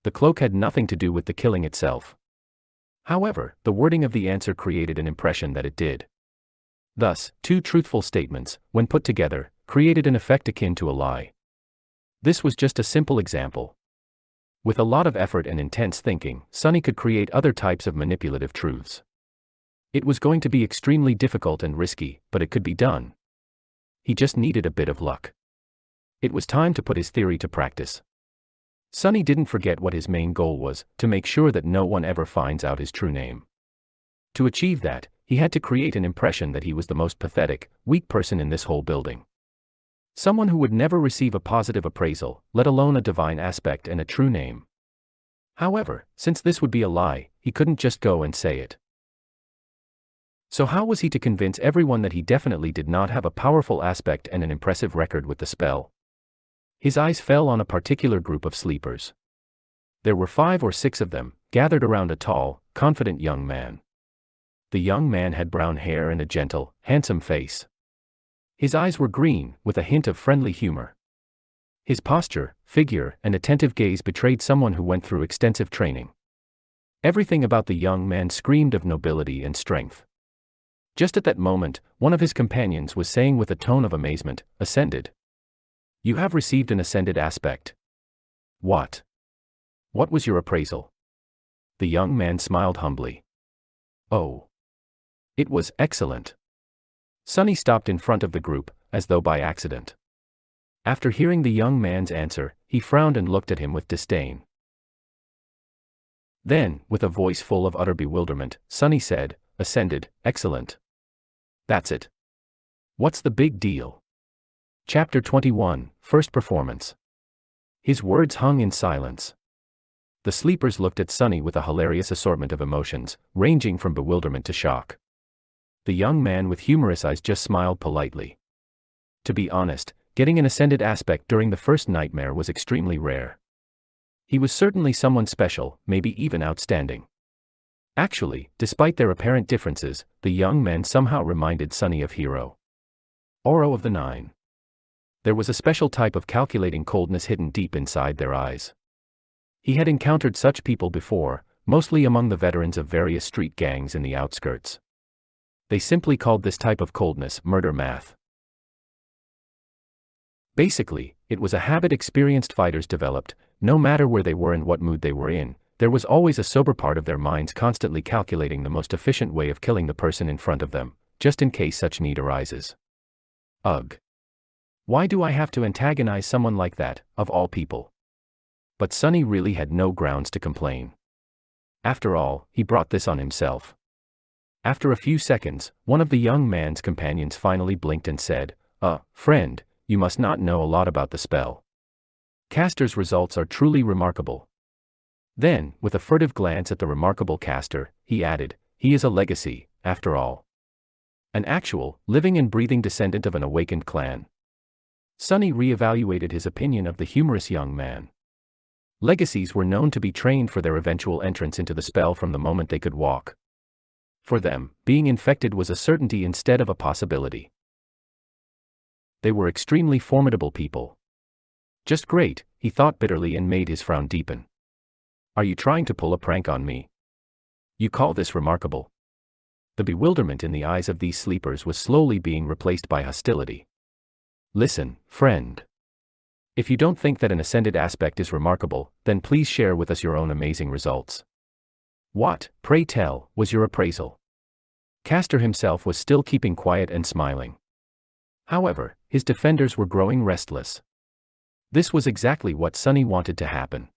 The cloak had nothing to do with the killing itself. However, the wording of the answer created an impression that it did. Thus, two truthful statements, when put together, created an effect akin to a lie. This was just a simple example. With a lot of effort and intense thinking, Sonny could create other types of manipulative truths. It was going to be extremely difficult and risky, but it could be done. He just needed a bit of luck. It was time to put his theory to practice. Sonny didn't forget what his main goal was: to make sure that no one ever finds out his true name. To achieve that, he had to create an impression that he was the most pathetic, weak person in this whole building. Someone who would never receive a positive appraisal, let alone a divine aspect and a true name. However, since this would be a lie, he couldn't just go and say it. So how was he to convince everyone that he definitely did not have a powerful aspect and an impressive record with the spell? His eyes fell on a particular group of sleepers. There were 5 or 6 of them, gathered around a tall, confident young man. The young man had brown hair and a gentle, handsome face. His eyes were green, with a hint of friendly humor. His posture, figure, and attentive gaze betrayed someone who went through extensive training. Everything about the young man screamed of nobility and strength. Just at that moment, one of his companions was saying with a tone of amazement, "Ascended. You have received an ascended aspect." "What? What was your appraisal?" The young man smiled humbly. "Oh. It was excellent." Sunny stopped in front of the group, as though by accident. After hearing the young man's answer, he frowned and looked at him with disdain. Then, with a voice full of utter bewilderment, Sunny said, "Ascended, excellent. That's it. What's the big deal?" Chapter 21, First Performance. His words hung in silence. The sleepers looked at Sunny with a hilarious assortment of emotions, ranging from bewilderment to shock. The young man with humorous eyes just smiled politely. To be honest, getting an ascended aspect during the first nightmare was extremely rare. He was certainly someone special, maybe even outstanding. Actually, despite their apparent differences, the young men somehow reminded Sunny of Hero. Oro of the Nine. There was a special type of calculating coldness hidden deep inside their eyes. He had encountered such people before, mostly among the veterans of various street gangs in the outskirts. They simply called this type of coldness murder math. Basically, it was a habit experienced fighters developed. No matter where they were and what mood they were in, there was always a sober part of their minds constantly calculating the most efficient way of killing the person in front of them, just in case such need arises. Ugh. Why do I have to antagonize someone like that, of all people? But Sunny really had no grounds to complain. After all, he brought this on himself. After a few seconds, one of the young man's companions finally blinked and said, Friend, you must not know a lot about the spell. Caster's results are truly remarkable." Then, with a furtive glance at the remarkable caster, he added, "He is a legacy, after all. An actual, living and breathing descendant of an awakened clan." Sunny re-evaluated his opinion of the humorous young man. Legacies were known to be trained for their eventual entrance into the spell from the moment they could walk. For them, being infected was a certainty instead of a possibility. They were extremely formidable people. Just great, he thought bitterly and made his frown deepen. Are you trying to pull a prank on me? You call this remarkable? The bewilderment in the eyes of these sleepers was slowly being replaced by hostility. Listen, friend. If you don't think that an ascended aspect is remarkable, then please share with us your own amazing results. What, pray tell, was your appraisal? Caster himself was still keeping quiet and smiling. However, his defenders were growing restless. This was exactly what Sunny wanted to happen.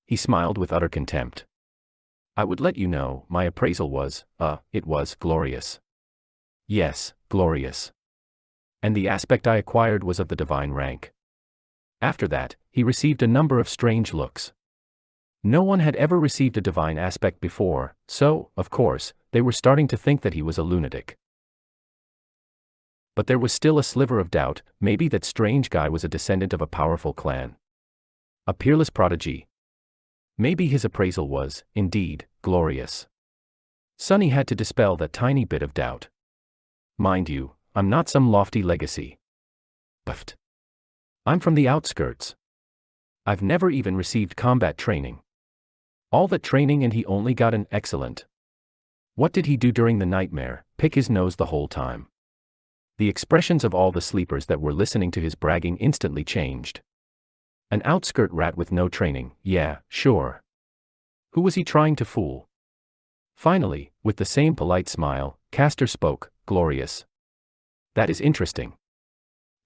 He smiled with utter contempt. I would let you know, my appraisal was, it was glorious. Yes, glorious. And the aspect I acquired was of the divine rank. After that, he received a number of strange looks. No one had ever received a divine aspect before, so, of course, they were starting to think that he was a lunatic. But there was still a sliver of doubt, maybe that strange guy was a descendant of a powerful clan. A peerless prodigy. Maybe his appraisal was, indeed, glorious. Sunny had to dispel that tiny bit of doubt. Mind you, I'm not some lofty legacy. Buffed. I'm from the outskirts. I've never even received combat training. All that training and he only got an excellent. What did he do during the nightmare? Pick his nose the whole time. The expressions of all the sleepers that were listening to his bragging instantly changed. An outskirt rat with no training, yeah, sure. Who was he trying to fool? Finally, with the same polite smile, Caster spoke, glorious. That is interesting.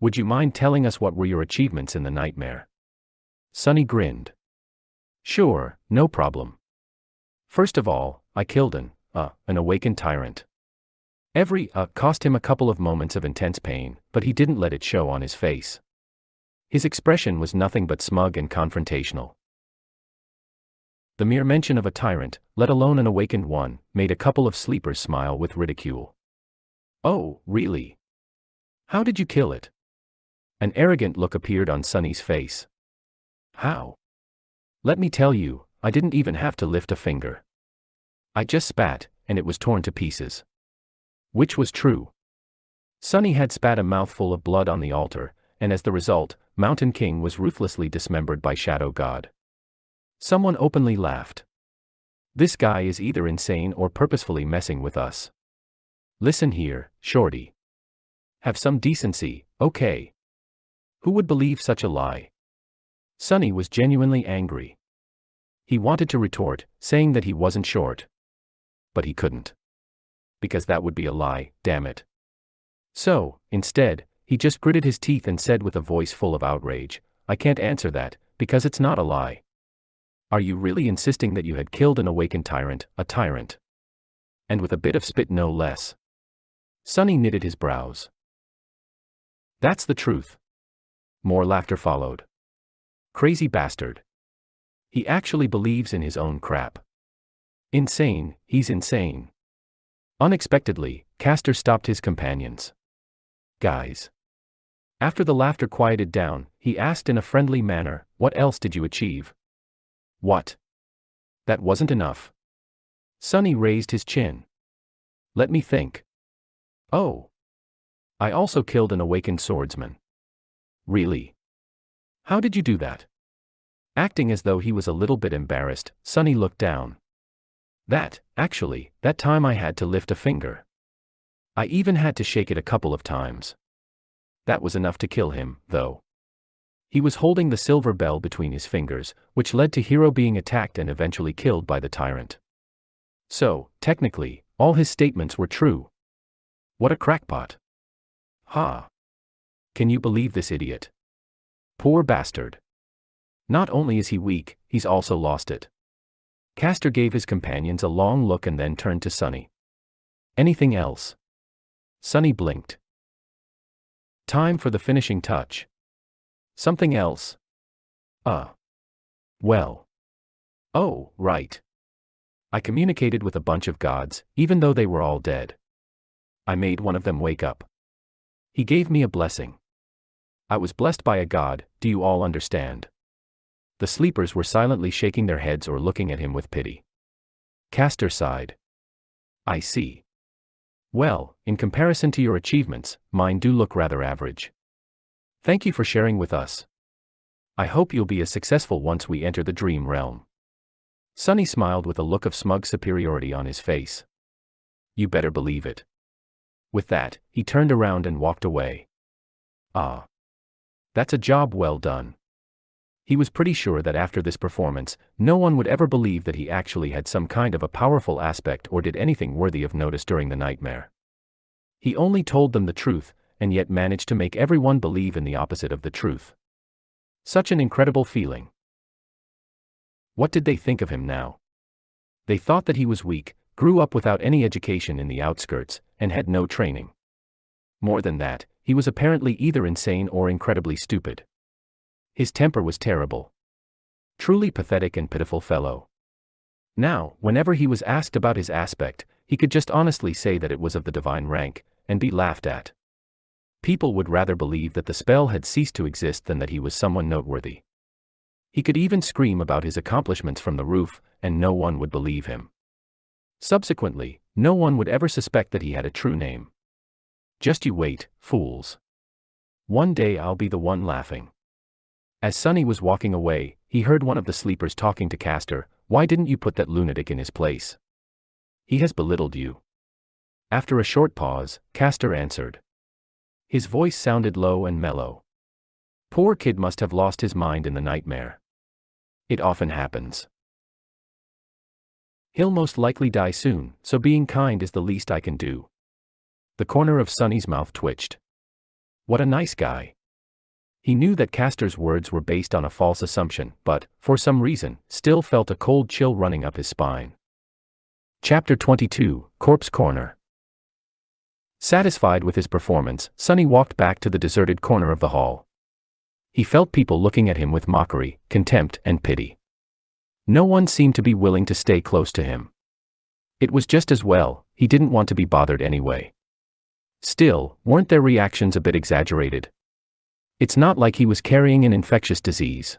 Would you mind telling us what were your achievements in the nightmare? Sunny grinned. Sure, no problem. First of all, I killed an awakened tyrant. Every cost him a couple of moments of intense pain, but he didn't let it show on his face. His expression was nothing but smug and confrontational. The mere mention of a tyrant, let alone an awakened one, made a couple of sleepers smile with ridicule. "Oh, really? How did you kill it?" An arrogant look appeared on Sunny's face. "How? Let me tell you, I didn't even have to lift a finger. I just spat, and it was torn to pieces." Which was true. Sunny had spat a mouthful of blood on the altar, and as the result, Mountain King was ruthlessly dismembered by Shadow God. Someone openly laughed. "This guy is either insane or purposefully messing with us. Listen here, Shorty. Have some decency, okay? Who would believe such a lie?" Sunny was genuinely angry. He wanted to retort, saying that he wasn't short. But he couldn't. Because that would be a lie, damn it. So, instead, he just gritted his teeth and said with a voice full of outrage, "I can't answer that, because it's not a lie." "Are you really insisting that you had killed an awakened tyrant, a tyrant? And with a bit of spit no less?" Sunny knitted his brows. "That's the truth." More laughter followed. "Crazy bastard. He actually believes in his own crap. Insane, he's insane." Unexpectedly, Castor stopped his companions. "Guys." After the laughter quieted down, he asked in a friendly manner, "What else did you achieve?" "What? That wasn't enough." Sunny raised his chin. "Let me think. Oh. I also killed an awakened swordsman." "Really? How did you do that?" Acting as though he was a little bit embarrassed, Sunny looked down. Actually, that time I had to lift a finger. I even had to shake it a couple of times. That was enough to kill him, though." He was holding the silver bell between his fingers, which led to Hero being attacked and eventually killed by the tyrant. So, technically, all his statements were true. What a crackpot. Ha! Can you believe this idiot? Poor bastard. Not only is he weak, he's also lost it. Castor gave his companions a long look and then turned to Sunny. "Anything else?" Sunny blinked. "Time for the finishing touch." "Something else?" Well. Oh, right. I communicated with a bunch of gods, even though they were all dead. I made one of them wake up. He gave me a blessing. I was blessed by a god, do you all understand?" The sleepers were silently shaking their heads or looking at him with pity. Castor sighed. "I see. Well, in comparison to your achievements, mine do look rather average. Thank you for sharing with us. I hope you'll be as successful once we enter the dream realm." Sunny smiled with a look of smug superiority on his face. "You better believe it." With that, he turned around and walked away. Ah. That's a job well done. He was pretty sure that after this performance, no one would ever believe that he actually had some kind of a powerful aspect or did anything worthy of notice during the nightmare. He only told them the truth, and yet managed to make everyone believe in the opposite of the truth. Such an incredible feeling. What did they think of him now? They thought that he was weak, grew up without any education in the outskirts, and had no training. More than that, he was apparently either insane or incredibly stupid. His temper was terrible. Truly pathetic and pitiful fellow. Now, whenever he was asked about his aspect, he could just honestly say that it was of the divine rank, and be laughed at. People would rather believe that the spell had ceased to exist than that he was someone noteworthy. He could even scream about his accomplishments from the roof, and no one would believe him. Subsequently, no one would ever suspect that he had a true name. Just you wait, fools. One day I'll be the one laughing. As Sunny was walking away, he heard one of the sleepers talking to Castor. "Why didn't you put that lunatic in his place? He has belittled you." After a short pause, Castor answered. His voice sounded low and mellow. "Poor kid must have lost his mind in the nightmare. It often happens. He'll most likely die soon, so being kind is the least I can do." The corner of Sunny's mouth twitched. What a nice guy. He knew that Castor's words were based on a false assumption, but, for some reason, still felt a cold chill running up his spine. Chapter 22, Corpse Corner. Satisfied with his performance, Sonny walked back to the deserted corner of the hall. He felt people looking at him with mockery, contempt, and pity. No one seemed to be willing to stay close to him. It was just as well, he didn't want to be bothered anyway. Still, weren't their reactions a bit exaggerated? It's not like he was carrying an infectious disease.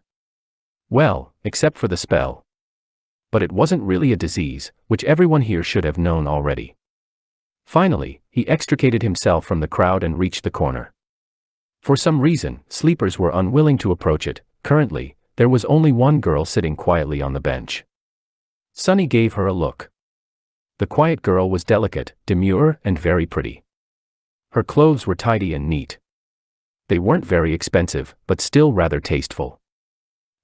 Well, except for the spell. But it wasn't really a disease, which everyone here should have known already. Finally, he extricated himself from the crowd and reached the corner. For some reason, sleepers were unwilling to approach it. Currently, there was only one girl sitting quietly on the bench. Sonny gave her a look. The quiet girl was delicate, demure, and very pretty. Her clothes were tidy and neat. They weren't very expensive, but still rather tasteful.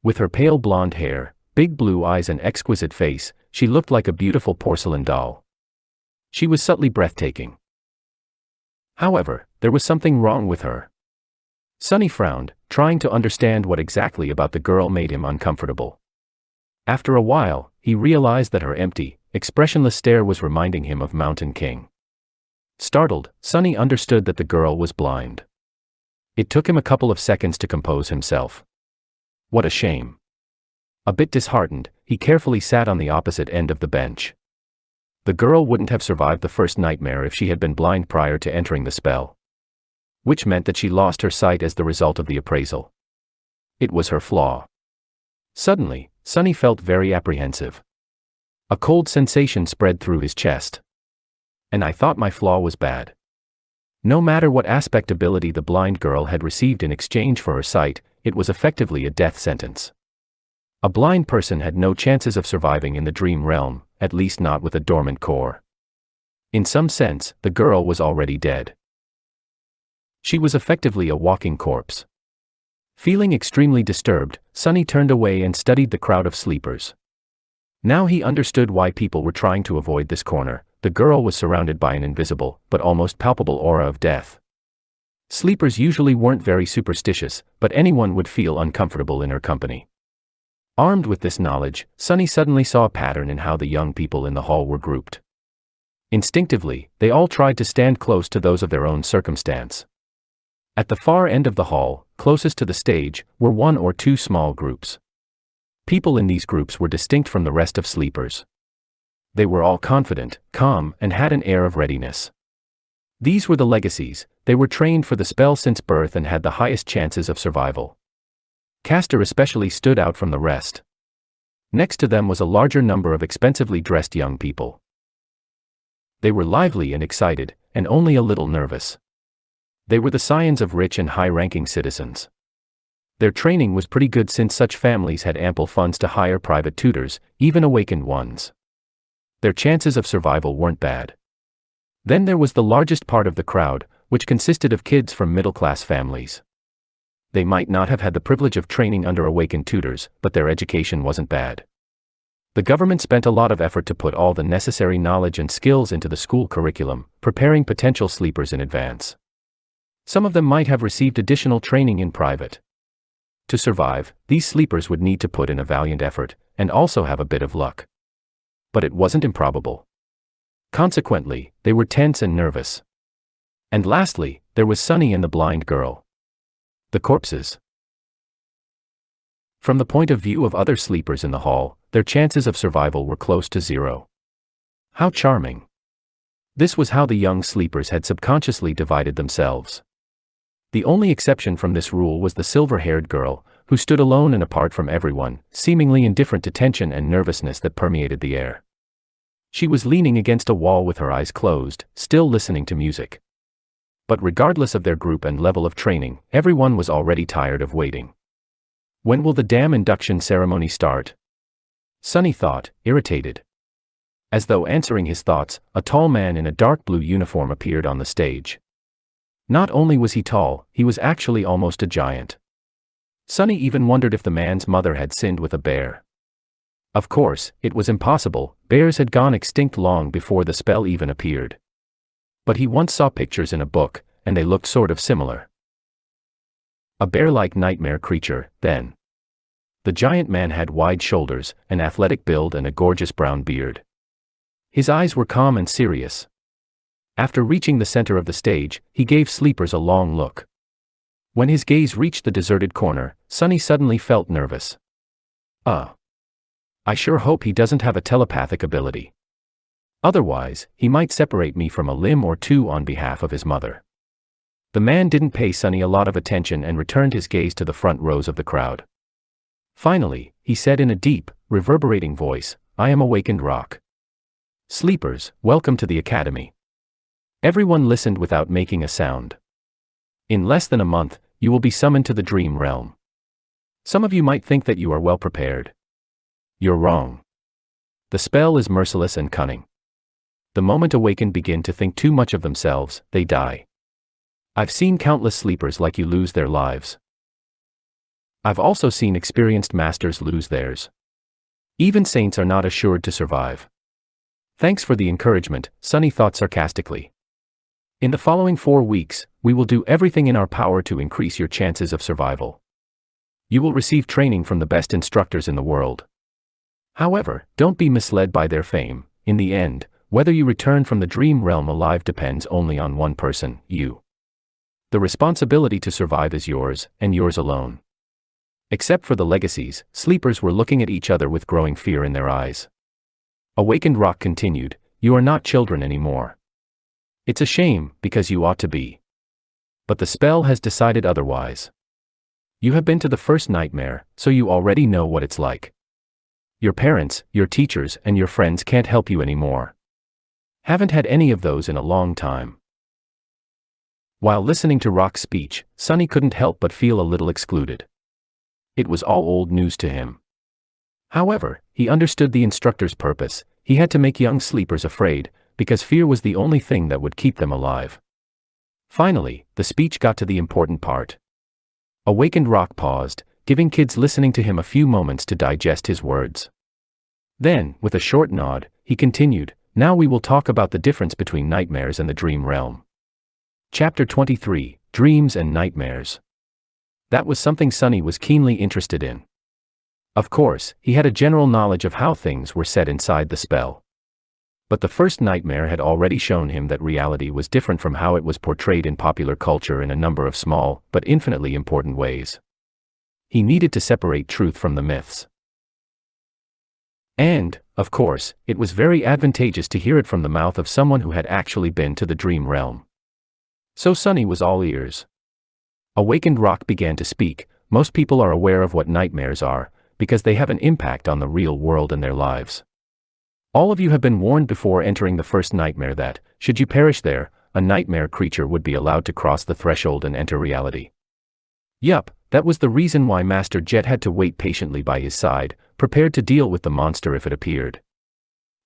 With her pale blonde hair, big blue eyes and exquisite face, she looked like a beautiful porcelain doll. She was subtly breathtaking. However, there was something wrong with her. Sonny frowned, trying to understand what exactly about the girl made him uncomfortable. After a while, he realized that her empty, expressionless stare was reminding him of Mountain King. Startled, Sonny understood that the girl was blind. It took him a couple of seconds to compose himself. What a shame. A bit disheartened, he carefully sat on the opposite end of the bench. The girl wouldn't have survived the first nightmare if she had been blind prior to entering the spell. Which meant that she lost her sight as the result of the appraisal. It was her flaw. Suddenly, Sonny felt very apprehensive. A cold sensation spread through his chest. And I thought my flaw was bad. No matter what aspect ability the blind girl had received in exchange for her sight, it was effectively a death sentence. A blind person had no chances of surviving in the dream realm, at least not with a dormant core. In some sense, the girl was already dead. She was effectively a walking corpse. Feeling extremely disturbed, Sonny turned away and studied the crowd of sleepers. Now he understood why people were trying to avoid this corner. The girl was surrounded by an invisible, but almost palpable aura of death. Sleepers usually weren't very superstitious, but anyone would feel uncomfortable in her company. Armed with this knowledge, Sonny suddenly saw a pattern in how the young people in the hall were grouped. Instinctively, they all tried to stand close to those of their own circumstance. At the far end of the hall, closest to the stage, were one or two small groups. People in these groups were distinct from the rest of sleepers. They were all confident, calm, and had an air of readiness. These were the legacies. They were trained for the spell since birth and had the highest chances of survival. Castor especially stood out from the rest. Next to them was a larger number of expensively dressed young people. They were lively and excited, and only a little nervous. They were the scions of rich and high-ranking citizens. Their training was pretty good since such families had ample funds to hire private tutors, even awakened ones. Their chances of survival weren't bad. Then there was the largest part of the crowd, which consisted of kids from middle-class families. They might not have had the privilege of training under awakened tutors, but their education wasn't bad. The government spent a lot of effort to put all the necessary knowledge and skills into the school curriculum, preparing potential sleepers in advance. Some of them might have received additional training in private. To survive, these sleepers would need to put in a valiant effort, and also have a bit of luck. But it wasn't improbable. Consequently, they were tense and nervous. And lastly, there was Sonny and the blind girl. The corpses. From the point of view of other sleepers in the hall, their chances of survival were close to zero. How charming. This was how the young sleepers had subconsciously divided themselves. The only exception from this rule was the silver-haired girl, who stood alone and apart from everyone, seemingly indifferent to tension and nervousness that permeated the air. She was leaning against a wall with her eyes closed, still listening to music. But regardless of their group and level of training, everyone was already tired of waiting. When will the damn induction ceremony start? Sonny thought, irritated. As though answering his thoughts, a tall man in a dark blue uniform appeared on the stage. Not only was he tall, he was actually almost a giant. Sonny even wondered if the man's mother had sinned with a bear. Of course, it was impossible. Bears had gone extinct long before the spell even appeared. But he once saw pictures in a book, and they looked sort of similar. A bear-like nightmare creature, then. The giant man had wide shoulders, an athletic build and a gorgeous brown beard. His eyes were calm and serious. After reaching the center of the stage, he gave sleepers a long look. When his gaze reached the deserted corner, Sunny suddenly felt nervous. I sure hope he doesn't have a telepathic ability. Otherwise, he might separate me from a limb or two on behalf of his mother. The man didn't pay Sunny a lot of attention and returned his gaze to the front rows of the crowd. Finally, he said in a deep, reverberating voice, "I am Awakened Rock. Sleepers, welcome to the Academy." Everyone listened without making a sound. In less than a month, you will be summoned to the dream realm. Some of you might think that you are well prepared. You're wrong. The spell is merciless and cunning. The moment awakened begin to think too much of themselves, they die. I've seen countless sleepers like you lose their lives. I've also seen experienced masters lose theirs. Even saints are not assured to survive. Thanks for the encouragement, Sunny thought sarcastically. In the following 4 weeks, we will do everything in our power to increase your chances of survival. You will receive training from the best instructors in the world. However, don't be misled by their fame. In the end, whether you return from the dream realm alive depends only on one person, you. The responsibility to survive is yours, and yours alone. Except for the legacies, sleepers were looking at each other with growing fear in their eyes. Awakened Rock continued, "You are not children anymore. It's a shame, because you ought to be. But the spell has decided otherwise. You have been to the first nightmare, so you already know what it's like. Your parents, your teachers, and your friends can't help you anymore. Haven't had any of those in a long time." While listening to Rock's speech, Sunny couldn't help but feel a little excluded. It was all old news to him. However, he understood the instructor's purpose. He had to make young sleepers afraid, because fear was the only thing that would keep them alive. Finally, the speech got to the important part. Awakened Rock paused, giving kids listening to him a few moments to digest his words. Then, with a short nod, he continued, "Now we will talk about the difference between nightmares and the dream realm." Chapter 23, Dreams and Nightmares. That was something Sunny was keenly interested in. Of course, he had a general knowledge of how things were set inside the spell. But the first nightmare had already shown him that reality was different from how it was portrayed in popular culture in a number of small, but infinitely important ways. He needed to separate truth from the myths. And, of course, it was very advantageous to hear it from the mouth of someone who had actually been to the dream realm. So Sunny was all ears. Awakened Rock began to speak. Most people are aware of what nightmares are, because they have an impact on the real world and their lives. All of you have been warned before entering the first nightmare that, should you perish there, a nightmare creature would be allowed to cross the threshold and enter reality. Yup, that was the reason why Master Jet had to wait patiently by his side, prepared to deal with the monster if it appeared.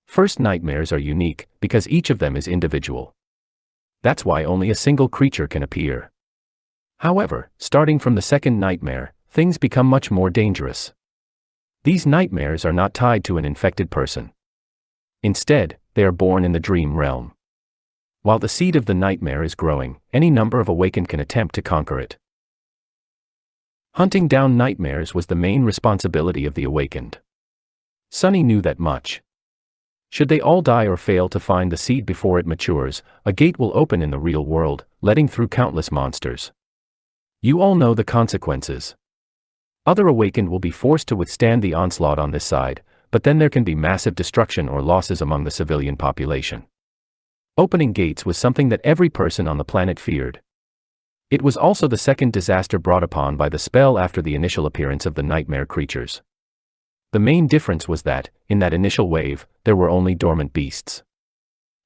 First nightmares are unique, because each of them is individual. That's why only a single creature can appear. However, starting from the second nightmare, things become much more dangerous. These nightmares are not tied to an infected person. Instead, they are born in the dream realm. While the seed of the nightmare is growing, any number of awakened can attempt to conquer it. Hunting down nightmares was the main responsibility of the awakened. Sunny knew that much. Should they all die or fail to find the seed before it matures, a gate will open in the real world, letting through countless monsters. You all know the consequences. Other awakened will be forced to withstand the onslaught on this side, but then there can be massive destruction or losses among the civilian population. Opening gates was something that every person on the planet feared. It was also the second disaster brought upon by the spell after the initial appearance of the nightmare creatures. The main difference was that, in that initial wave, there were only dormant beasts.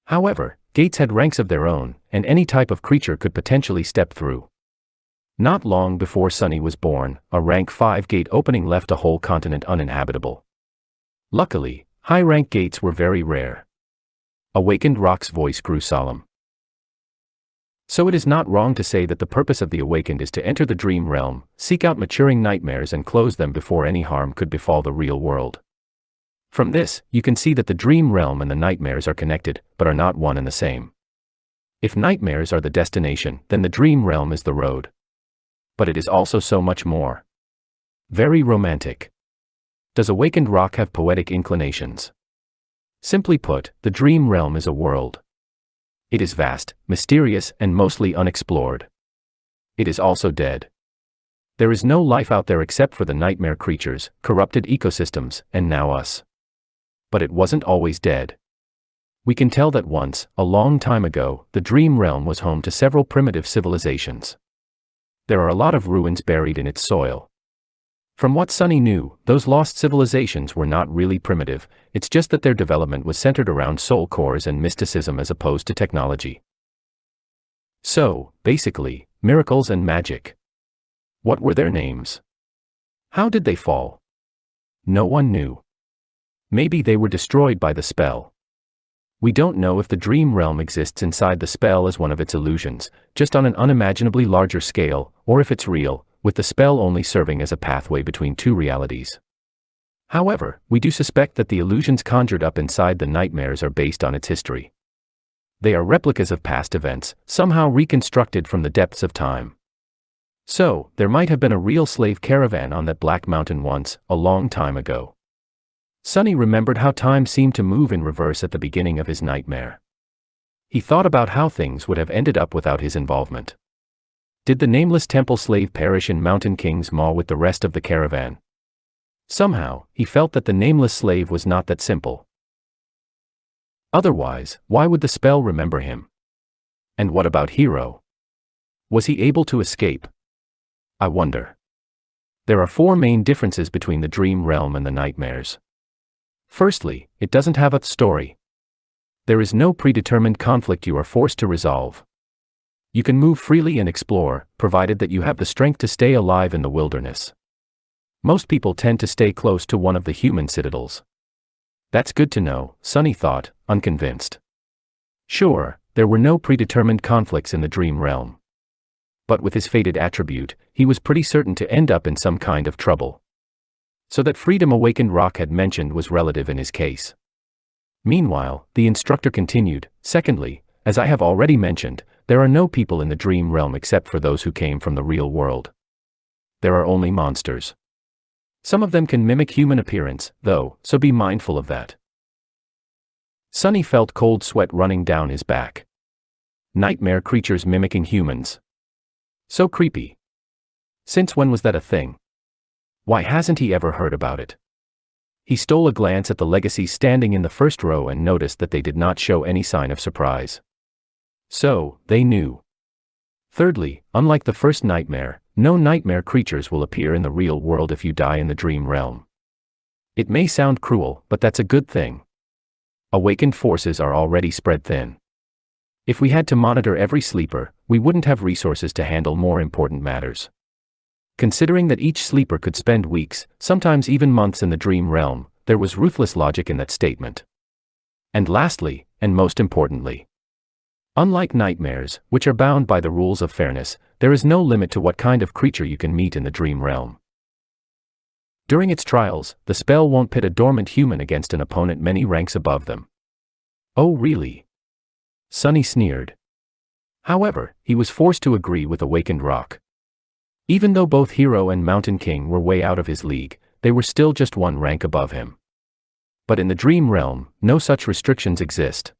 However, gates had ranks of their own, and any type of creature could potentially step through. Not long before Sunny was born, a rank 5 gate opening left a whole continent uninhabitable. Luckily, high-rank gates were very rare. Awakened Rock's voice grew solemn. So it is not wrong to say that the purpose of the awakened is to enter the dream realm, seek out maturing nightmares and close them before any harm could befall the real world. From this, you can see that the dream realm and the nightmares are connected, but are not one and the same. If nightmares are the destination, then the dream realm is the road. But it is also so much more. Very romantic. Does Awakened Rock have poetic inclinations? Simply put, the dream realm is a world. It is vast, mysterious, and mostly unexplored. It is also dead. There is no life out there except for the nightmare creatures, corrupted ecosystems, and now us. But it wasn't always dead. We can tell that once, a long time ago, the Dream Realm was home to several primitive civilizations. There are a lot of ruins buried in its soil. From what Sunny knew, those lost civilizations were not really primitive, it's just that their development was centered around soul cores and mysticism as opposed to technology. So, basically, miracles and magic. What were their names? How did they fall? No one knew. Maybe they were destroyed by the spell. We don't know if the Dream Realm exists inside the spell as one of its illusions, just on an unimaginably larger scale, or if it's real, with the spell only serving as a pathway between two realities. However, we do suspect that the illusions conjured up inside the nightmares are based on its history. They are replicas of past events, somehow reconstructed from the depths of time. So, there might have been a real slave caravan on that Black Mountain once, a long time ago. Sunny remembered how time seemed to move in reverse at the beginning of his nightmare. He thought about how things would have ended up without his involvement. Did the nameless temple slave perish in Mountain King's Maw with the rest of the caravan? Somehow, he felt that the nameless slave was not that simple. Otherwise, why would the spell remember him? And what about Hero? Was he able to escape? I wonder. There are 4 main differences between the Dream Realm and the nightmares. Firstly, it doesn't have a story. There is no predetermined conflict you are forced to resolve. You can move freely and explore, provided that you have the strength to stay alive in the wilderness. Most people tend to stay close to one of the human citadels. That's good to know, Sunny thought, unconvinced. Sure, there were no predetermined conflicts in the Dream Realm. But with his fated attribute, he was pretty certain to end up in some kind of trouble. So that freedom Awakened Rock had mentioned was relative in his case. Meanwhile, the instructor continued, secondly, as I have already mentioned, there are no people in the Dream Realm except for those who came from the real world. There are only monsters. Some of them can mimic human appearance, though, so be mindful of that. Sunny felt cold sweat running down his back. Nightmare creatures mimicking humans. So creepy. Since when was that a thing? Why hasn't he ever heard about it? He stole a glance at the legacies standing in the first row and noticed that they did not show any sign of surprise. So, they knew. Thirdly, unlike the first nightmare, no nightmare creatures will appear in the real world if you die in the Dream Realm. It may sound cruel, but that's a good thing. Awakened forces are already spread thin. If we had to monitor every sleeper, we wouldn't have resources to handle more important matters. Considering that each sleeper could spend weeks, sometimes even months in the Dream Realm, there was ruthless logic in that statement. And lastly, and most importantly, unlike nightmares, which are bound by the rules of fairness, there is no limit to what kind of creature you can meet in the Dream Realm. During its trials, the spell won't pit a dormant human against an opponent many ranks above them. Oh really? Sunny sneered. However, he was forced to agree with Awakened Rock. Even though both Hero and Mountain King were way out of his league, they were still just one rank above him. But in the Dream Realm, no such restrictions exist.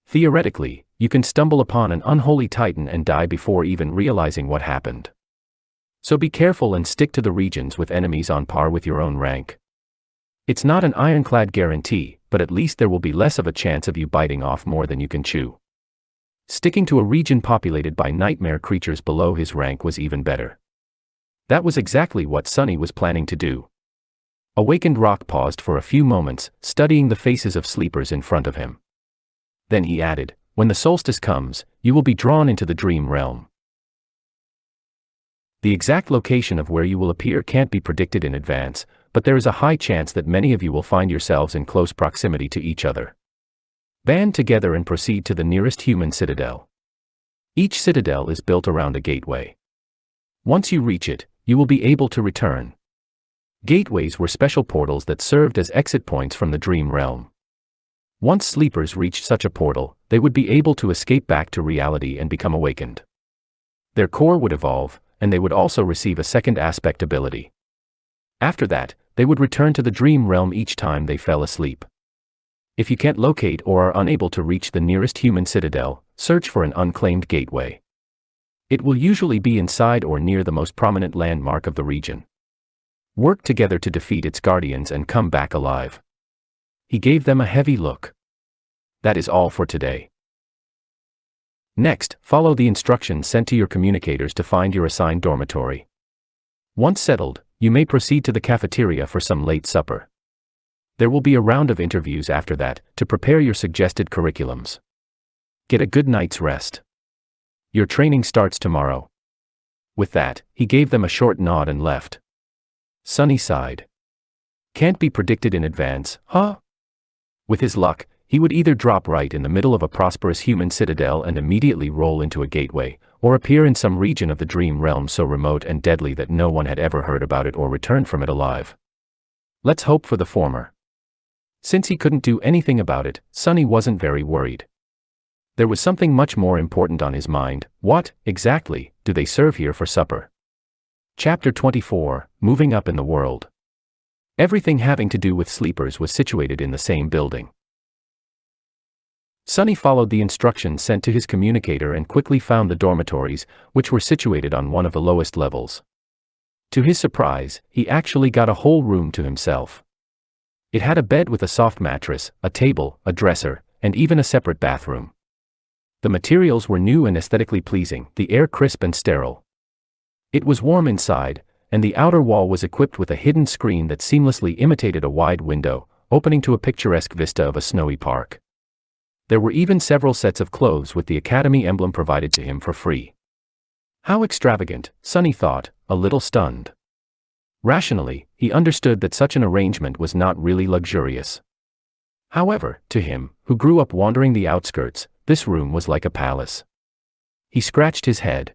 Theoretically, you can stumble upon an unholy titan and die before even realizing what happened. So be careful and stick to the regions with enemies on par with your own rank. It's not an ironclad guarantee, but at least there will be less of a chance of you biting off more than you can chew. Sticking to a region populated by nightmare creatures below his rank was even better. That was exactly what Sunny was planning to do. Awakened Rock paused for a few moments, studying the faces of sleepers in front of him. Then he added, when the solstice comes, you will be drawn into the Dream Realm. The exact location of where you will appear can't be predicted in advance, but there is a high chance that many of you will find yourselves in close proximity to each other. Band together and proceed to the nearest human citadel. Each citadel is built around a gateway. Once you reach it, you will be able to return. Gateways were special portals that served as exit points from the Dream Realm. Once sleepers reached such a portal, they would be able to escape back to reality and become awakened. Their core would evolve, and they would also receive a second aspect ability. After that, they would return to the Dream Realm each time they fell asleep. If you can't locate or are unable to reach the nearest human citadel, search for an unclaimed gateway. It will usually be inside or near the most prominent landmark of the region. Work together to defeat its guardians and come back alive. He gave them a heavy look. That is all for today. Next, follow the instructions sent to your communicators to find your assigned dormitory. Once settled, you may proceed to the cafeteria for some late supper. There will be a round of interviews after that to prepare your suggested curriculums. Get a good night's rest. Your training starts tomorrow. With that, he gave them a short nod and left. Sunny sighed. Can't be predicted in advance, huh? With his luck, he would either drop right in the middle of a prosperous human citadel and immediately roll into a gateway, or appear in some region of the dream realm so remote and deadly that no one had ever heard about it or returned from it alive. Let's hope for the former. Since he couldn't do anything about it, Sunny wasn't very worried. There was something much more important on his mind. What, exactly, do they serve here for supper? Chapter 24, Moving Up in the World. Everything having to do with sleepers was situated in the same building. Sunny followed the instructions sent to his communicator and quickly found the dormitories, which were situated on one of the lowest levels. To his surprise, he actually got a whole room to himself. It had a bed with a soft mattress, a table, a dresser, and even a separate bathroom. The materials were new and aesthetically pleasing, the air crisp and sterile. It was warm inside, and the outer wall was equipped with a hidden screen that seamlessly imitated a wide window, opening to a picturesque vista of a snowy park. There were even several sets of clothes with the Academy emblem provided to him for free. How extravagant, Sunny thought, a little stunned. Rationally, he understood that such an arrangement was not really luxurious. However, to him, who grew up wandering the outskirts, this room was like a palace. He scratched his head.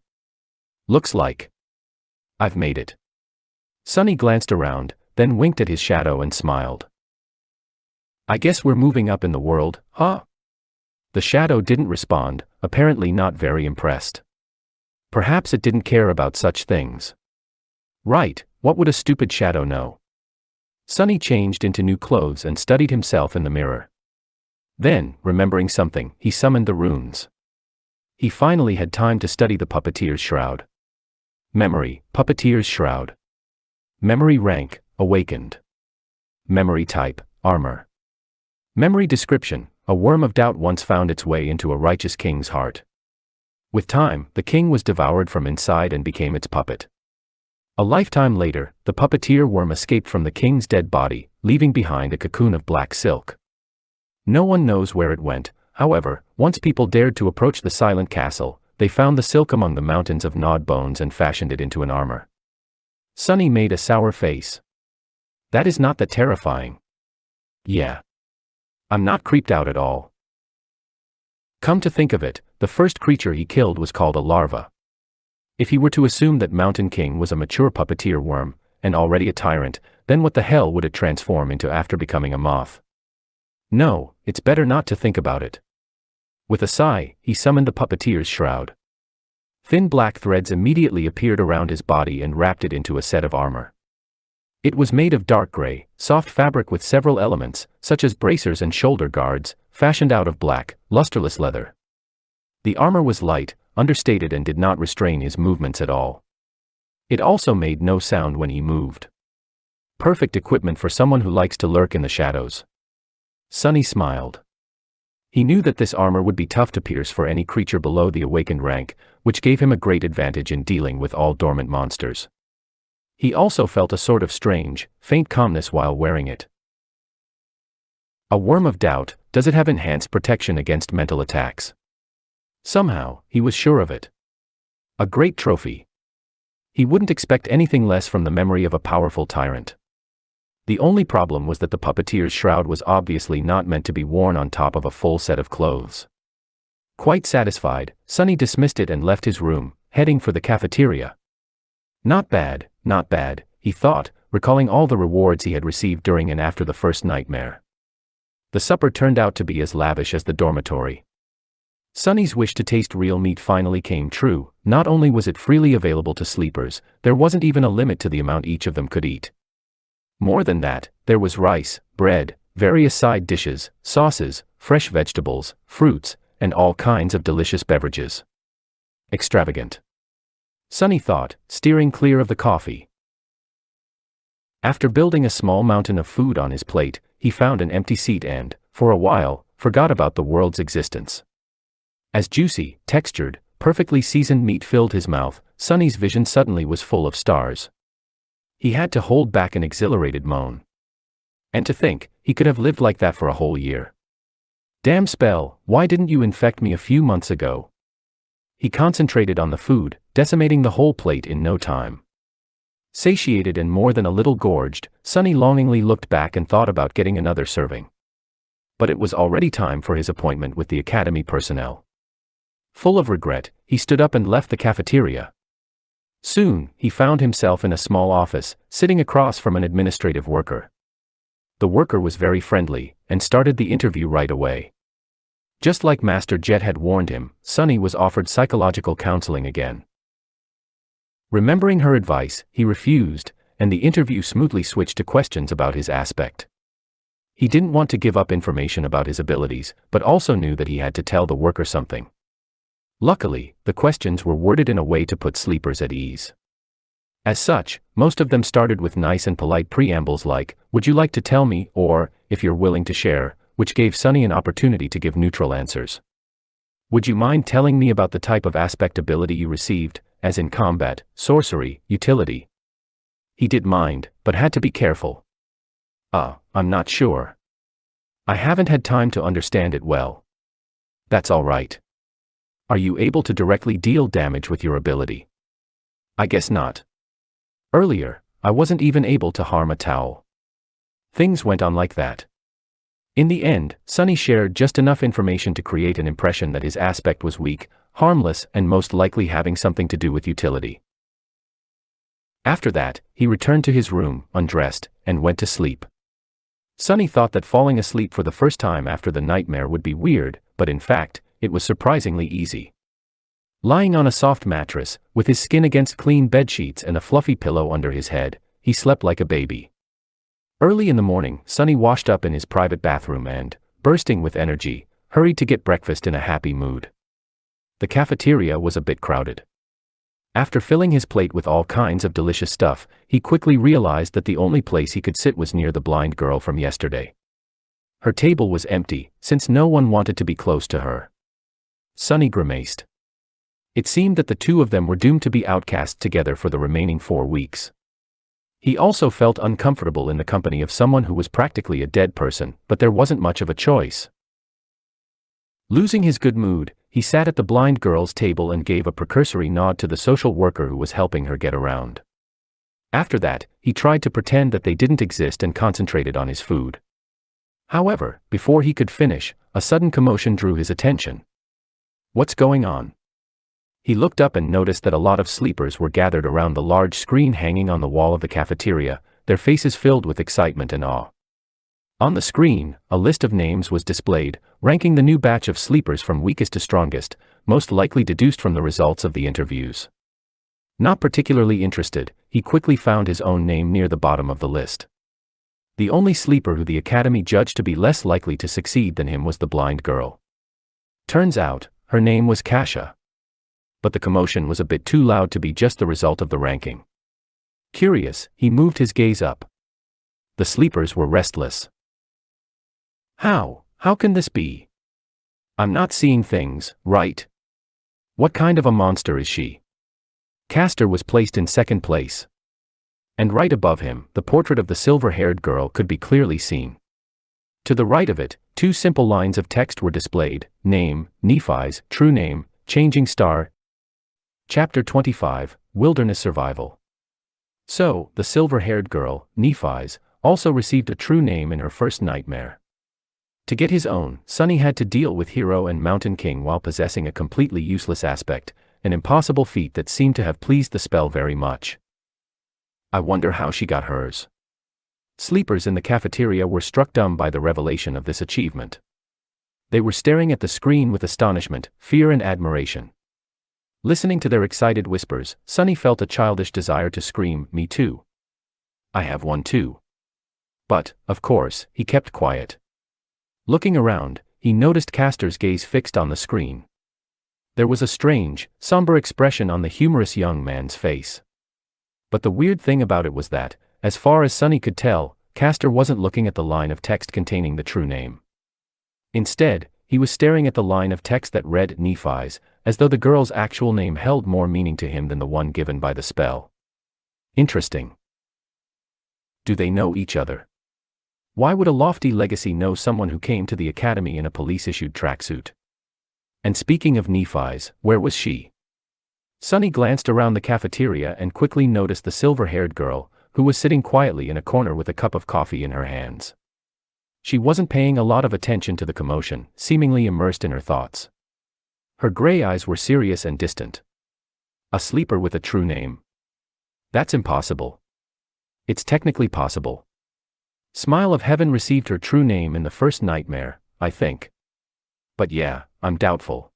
Looks like I've made it. Sunny glanced around, then winked at his shadow and smiled. I guess we're moving up in the world, huh? The shadow didn't respond, apparently not very impressed. Perhaps it didn't care about such things. Right, what would a stupid shadow know? Sunny changed into new clothes and studied himself in the mirror. Then, remembering something, he summoned the runes. He finally had time to study the puppeteer's shroud. Memory, puppeteer's shroud. Memory rank, awakened. Memory type, armor. Memory description, a worm of doubt once found its way into a righteous king's heart. With time, the king was devoured from inside and became its puppet. A lifetime later, the puppeteer worm escaped from the king's dead body, leaving behind a cocoon of black silk. No one knows where it went. However, once people dared to approach the silent castle, they found the silk among the mountains of gnawed bones and fashioned it into an armor. Sunny made a sour face. That is not that terrifying. Yeah. I'm not creeped out at all. Come to think of it, the first creature he killed was called a larva. If he were to assume that Mountain King was a mature puppeteer worm, and already a tyrant, then what the hell would it transform into after becoming a moth? No, it's better not to think about it. With a sigh, he summoned the puppeteer's shroud. Thin black threads immediately appeared around his body and wrapped it into a set of armor. It was made of dark gray, soft fabric with several elements, such as bracers and shoulder guards, fashioned out of black, lusterless leather. The armor was light, understated and did not restrain his movements at all. It also made no sound when he moved. Perfect equipment for someone who likes to lurk in the shadows. Sunny smiled. He knew that this armor would be tough to pierce for any creature below the awakened rank, which gave him a great advantage in dealing with all dormant monsters. He also felt a sort of strange, faint calmness while wearing it. A worm of doubt, does it have enhanced protection against mental attacks? Somehow, he was sure of it. A great trophy. He wouldn't expect anything less from the memory of a powerful tyrant. The only problem was that the puppeteer's shroud was obviously not meant to be worn on top of a full set of clothes. Quite satisfied, Sunny dismissed it and left his room, heading for the cafeteria. Not bad, he thought, recalling all the rewards he had received during and after the first nightmare. The supper turned out to be as lavish as the dormitory. Sunny's wish to taste real meat finally came true. Not only was it freely available to sleepers, there wasn't even a limit to the amount each of them could eat. More than that, there was rice, bread, Various side dishes, sauces, fresh vegetables, fruits, and all kinds of delicious beverages. Extravagant. Sunny thought, steering clear of the coffee. After building a small mountain of food on his plate, he found an empty seat and, for a while, forgot about the world's existence. As juicy, textured, perfectly seasoned meat filled his mouth, Sunny's vision suddenly was full of stars. He had to hold back an exhilarated moan. And to think, he could have lived like that for a whole year. Damn spell, why didn't you infect me a few months ago? He concentrated on the food, decimating the whole plate in no time. Satiated and more than a little gorged, Sunny longingly looked back and thought about getting another serving. But it was already time for his appointment with the academy personnel. Full of regret, he stood up and left the cafeteria. Soon, he found himself in a small office, sitting across from an administrative worker. The worker was very friendly, and started the interview right away. Just like Master Jet had warned him, Sunny was offered psychological counseling again. Remembering her advice, he refused, and the interview smoothly switched to questions about his aspect. He didn't want to give up information about his abilities, but also knew that he had to tell the worker something. Luckily, the questions were worded in a way to put sleepers at ease. As such, most of them started with nice and polite preambles like, "Would you like to tell me?" or, "If you're willing to share," which gave Sunny an opportunity to give neutral answers. "Would you mind telling me about the type of aspect ability you received, as in combat, sorcery, utility?" He did mind, but had to be careful. I'm not sure. I haven't had time to understand it well." "That's all right. Are you able to directly deal damage with your ability?" "I guess not. Earlier, I wasn't even able to harm a towel." Things went on like that. In the end, Sunny shared just enough information to create an impression that his aspect was weak, harmless, and most likely having something to do with utility. After that, he returned to his room, undressed, and went to sleep. Sunny thought that falling asleep for the first time after the nightmare would be weird, but in fact, it was surprisingly easy. Lying on a soft mattress, with his skin against clean bedsheets and a fluffy pillow under his head, he slept like a baby. Early in the morning, Sunny washed up in his private bathroom and, bursting with energy, hurried to get breakfast in a happy mood. The cafeteria was a bit crowded. After filling his plate with all kinds of delicious stuff, he quickly realized that the only place he could sit was near the blind girl from yesterday. Her table was empty, since no one wanted to be close to her. Sunny grimaced. It seemed that the two of them were doomed to be outcast together for the remaining 4 weeks. He also felt uncomfortable in the company of someone who was practically a dead person, but there wasn't much of a choice. Losing his good mood, he sat at the blind girl's table and gave a precursory nod to the social worker who was helping her get around. After that, he tried to pretend that they didn't exist and concentrated on his food. However, before he could finish, a sudden commotion drew his attention. "What's going on?" He looked up and noticed that a lot of sleepers were gathered around the large screen hanging on the wall of the cafeteria, their faces filled with excitement and awe. On the screen, a list of names was displayed, ranking the new batch of sleepers from weakest to strongest, most likely deduced from the results of the interviews. Not particularly interested, he quickly found his own name near the bottom of the list. The only sleeper who the academy judged to be less likely to succeed than him was the blind girl. Turns out, her name was Kasha. But the commotion was a bit too loud to be just the result of the ranking. Curious, he moved his gaze up. The sleepers were restless. How can this be? I'm not seeing things, right? What kind of a monster is she?" Castor was placed in second place. And right above him, the portrait of the silver-haired girl could be clearly seen. To the right of it, 2 simple lines of text were displayed: name, Nephi's, true name, changing star. Chapter 25, Wilderness Survival. So, the silver-haired girl, Nephi's, also received a true name in her first nightmare. To get his own, Sunny had to deal with Hero and Mountain King while possessing a completely useless aspect, an impossible feat that seemed to have pleased the spell very much. I wonder how she got hers. Sleepers in the cafeteria were struck dumb by the revelation of this achievement. They were staring at the screen with astonishment, fear and admiration. Listening to their excited whispers, Sunny felt a childish desire to scream, "Me too. I have one too." But, of course, he kept quiet. Looking around, he noticed Castor's gaze fixed on the screen. There was a strange, somber expression on the humorous young man's face. But the weird thing about it was that, as far as Sunny could tell, Castor wasn't looking at the line of text containing the true name. Instead, he was staring at the line of text that read Nephi's, as though the girl's actual name held more meaning to him than the one given by the spell. Interesting. Do they know each other? Why would a lofty legacy know someone who came to the academy in a police-issued tracksuit? And speaking of Nephi's, where was she? Sunny glanced around the cafeteria and quickly noticed the silver-haired girl, who was sitting quietly in a corner with a cup of coffee in her hands. She wasn't paying a lot of attention to the commotion, seemingly immersed in her thoughts. Her gray eyes were serious and distant. A sleeper with a true name. That's impossible. It's technically possible. Smile of Heaven received her true name in the first nightmare, I think. But yeah, I'm doubtful.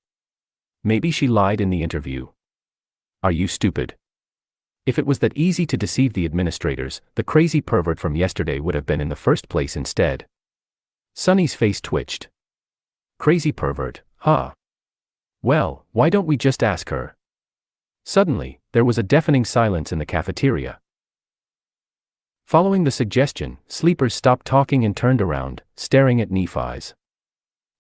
Maybe she lied in the interview. Are you stupid? If it was that easy to deceive the administrators, the crazy pervert from yesterday would have been in the first place instead. Sunny's face twitched. Crazy pervert, huh? Well, why don't we just ask her? Suddenly, there was a deafening silence in the cafeteria. Following the suggestion, sleepers stopped talking and turned around, staring at Nephi's.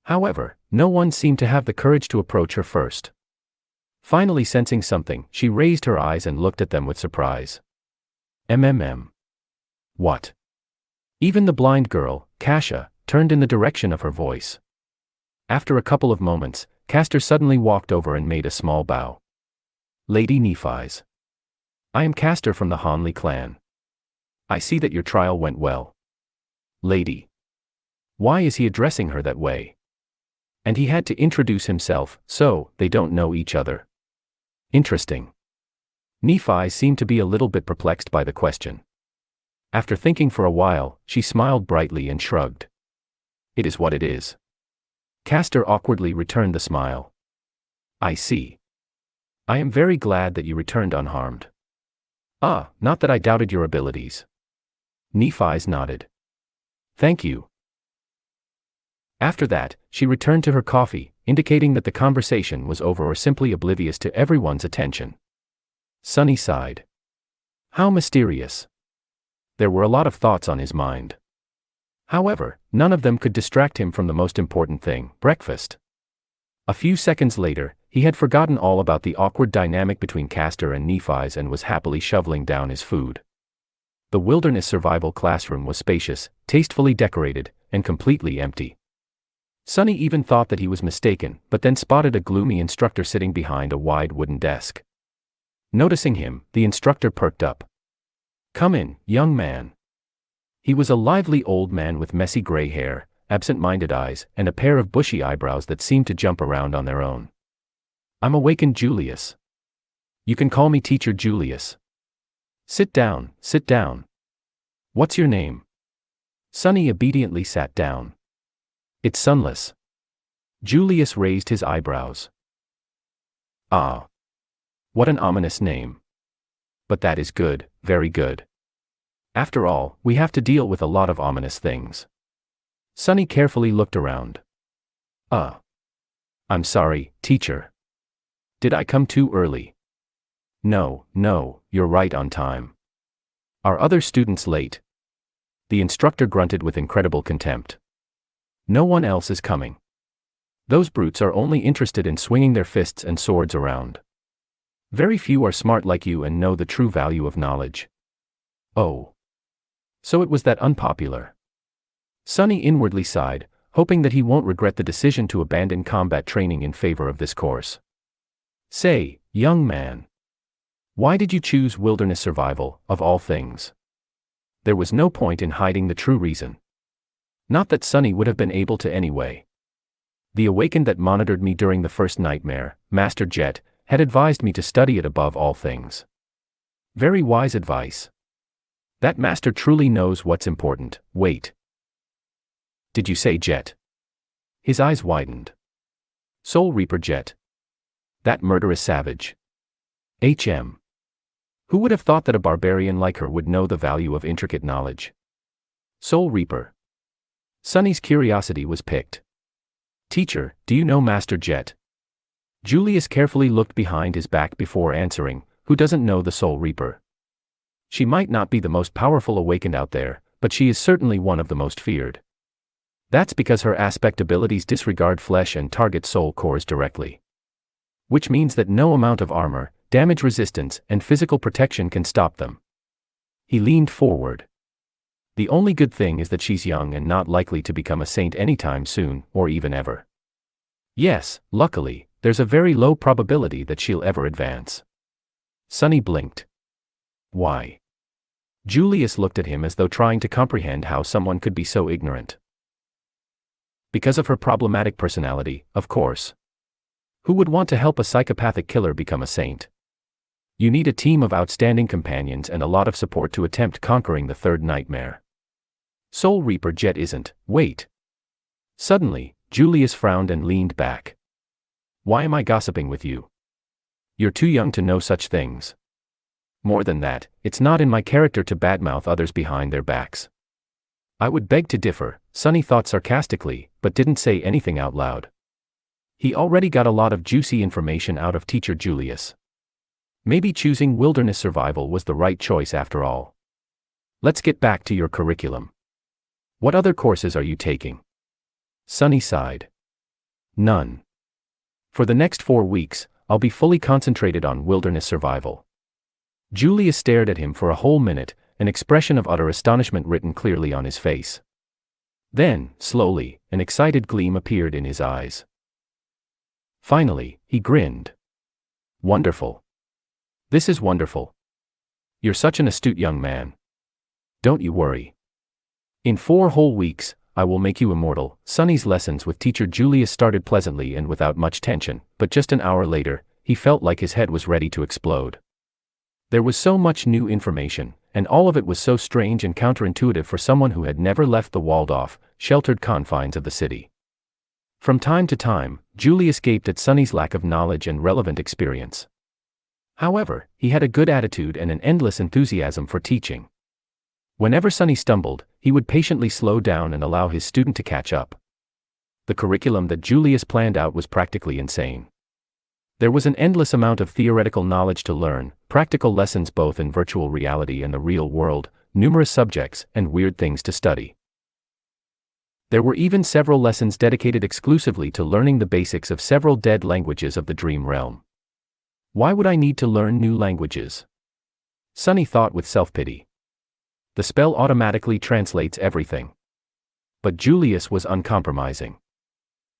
However, no one seemed to have the courage to approach her first. Finally sensing something, she raised her eyes and looked at them with surprise. What? Even the blind girl, Kasha, turned in the direction of her voice. After a couple of moments, Castor suddenly walked over and made a small bow. Lady Nephi's. I am Castor from the Hanley clan. I see that your trial went well. Lady. Why is he addressing her that way? And he had to introduce himself, so they don't know each other. Interesting. Nephi seemed to be a little bit perplexed by the question. After thinking for a while, she smiled brightly and shrugged. It is what it is. Castor awkwardly returned the smile. I see. I am very glad that you returned unharmed. Not that I doubted your abilities. Nephi's nodded. Thank you. After that, she returned to her coffee, indicating that the conversation was over or simply oblivious to everyone's attention. Sunny sighed. How mysterious. There were a lot of thoughts on his mind. However, none of them could distract him from the most important thing, breakfast. A few seconds later, he had forgotten all about the awkward dynamic between Castor and Nephi's and was happily shoveling down his food. The wilderness survival classroom was spacious, tastefully decorated, and completely empty. Sunny even thought that he was mistaken, but then spotted a gloomy instructor sitting behind a wide wooden desk. Noticing him, the instructor perked up. Come in, young man. He was a lively old man with messy gray hair, absent-minded eyes, and a pair of bushy eyebrows that seemed to jump around on their own. I'm awakened Julius. You can call me Teacher Julius. Sit down, sit down. What's your name? Sunny obediently sat down. It's Sunless. Julius raised his eyebrows. Ah. What an ominous name. But that is good, very good. After all, we have to deal with a lot of ominous things. Sunny carefully looked around. I'm sorry, teacher. Did I come too early? No, you're right on time. Are other students late? The instructor grunted with incredible contempt. No one else is coming. Those brutes are only interested in swinging their fists and swords around. Very few are smart like you and know the true value of knowledge. Oh. So it was that unpopular. Sunny inwardly sighed, hoping that he won't regret the decision to abandon combat training in favor of this course. Say, young man. Why did you choose wilderness survival, of all things? There was no point in hiding the true reason. Not that Sunny would have been able to anyway. The awakened that monitored me during the first nightmare, Master Jet, had advised me to study it above all things. Very wise advice. That master truly knows what's important. Wait. Did you say Jet? His eyes widened. Soul Reaper Jet. That murderous savage. Who would have thought that a barbarian like her would know the value of intricate knowledge? Soul Reaper. Sunny's curiosity was piqued. Teacher, do you know Master Jet? Julius carefully looked behind his back before answering, who doesn't know the Soul Reaper? She might not be the most powerful awakened out there, but she is certainly one of the most feared. That's because her aspect abilities disregard flesh and target soul cores directly. Which means that no amount of armor, damage resistance, and physical protection can stop them. He leaned forward. The only good thing is that she's young and not likely to become a saint anytime soon, or even ever. Yes, luckily, there's a very low probability that she'll ever advance. Sunny blinked. Why? Julius looked at him as though trying to comprehend how someone could be so ignorant. Because of her problematic personality, of course. Who would want to help a psychopathic killer become a saint? You need a team of outstanding companions and a lot of support to attempt conquering the third nightmare. Soul Reaper Jet isn't. Wait. Suddenly, Julius frowned and leaned back. Why am I gossiping with you? You're too young to know such things. More than that, it's not in my character to badmouth others behind their backs. I would beg to differ, Sunny thought sarcastically, but didn't say anything out loud. He already got a lot of juicy information out of Teacher Julius. Maybe choosing wilderness survival was the right choice after all. Let's get back to your curriculum. What other courses are you taking? Sunny sighed. None. For the next 4 weeks, I'll be fully concentrated on wilderness survival. Julius stared at him for a whole minute, an expression of utter astonishment written clearly on his face. Then, slowly, an excited gleam appeared in his eyes. Finally, he grinned. Wonderful. This is wonderful. You're such an astute young man. Don't you worry. In 4 whole weeks, I will make you immortal. Sunny's lessons with Teacher Julius started pleasantly and without much tension, but just an hour later, he felt like his head was ready to explode. There was so much new information, and all of it was so strange and counterintuitive for someone who had never left the walled-off, sheltered confines of the city. From time to time, Julius gaped at Sunny's lack of knowledge and relevant experience. However, he had a good attitude and an endless enthusiasm for teaching. Whenever Sunny stumbled, he would patiently slow down and allow his student to catch up. The curriculum that Julius planned out was practically insane. There was an endless amount of theoretical knowledge to learn, practical lessons both in virtual reality and the real world, numerous subjects, and weird things to study. There were even several lessons dedicated exclusively to learning the basics of several dead languages of the dream realm. Why would I need to learn new languages? Sunny thought with self-pity. The spell automatically translates everything. But Julius was uncompromising.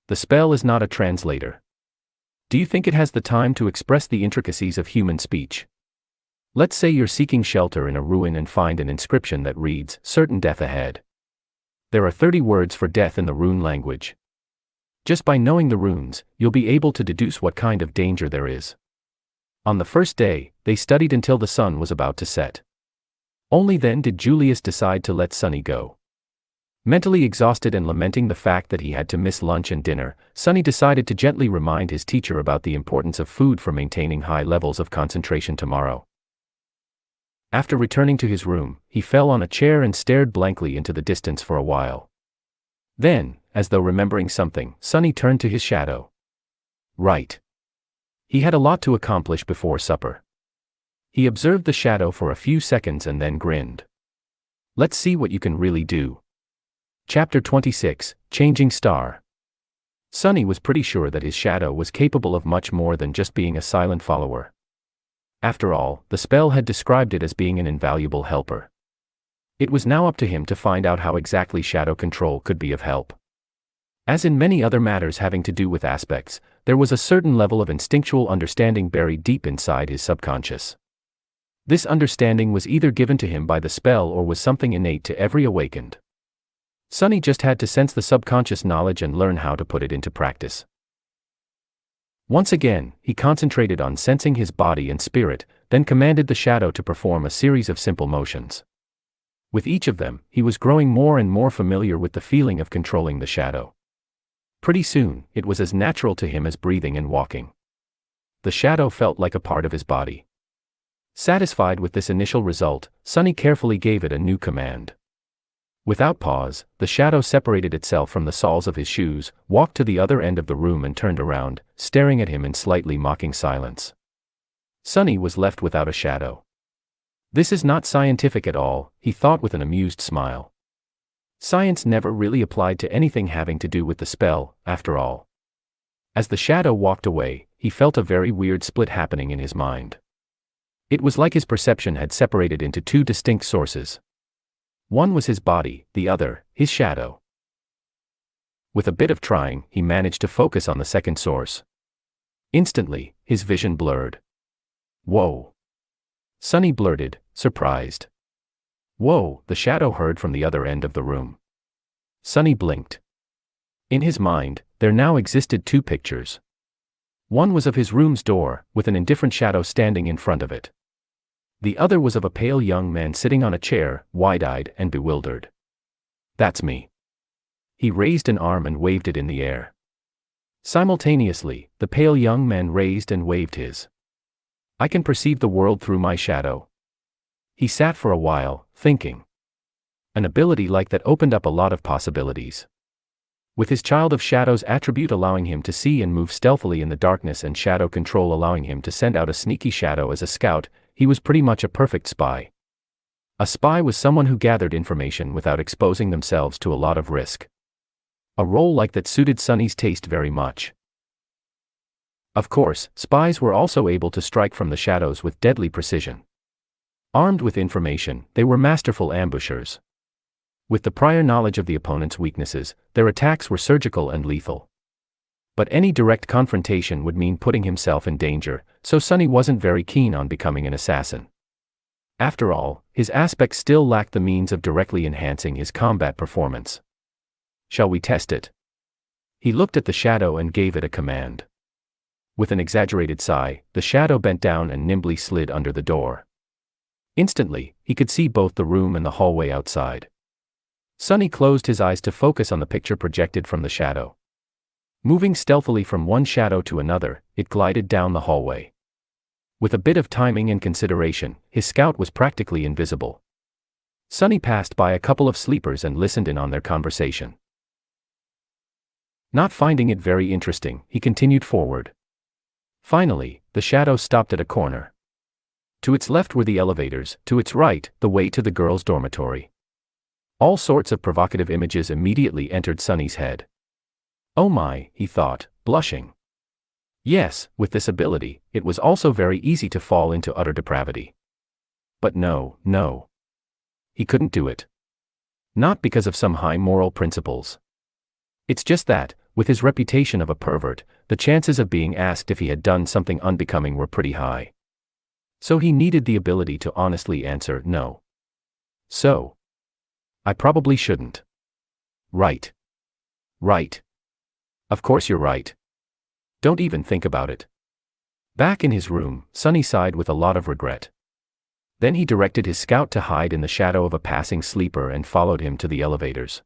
The spell is not a translator. Do you think it has the time to express the intricacies of human speech? Let's say you're seeking shelter in a ruin and find an inscription that reads, "Certain death ahead." There are 30 words for death in the rune language. Just by knowing the runes, you'll be able to deduce what kind of danger there is. On the first day, they studied until the sun was about to set. Only then did Julius decide to let Sunny go. Mentally exhausted and lamenting the fact that he had to miss lunch and dinner, Sunny decided to gently remind his teacher about the importance of food for maintaining high levels of concentration tomorrow. After returning to his room, he fell on a chair and stared blankly into the distance for a while. Then, as though remembering something, Sunny turned to his shadow. Right. He had a lot to accomplish before supper. He observed the shadow for a few seconds and then grinned. Let's see what you can really do. Chapter 26, Changing Star. Sunny was pretty sure that his shadow was capable of much more than just being a silent follower. After all, the spell had described it as being an invaluable helper. It was now up to him to find out how exactly shadow control could be of help. As in many other matters having to do with aspects, there was a certain level of instinctual understanding buried deep inside his subconscious. This understanding was either given to him by the spell or was something innate to every awakened. Sunny just had to sense the subconscious knowledge and learn how to put it into practice. Once again, he concentrated on sensing his body and spirit, then commanded the shadow to perform a series of simple motions. With each of them, he was growing more and more familiar with the feeling of controlling the shadow. Pretty soon, it was as natural to him as breathing and walking. The shadow felt like a part of his body. Satisfied with this initial result, Sunny carefully gave it a new command. Without pause, the shadow separated itself from the soles of his shoes, walked to the other end of the room and turned around, staring at him in slightly mocking silence. Sunny was left without a shadow. This is not scientific at all, he thought with an amused smile. Science never really applied to anything having to do with the spell, after all. As the shadow walked away, he felt a very weird split happening in his mind. It was like his perception had separated into two distinct sources. One was his body, the other, his shadow. With a bit of trying, he managed to focus on the second source. Instantly, his vision blurred. "Whoa!" Sunny blurted, surprised. "Whoa!" the shadow heard from the other end of the room. Sunny blinked. In his mind, there now existed two pictures. One was of his room's door, with an indifferent shadow standing in front of it. The other was of a pale young man sitting on a chair, wide-eyed and bewildered. "That's me." He raised an arm and waved it in the air. Simultaneously, the pale young man raised and waved his. "I can perceive the world through my shadow." He sat for a while, thinking. An ability like that opened up a lot of possibilities. With his Child of Shadows attribute allowing him to see and move stealthily in the darkness and shadow control allowing him to send out a sneaky shadow as a scout, he was pretty much a perfect spy. A spy was someone who gathered information without exposing themselves to a lot of risk. A role like that suited Sunny's taste very much. Of course, spies were also able to strike from the shadows with deadly precision. Armed with information, they were masterful ambushers. With the prior knowledge of the opponent's weaknesses, their attacks were surgical and lethal. But any direct confrontation would mean putting himself in danger, so Sunny wasn't very keen on becoming an assassin. After all, his aspect still lacked the means of directly enhancing his combat performance. "Shall we test it?" He looked at the shadow and gave it a command. With an exaggerated sigh, the shadow bent down and nimbly slid under the door. Instantly, he could see both the room and the hallway outside. Sunny closed his eyes to focus on the picture projected from the shadow. Moving stealthily from one shadow to another, it glided down the hallway. With a bit of timing and consideration, his scout was practically invisible. Sunny passed by a couple of sleepers and listened in on their conversation. Not finding it very interesting, he continued forward. Finally, the shadow stopped at a corner. To its left were the elevators, to its right, the way to the girls' dormitory. All sorts of provocative images immediately entered Sunny's head. "Oh my," he thought, blushing. Yes, with this ability, it was also very easy to fall into utter depravity. But no. He couldn't do it. Not because of some high moral principles. It's just that, with his reputation of a pervert, the chances of being asked if he had done something unbecoming were pretty high. So he needed the ability to honestly answer no. "So, I probably shouldn't." Right. Of course you're right. Don't even think about it." Back in his room, Sunny sighed with a lot of regret. Then he directed his scout to hide in the shadow of a passing sleeper and followed him to the elevators.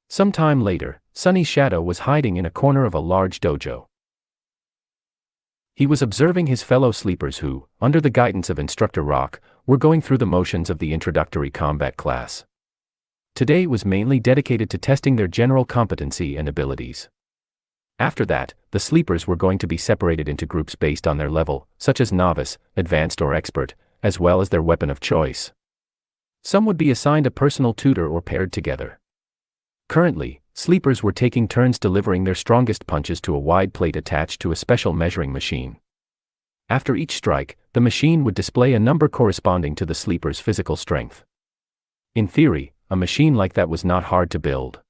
Some time later, Sunny's shadow was hiding in a corner of a large dojo. He was observing his fellow sleepers who, under the guidance of Instructor Rock, were going through the motions of the introductory combat class. Today was mainly dedicated to testing their general competency and abilities. After that, the sleepers were going to be separated into groups based on their level, such as novice, advanced or expert, as well as their weapon of choice. Some would be assigned a personal tutor or paired together. Currently, sleepers were taking turns delivering their strongest punches to a wide plate attached to a special measuring machine. After each strike, the machine would display a number corresponding to the sleeper's physical strength. In theory, a machine like that was not hard to build.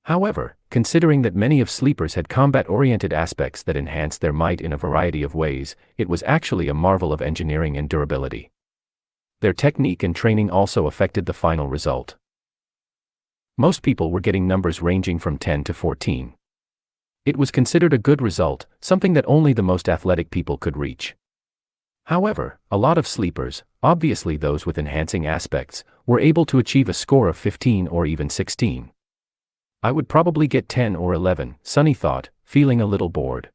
However, considering that many of sleepers had combat-oriented aspects that enhanced their might in a variety of ways, it was actually a marvel of engineering and durability. Their technique and training also affected the final result. Most people were getting numbers ranging from 10 to 14. It was considered a good result, something that only the most athletic people could reach. However, a lot of sleepers, obviously those with enhancing aspects, were able to achieve a score of 15 or even 16. I would probably get 10 or 11, Sunny thought, feeling a little bored.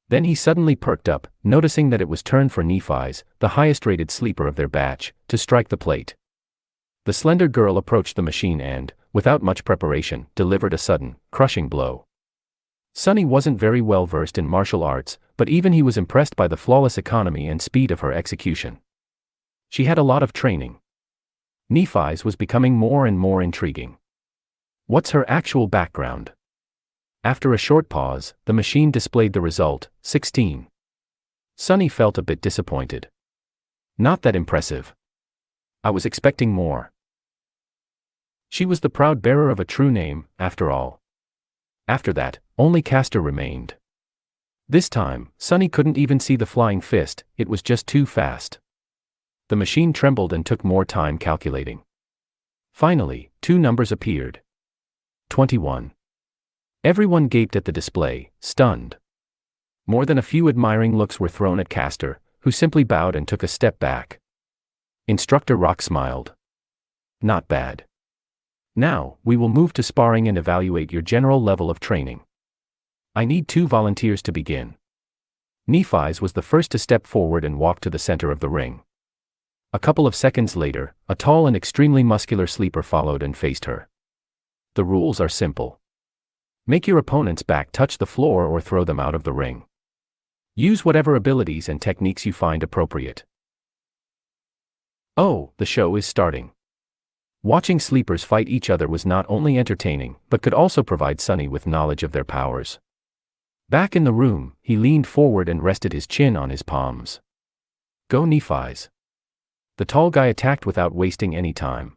Then he suddenly perked up, noticing that it was turn for Nephi's, the highest-rated sleeper of their batch, to strike the plate. The The slender girl approached the machine and, without much preparation, delivered a sudden, crushing blow. Sunny wasn't very well versed in martial arts, but even he was impressed by the flawless economy and speed of her execution. She had a lot of training. Nephi's was becoming more and more intriguing. What's her actual background? After a short pause, the machine displayed the result, 16. Sunny felt a bit disappointed. Not that impressive. I was expecting more. She was the proud bearer of a true name, after all. After that, only Castor remained. This time, Sunny couldn't even see the flying fist, it was just too fast. The machine trembled and took more time calculating. Finally, 2 numbers appeared. 21. Everyone gaped at the display, stunned. More than a few admiring looks were thrown at Castor, who simply bowed and took a step back. Instructor Rock smiled. Not bad. Now, we will move to sparring and evaluate your general level of training. I need 2 volunteers to begin. Nephi's was the first to step forward and walk to the center of the ring. A couple of seconds later, a tall and extremely muscular sleeper followed and faced her. The rules are simple. Make your opponent's back touch the floor or throw them out of the ring. Use whatever abilities and techniques you find appropriate. Oh, the show is starting. Watching sleepers fight each other was not only entertaining, but could also provide Sunny with knowledge of their powers. Back in the room, he leaned forward and rested his chin on his palms. Go Nephi's. The tall guy attacked without wasting any time.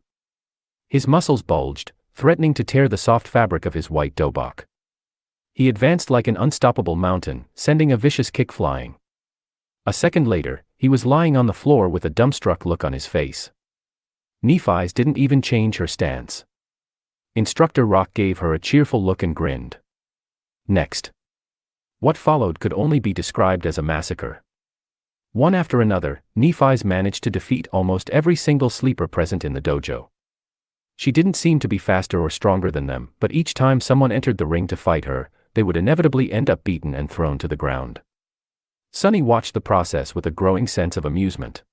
His muscles bulged, threatening to tear the soft fabric of his white dobok. He advanced like an unstoppable mountain, sending a vicious kick flying. A second later, he was lying on the floor with a dumbstruck look on his face. Nephi's didn't even change her stance. Instructor Rock gave her a cheerful look and grinned. Next. What followed could only be described as a massacre. One after another, Nephi's managed to defeat almost every single sleeper present in the dojo. She didn't seem to be faster or stronger than them, but each time someone entered the ring to fight her, they would inevitably end up beaten and thrown to the ground. Sunny watched the process with a growing sense of amusement.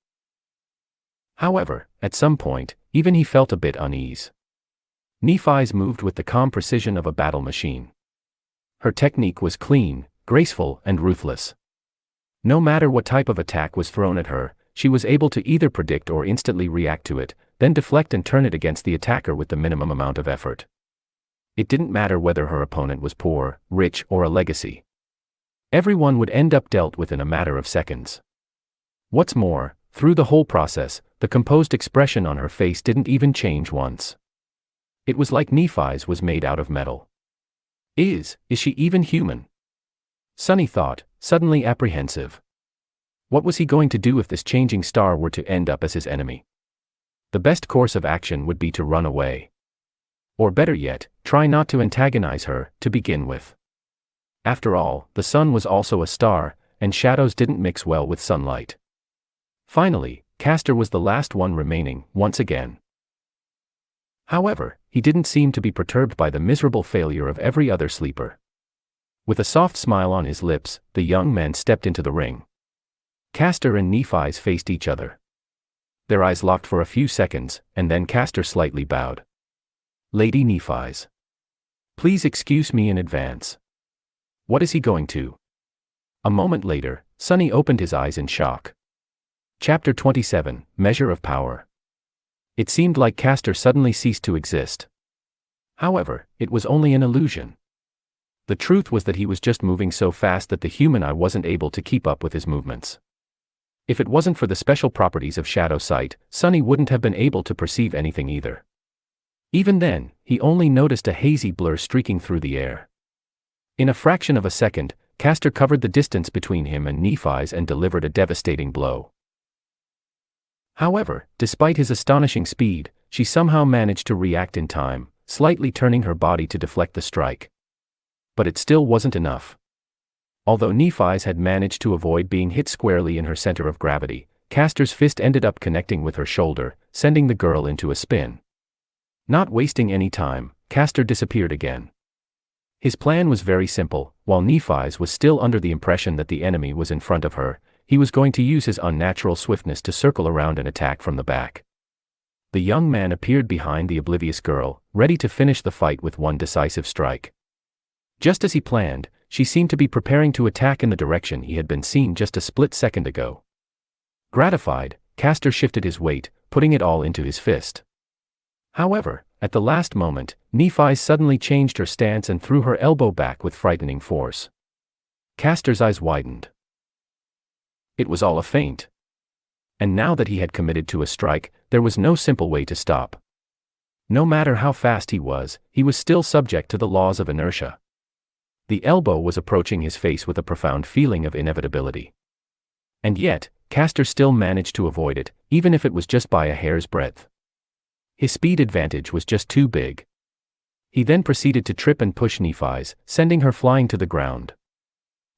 However, at some point, even he felt a bit unease. Nephi's moved with the calm precision of a battle machine. Her technique was clean, graceful, and ruthless. No matter what type of attack was thrown at her, she was able to either predict or instantly react to it, then deflect and turn it against the attacker with the minimum amount of effort. It didn't matter whether her opponent was poor, rich, or a legacy. Everyone would end up dealt with in a matter of seconds. What's more, through the whole process, the composed expression on her face didn't even change once. It was like Nephi's was made out of metal. Is she even human? Sunny thought, suddenly apprehensive. What was he going to do if this changing star were to end up as his enemy? The best course of action would be to run away. Or better yet, try not to antagonize her, to begin with. After all, the sun was also a star, and shadows didn't mix well with sunlight. Finally, Castor was the last one remaining, once again. However, he didn't seem to be perturbed by the miserable failure of every other sleeper. With a soft smile on his lips, the young man stepped into the ring. Castor and Nephi's faced each other. Their eyes locked for a few seconds, and then Castor slightly bowed. Lady Nephi's. Please excuse me in advance. What is he going to? A moment later, Sunny opened his eyes in shock. Chapter 27, Measure of Power. It seemed like Castor suddenly ceased to exist. However, it was only an illusion. The truth was that he was just moving so fast that the human eye wasn't able to keep up with his movements. If it wasn't for the special properties of shadow sight, Sunny wouldn't have been able to perceive anything either. Even then, he only noticed a hazy blur streaking through the air. In a fraction of a second, Castor covered the distance between him and Nephi's and delivered a devastating blow. However, despite his astonishing speed, she somehow managed to react in time, slightly turning her body to deflect the strike. But it still wasn't enough. Although Nephi's had managed to avoid being hit squarely in her center of gravity, Castor's fist ended up connecting with her shoulder, sending the girl into a spin. Not wasting any time, Castor disappeared again. His plan was very simple. While Nephi's was still under the impression that the enemy was in front of her, he was going to use his unnatural swiftness to circle around and attack from the back. The young man appeared behind the oblivious girl, ready to finish the fight with one decisive strike. Just as he planned, she seemed to be preparing to attack in the direction he had been seen just a split second ago. Gratified, Castor shifted his weight, putting it all into his fist. However, at the last moment, Nephi suddenly changed her stance and threw her elbow back with frightening force. Castor's eyes widened. It was all a feint. And now that he had committed to a strike, there was no simple way to stop. No matter how fast he was still subject to the laws of inertia. The elbow was approaching his face with a profound feeling of inevitability. And yet, Castor still managed to avoid it, even if it was just by a hair's breadth. His speed advantage was just too big. He then proceeded to trip and push Nephi's, sending her flying to the ground.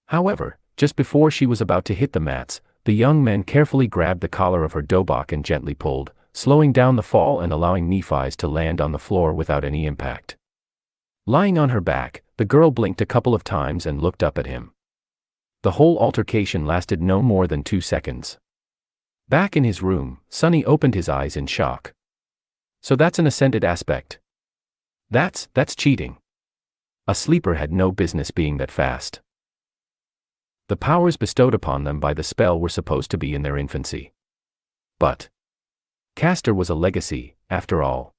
However, just before she was about to hit the mats, the young man carefully grabbed the collar of her dobok and gently pulled, slowing down the fall and allowing Nephi's to land on the floor without any impact. Lying on her back, the girl blinked a couple of times and looked up at him. The whole altercation lasted no more than 2 seconds. Back in his room, Sonny opened his eyes in shock. So that's an ascended aspect. That's cheating. A sleeper had no business being that fast. The powers bestowed upon them by the spell were supposed to be in their infancy. But Castor was a legacy, after all.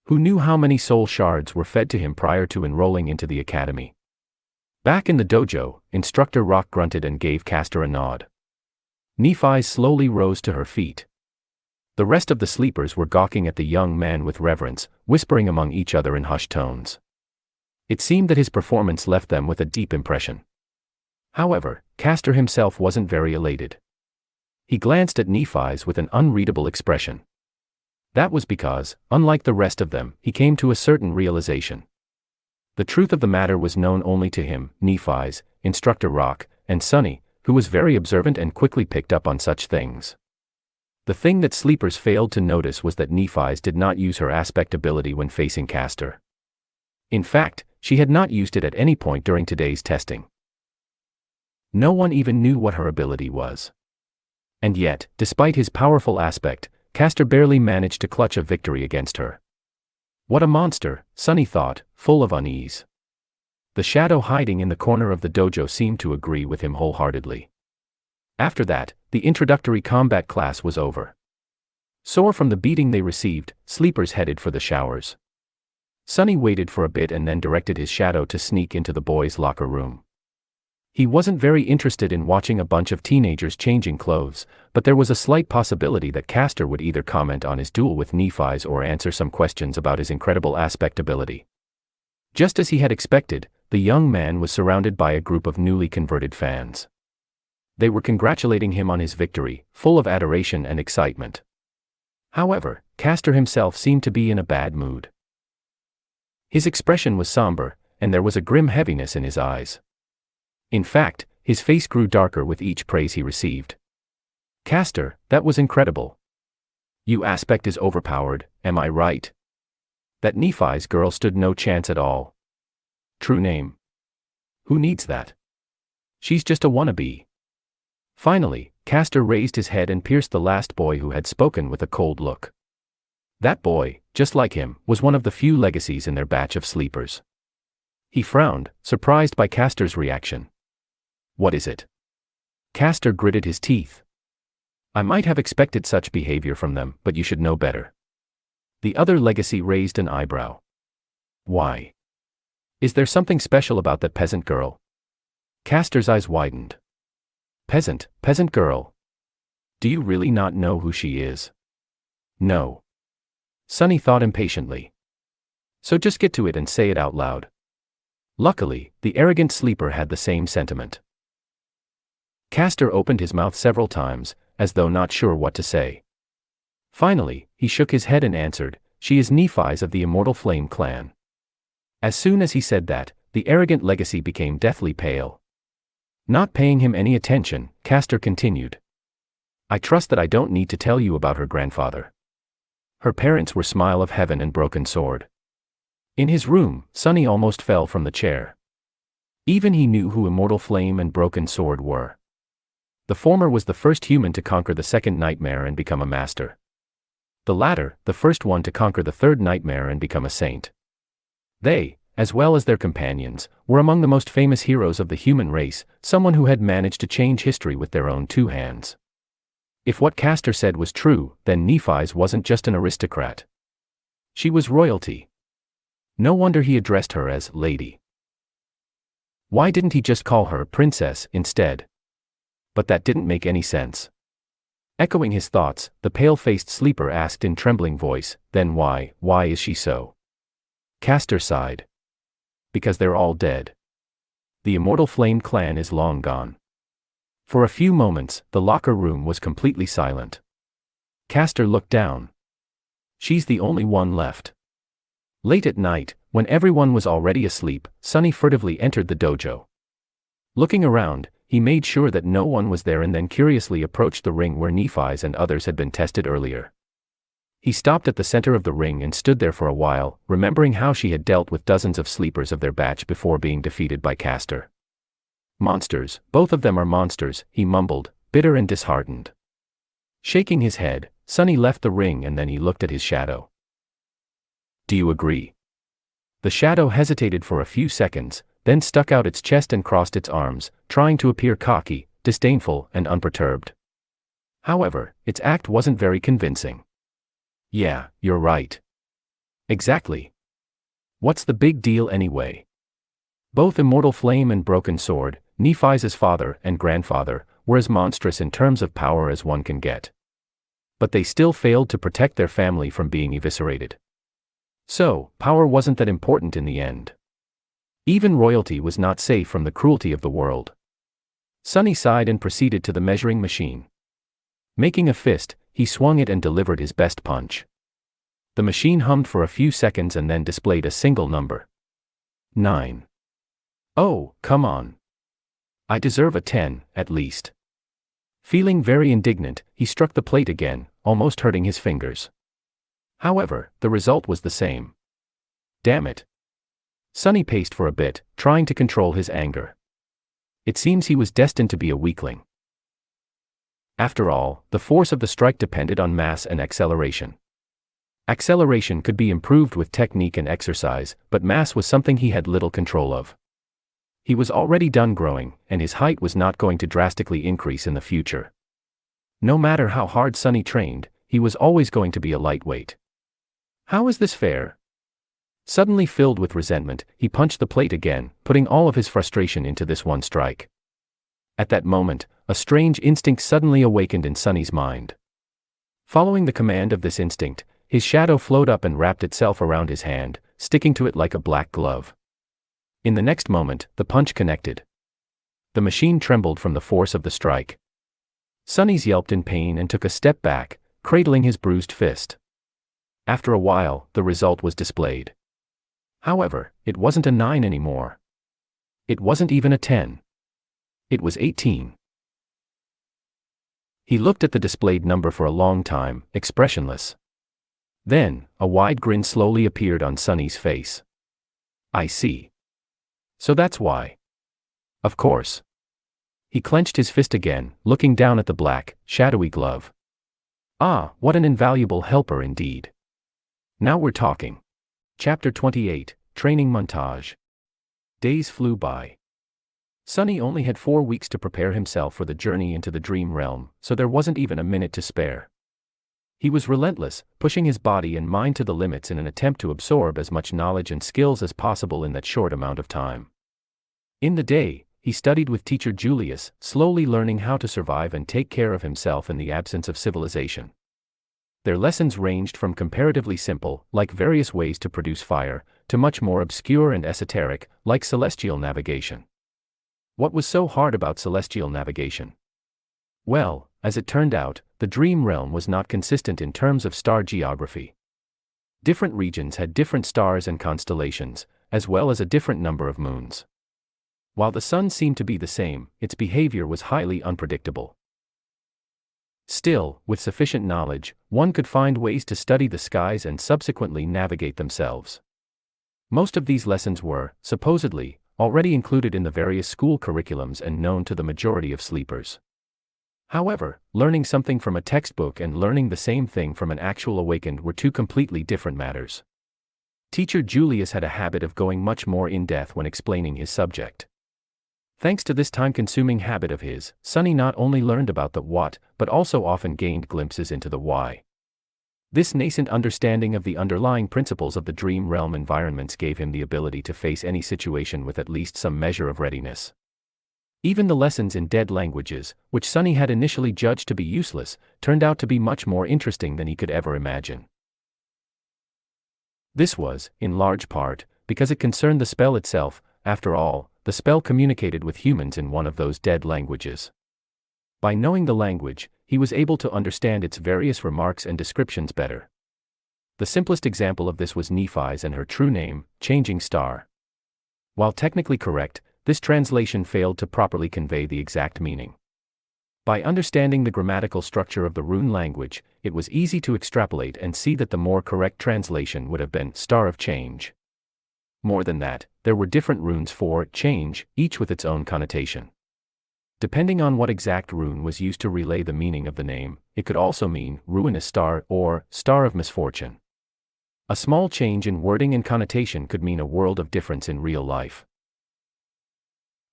Who knew how many soul shards were fed to him prior to enrolling into the academy? Back in the dojo, Instructor Rock grunted and gave Castor a nod. Nephi slowly rose to her feet. The rest of the sleepers were gawking at the young man with reverence, whispering among each other in hushed tones. It seemed that his performance left them with a deep impression. However, Castor himself wasn't very elated. He glanced at Nephi's with an unreadable expression. That was because, unlike the rest of them, he came to a certain realization. The truth of the matter was known only to him, Nephi's, Instructor Rock, and Sonny, who was very observant and quickly picked up on such things. The thing that sleepers failed to notice was that Nephi's did not use her aspect ability when facing Castor. In fact, she had not used it at any point during today's testing. No one even knew what her ability was. And yet, despite his powerful aspect, Castor barely managed to clutch a victory against her. What a monster, Sonny thought, full of unease. The shadow hiding in the corner of the dojo seemed to agree with him wholeheartedly. After that, the introductory combat class was over. Sore from the beating they received, sleepers headed for the showers. Sonny waited for a bit and then directed his shadow to sneak into the boys' locker room. He wasn't very interested in watching a bunch of teenagers changing clothes, but there was a slight possibility that Castor would either comment on his duel with Nephi's or answer some questions about his incredible aspect ability. Just as he had expected, the young man was surrounded by a group of newly converted fans. They were congratulating him on his victory, full of adoration and excitement. However, Castor himself seemed to be in a bad mood. His expression was somber, and there was a grim heaviness in his eyes. In fact, his face grew darker with each praise he received. Castor, that was incredible. Your aspect is overpowered, am I right? That Nephi's girl stood no chance at all. True name. Who needs that? She's just a wannabe. Finally, Castor raised his head and pierced the last boy who had spoken with a cold look. That boy, just like him, was one of the few legacies in their batch of sleepers. He frowned, surprised by Castor's reaction. What is it? Castor gritted his teeth. I might have expected such behavior from them, but you should know better. The other legacy raised an eyebrow. Why? Is there something special about that peasant girl? Castor's eyes widened. Peasant girl. Do you really not know who she is? No. Sonny thought impatiently. So just get to it and say it out loud. Luckily, the arrogant sleeper had the same sentiment. Castor opened his mouth several times, as though not sure what to say. Finally, he shook his head and answered, she is Nephi's of the Immortal Flame clan. As soon as he said that, the arrogant legacy became deathly pale. Not paying him any attention, Castor continued. I trust that I don't need to tell you about her grandfather. Her parents were Smile of Heaven and Broken Sword. In his room, Sonny almost fell from the chair. Even he knew who Immortal Flame and Broken Sword were. The former was the first human to conquer the second nightmare and become a master. the latter, the first one to conquer the third nightmare and become a saint. They, as well as their companions, were among the most famous heroes of the human race, someone who had managed to change history with their own two hands. If what Castor said was true, then Nephi's wasn't just an aristocrat. She was royalty. No wonder he addressed her as Lady. Why didn't he just call her Princess instead? But that didn't make any sense. Echoing his thoughts, the pale-faced sleeper asked in trembling voice, then why is she so? Castor sighed. Because they're all dead. The immortal Flame clan is long gone. For a few moments, the locker room was completely silent. Castor looked down. She's the only one left. Late at night, when everyone was already asleep, Sunny furtively entered the dojo. Looking around, he made sure that no one was there and then curiously approached the ring where Nephi's and others had been tested earlier. He stopped at the center of the ring and stood there for a while, remembering how she had dealt with dozens of sleepers of their batch before being defeated by Castor. Monsters, both of them are monsters, he mumbled, bitter and disheartened. Shaking his head, Sunny left the ring and then he looked at his shadow. Do you agree? The shadow hesitated for a few seconds, then stuck out its chest and crossed its arms, trying to appear cocky, disdainful, and unperturbed. However, its act wasn't very convincing. Yeah, you're right. Exactly. What's the big deal anyway? Both Immortal Flame and Broken Sword, Nephi's father and grandfather, were as monstrous in terms of power as one can get. But they still failed to protect their family from being eviscerated. So, power wasn't that important in the end. Even royalty was not safe from the cruelty of the world. Sunny sighed and proceeded to the measuring machine. Making a fist, he swung it and delivered his best punch. The machine hummed for a few seconds and then displayed a single number. 9. Oh, come on. I deserve a 10, at least. Feeling very indignant, he struck the plate again, almost hurting his fingers. However, the result was the same. Damn it. Sunny paced for a bit, trying to control his anger. It seems he was destined to be a weakling. After all, the force of the strike depended on mass and acceleration. Acceleration could be improved with technique and exercise, but mass was something he had little control of. He was already done growing, and his height was not going to drastically increase in the future. No matter how hard Sunny trained, he was always going to be a lightweight. How is this fair? Suddenly filled with resentment, he punched the plate again, putting all of his frustration into this one strike. At that moment, a strange instinct suddenly awakened in Sunny's mind. Following the command of this instinct, his shadow flowed up and wrapped itself around his hand, sticking to it like a black glove. In the next moment, the punch connected. The machine trembled from the force of the strike. Sunny's yelped in pain and took a step back, cradling his bruised fist. After a while, the result was displayed. However, it wasn't a 9 anymore. It wasn't even a 10. It was 18. He looked at the displayed number for a long time, expressionless. Then, a wide grin slowly appeared on Sunny's face. I see. So that's why. Of course. He clenched his fist again, looking down at the black, shadowy glove. Ah, what an invaluable helper indeed. Now we're talking. Chapter 28, Training Montage. Days flew by. Sunny only had 4 weeks to prepare himself for the journey into the dream realm, so there wasn't even a minute to spare. He was relentless, pushing his body and mind to the limits in an attempt to absorb as much knowledge and skills as possible in that short amount of time. In the day, he studied with teacher Julius, slowly learning how to survive and take care of himself in the absence of civilization. Their lessons ranged from comparatively simple, like various ways to produce fire, to much more obscure and esoteric, like celestial navigation. What was so hard about celestial navigation? Well, as it turned out, the dream realm was not consistent in terms of star geography. Different regions had different stars and constellations, as well as a different number of moons. While the sun seemed to be the same, its behavior was highly unpredictable. Still, with sufficient knowledge, one could find ways to study the skies and subsequently navigate themselves. Most of these lessons were, supposedly, already included in the various school curriculums and known to the majority of sleepers. However, learning something from a textbook and learning the same thing from an actual awakened were two completely different matters. Teacher Julius had a habit of going much more in-depth when explaining his subject. Thanks to this time-consuming habit of his, Sunny not only learned about the what, but also often gained glimpses into the why. This nascent understanding of the underlying principles of the dream realm environments gave him the ability to face any situation with at least some measure of readiness. Even the lessons in dead languages, which Sunny had initially judged to be useless, turned out to be much more interesting than he could ever imagine. This was, in large part, because it concerned the spell itself. After all, the spell communicated with humans in one of those dead languages. By knowing the language, he was able to understand its various remarks and descriptions better. The simplest example of this was Nephi's and her true name, Changing Star. While technically correct, this translation failed to properly convey the exact meaning. By understanding the grammatical structure of the rune language, it was easy to extrapolate and see that the more correct translation would have been Star of Change. More than that, there were different runes for change, each with its own connotation. Depending on what exact rune was used to relay the meaning of the name, it could also mean ruinous star or star of misfortune. A small change in wording and connotation could mean a world of difference in real life.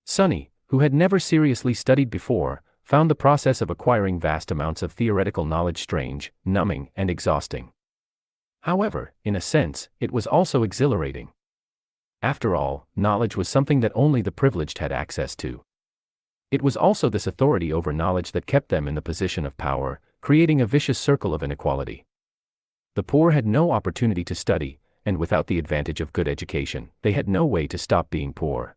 Sunny, who had never seriously studied before, found the process of acquiring vast amounts of theoretical knowledge strange, numbing, and exhausting. However, in a sense, it was also exhilarating. After all, knowledge was something that only the privileged had access to. It was also this authority over knowledge that kept them in the position of power, creating a vicious circle of inequality. The poor had no opportunity to study, and without the advantage of good education, they had no way to stop being poor.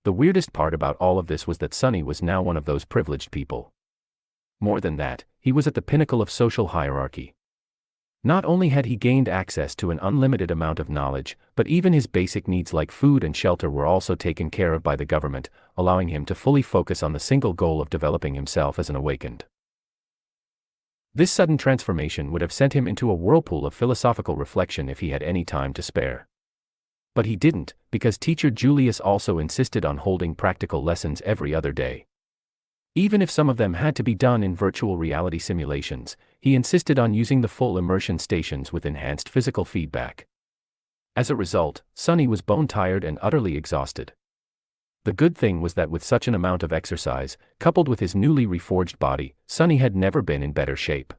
The weirdest part about all of this was that Sunny was now one of those privileged people. More than that, he was at the pinnacle of social hierarchy. Not only had he gained access to an unlimited amount of knowledge, but even his basic needs like food and shelter were also taken care of by the government, allowing him to fully focus on the single goal of developing himself as an awakened. This sudden transformation would have sent him into a whirlpool of philosophical reflection if he had any time to spare. But he didn't, because teacher Julius also insisted on holding practical lessons every other day. Even if some of them had to be done in virtual reality simulations, he insisted on using the full immersion stations with enhanced physical feedback. As a result, Sunny was bone-tired and utterly exhausted. The good thing was that with such an amount of exercise, coupled with his newly reforged body, Sunny had never been in better shape.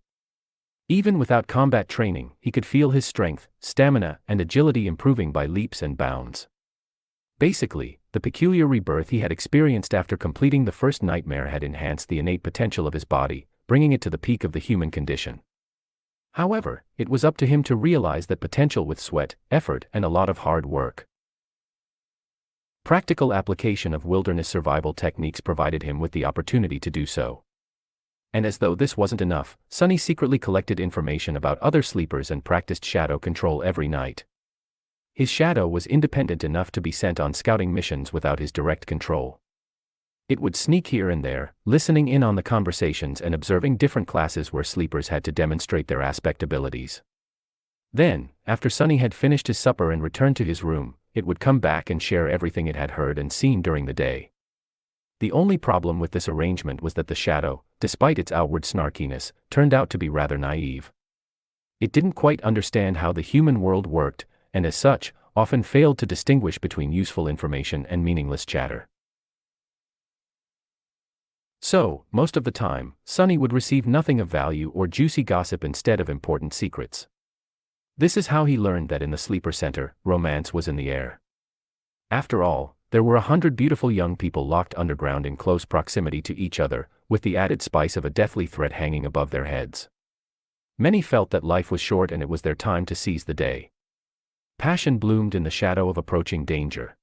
Even without combat training, he could feel his strength, stamina, and agility improving by leaps and bounds. Basically, the peculiar rebirth he had experienced after completing the first nightmare had enhanced the innate potential of his body, bringing it to the peak of the human condition. However, it was up to him to realize that potential with sweat, effort, and a lot of hard work. Practical application of wilderness survival techniques provided him with the opportunity to do so. And as though this wasn't enough, Sunny secretly collected information about other sleepers and practiced shadow control every night. His shadow was independent enough to be sent on scouting missions without his direct control. It would sneak here and there, listening in on the conversations and observing different classes where sleepers had to demonstrate their aspect abilities. Then, after Sunny had finished his supper and returned to his room, it would come back and share everything it had heard and seen during the day. The only problem with this arrangement was that the shadow, despite its outward snarkiness, turned out to be rather naive. It didn't quite understand how the human world worked, and as such, often failed to distinguish between useful information and meaningless chatter. So, most of the time, Sunny would receive nothing of value or juicy gossip instead of important secrets. This is how he learned that in the sleeper center, romance was in the air. After all, there were 100 beautiful young people locked underground in close proximity to each other, with the added spice of a deathly threat hanging above their heads. Many felt that life was short and it was their time to seize the day. Passion bloomed in the shadow of approaching danger.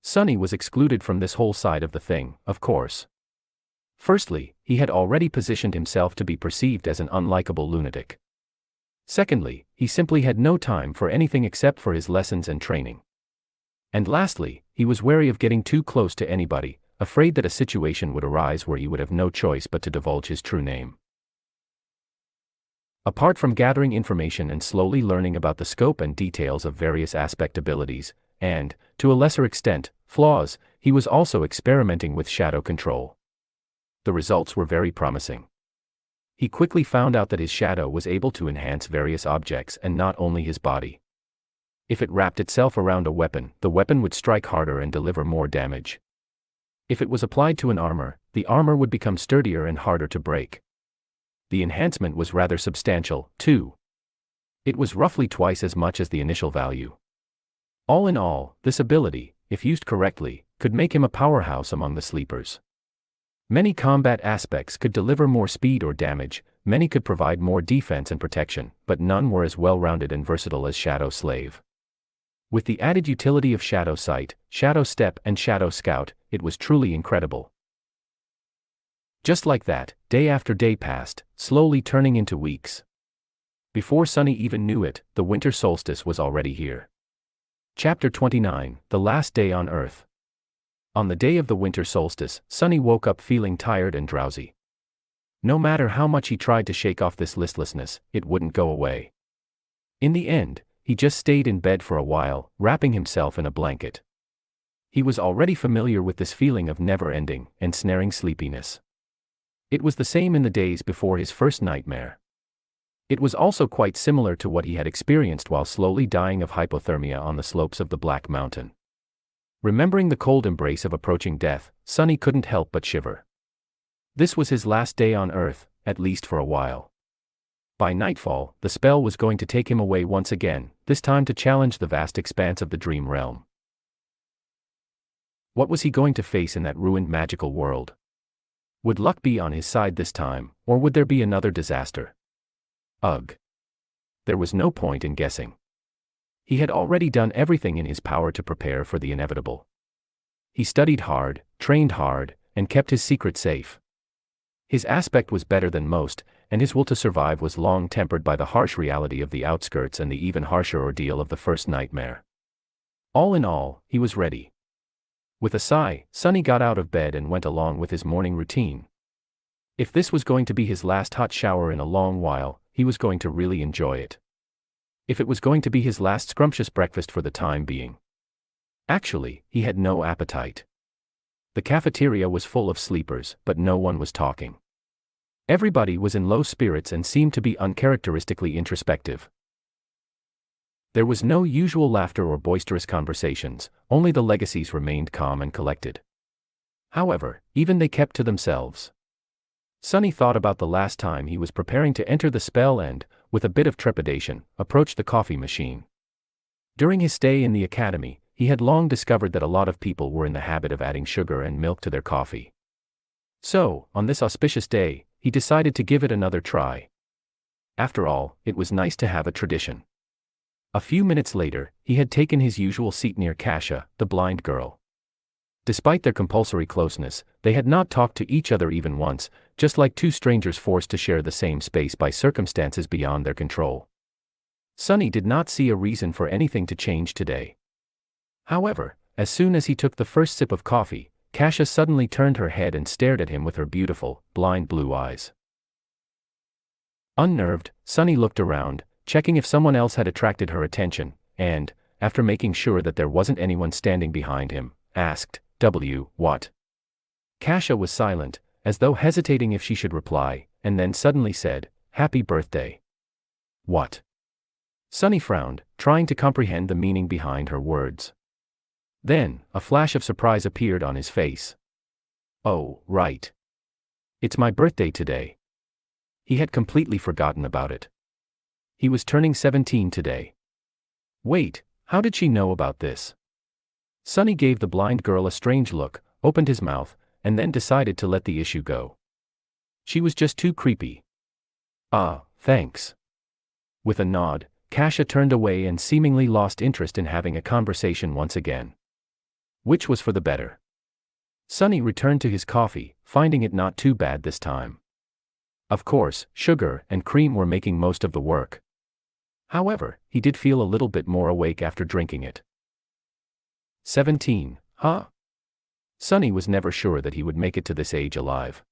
Sunny was excluded from this whole side of the thing, of course. Firstly, he had already positioned himself to be perceived as an unlikable lunatic. Secondly, he simply had no time for anything except for his lessons and training. And lastly, he was wary of getting too close to anybody, afraid that a situation would arise where he would have no choice but to divulge his true name. Apart from gathering information and slowly learning about the scope and details of various aspect abilities, and, to a lesser extent, flaws, he was also experimenting with shadow control. The results were very promising. He quickly found out that his shadow was able to enhance various objects and not only his body. If it wrapped itself around a weapon, the weapon would strike harder and deliver more damage. If it was applied to an armor, the armor would become sturdier and harder to break. The enhancement was rather substantial, too. It was roughly twice as much as the initial value. All in all, this ability, if used correctly, could make him a powerhouse among the sleepers. Many combat aspects could deliver more speed or damage, many could provide more defense and protection, but none were as well-rounded and versatile as Shadow Slave. With the added utility of Shadow Sight, Shadow Step and Shadow Scout, it was truly incredible. Just like that, day after day passed, slowly turning into weeks. Before Sunny even knew it, the winter solstice was already here. Chapter 29, The Last Day on Earth. On the day of the winter solstice, Sunny woke up feeling tired and drowsy. No matter how much he tried to shake off this listlessness, it wouldn't go away. In the end, he just stayed in bed for a while, wrapping himself in a blanket. He was already familiar with this feeling of never-ending, ensnaring sleepiness. It was the same in the days before his first nightmare. It was also quite similar to what he had experienced while slowly dying of hypothermia on the slopes of the Black Mountain. Remembering the cold embrace of approaching death, Sunny couldn't help but shiver. This was his last day on Earth, at least for a while. By nightfall, the spell was going to take him away once again, this time to challenge the vast expanse of the dream realm. What was he going to face in that ruined magical world? Would luck be on his side this time, or would there be another disaster? Ugh. There was no point in guessing. He had already done everything in his power to prepare for the inevitable. He studied hard, trained hard, and kept his secret safe. His aspect was better than most, and his will to survive was long tempered by the harsh reality of the outskirts and the even harsher ordeal of the first nightmare. All in all, he was ready. With a sigh, Sunny got out of bed and went along with his morning routine. If this was going to be his last hot shower in a long while, he was going to really enjoy it. If it was going to be his last scrumptious breakfast for the time being. Actually, he had no appetite. The cafeteria was full of sleepers, but no one was talking. Everybody was in low spirits and seemed to be uncharacteristically introspective. There was no usual laughter or boisterous conversations, only the legacies remained calm and collected. However, even they kept to themselves. Sunny thought about the last time he was preparing to enter the spell and, with a bit of trepidation, approached the coffee machine. During his stay in the academy, he had long discovered that a lot of people were in the habit of adding sugar and milk to their coffee. So, on this auspicious day, he decided to give it another try. After all, it was nice to have a tradition. A few minutes later, he had taken his usual seat near Kasia, the blind girl. Despite their compulsory closeness, they had not talked to each other even once, just like two strangers forced to share the same space by circumstances beyond their control. Sunny did not see a reason for anything to change today. However, as soon as he took the first sip of coffee, Kasia suddenly turned her head and stared at him with her beautiful, blind blue eyes. Unnerved, Sunny looked around, checking if someone else had attracted her attention, and, after making sure that there wasn't anyone standing behind him, asked, what? Kasia was silent, as though hesitating if she should reply, and then suddenly said, "Happy birthday." What? Sunny frowned, trying to comprehend the meaning behind her words. Then, a flash of surprise appeared on his face. Oh, right. It's my birthday today. He had completely forgotten about it. He was turning 17 today. Wait, how did she know about this? Sunny gave the blind girl a strange look, opened his mouth, and then decided to let the issue go. She was just too creepy. Ah, thanks. With a nod, Kasia turned away and seemingly lost interest in having a conversation once again. Which was for the better. Sunny returned to his coffee, finding it not too bad this time. Of course, sugar and cream were making most of the work. However, he did feel a little bit more awake after drinking it. 17, huh? Sunny was never sure that he would make it to this age alive.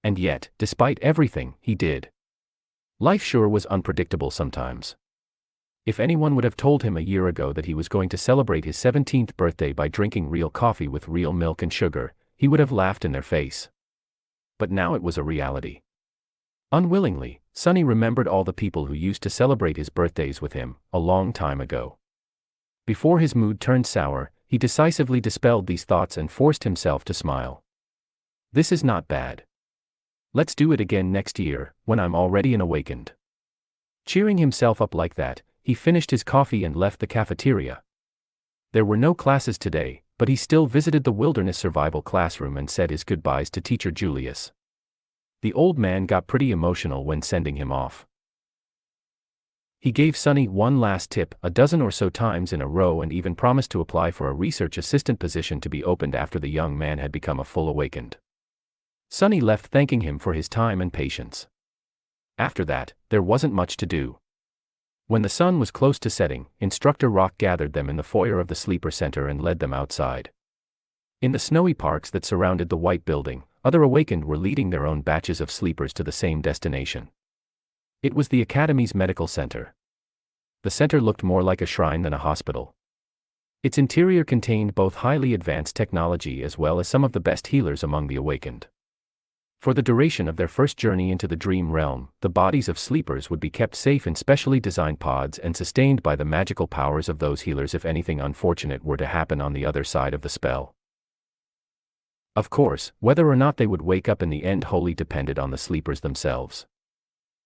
And yet, despite everything, he did. Life sure was unpredictable sometimes. If anyone would have told him a year ago that he was going to celebrate his 17th birthday by drinking real coffee with real milk and sugar, he would have laughed in their face. But now it was a reality. Unwillingly, Sunny remembered all the people who used to celebrate his birthdays with him, a long time ago. Before his mood turned sour, he decisively dispelled these thoughts and forced himself to smile. This is not bad. Let's do it again next year, when I'm already awakened. Cheering himself up like that, he finished his coffee and left the cafeteria. There were no classes today, but he still visited the wilderness survival classroom and said his goodbyes to teacher Julius. The old man got pretty emotional when sending him off. He gave Sunny one last tip a dozen or so times in a row and even promised to apply for a research assistant position to be opened after the young man had become a full awakened. Sunny left thanking him for his time and patience. After that, there wasn't much to do. When the sun was close to setting, Instructor Rock gathered them in the foyer of the sleeper center and led them outside. In the snowy parks that surrounded the white building, other awakened were leading their own batches of sleepers to the same destination. It was the Academy's medical center. The center looked more like a shrine than a hospital. Its interior contained both highly advanced technology as well as some of the best healers among the awakened. For the duration of their first journey into the dream realm, the bodies of sleepers would be kept safe in specially designed pods and sustained by the magical powers of those healers if anything unfortunate were to happen on the other side of the spell. Of course, whether or not they would wake up in the end wholly depended on the sleepers themselves.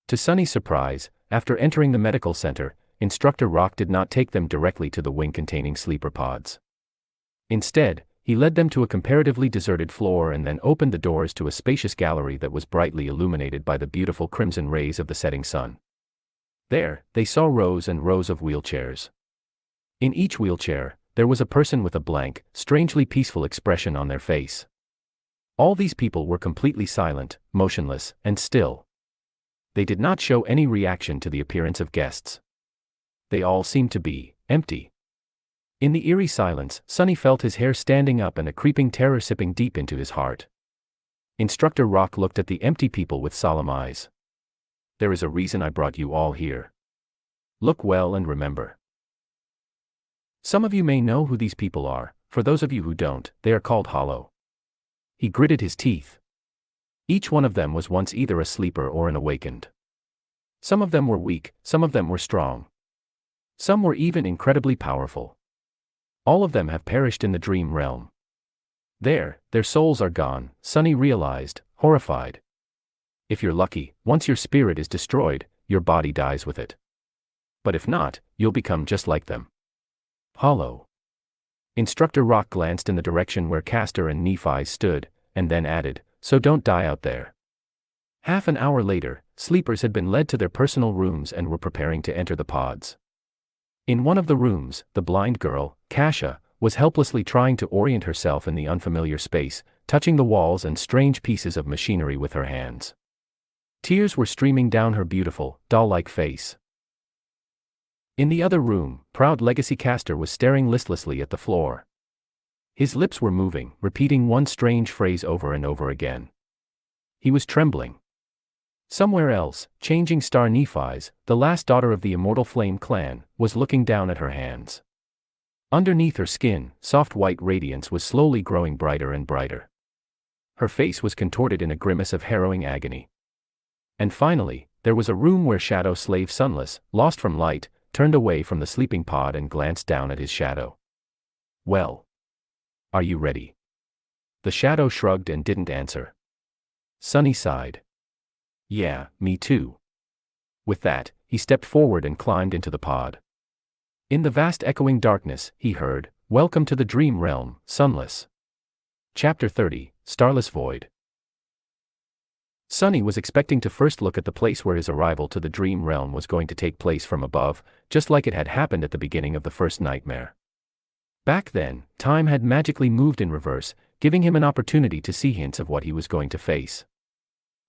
To Sunny's surprise, after entering the medical center, Instructor Rock did not take them directly to the wing containing sleeper pods. Instead, he led them to a comparatively deserted floor and then opened the doors to a spacious gallery that was brightly illuminated by the beautiful crimson rays of the setting sun. There, they saw rows and rows of wheelchairs. In each wheelchair, there was a person with a blank, strangely peaceful expression on their face. All these people were completely silent, motionless, and still. They did not show any reaction to the appearance of guests. They all seemed to be empty. In the eerie silence, Sunny felt his hair standing up and a creeping terror sipping deep into his heart. Instructor Rock looked at the empty people with solemn eyes. There is a reason I brought you all here. Look well and remember. Some of you may know who these people are, for those of you who don't, they are called Hollow. He gritted his teeth. Each one of them was once either a sleeper or an awakened. Some of them were weak, some of them were strong. Some were even incredibly powerful. All of them have perished in the dream realm. Their souls are gone, Sunny realized, horrified. If you're lucky, once your spirit is destroyed, your body dies with it. But if not, you'll become just like them. Hollow. Instructor Rock glanced in the direction where Castor and Nephi stood, and then added, so don't die out there. Half an hour later, sleepers had been led to their personal rooms and were preparing to enter the pods. In one of the rooms, the blind girl, Kasha, was helplessly trying to orient herself in the unfamiliar space, touching the walls and strange pieces of machinery with her hands. Tears were streaming down her beautiful, doll-like face. In the other room, proud Legacy Castor was staring listlessly at the floor. His lips were moving, repeating one strange phrase over and over again. He was trembling. Somewhere else, Changing Star Nephi's, the last daughter of the Immortal Flame clan, was looking down at her hands. Underneath her skin, soft white radiance was slowly growing brighter and brighter. Her face was contorted in a grimace of harrowing agony. And finally, there was a room where Shadow Slave Sunless, lost from light, turned away from the sleeping pod and glanced down at his shadow. Well. Are you ready? The shadow shrugged and didn't answer. Sunny sighed. Yeah, me too. With that, he stepped forward and climbed into the pod. In the vast echoing darkness, he heard, Welcome to the Dream Realm, Sunless. Chapter 30, Starless Void. Sunny was expecting to first look at the place where his arrival to the Dream Realm was going to take place from above, just like it had happened at the beginning of the first nightmare. Back then, time had magically moved in reverse, giving him an opportunity to see hints of what he was going to face.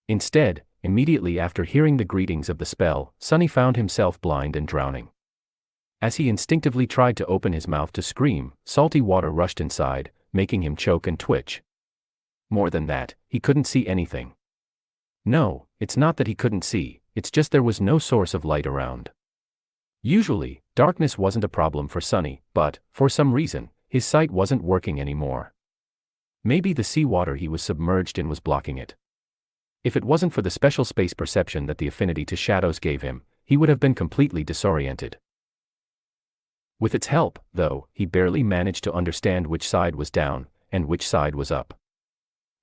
Instead, immediately after hearing the greetings of the spell, Sunny found himself blind and drowning. As he instinctively tried to open his mouth to scream, salty water rushed inside, making him choke and twitch. More than that, he couldn't see anything. No, it's not that he couldn't see, it's just there was no source of light around. Usually, darkness wasn't a problem for Sunny, but, for some reason, his sight wasn't working anymore. Maybe the seawater he was submerged in was blocking it. If it wasn't for the special space perception that the affinity to shadows gave him, he would have been completely disoriented. With its help, though, he barely managed to understand which side was down and which side was up.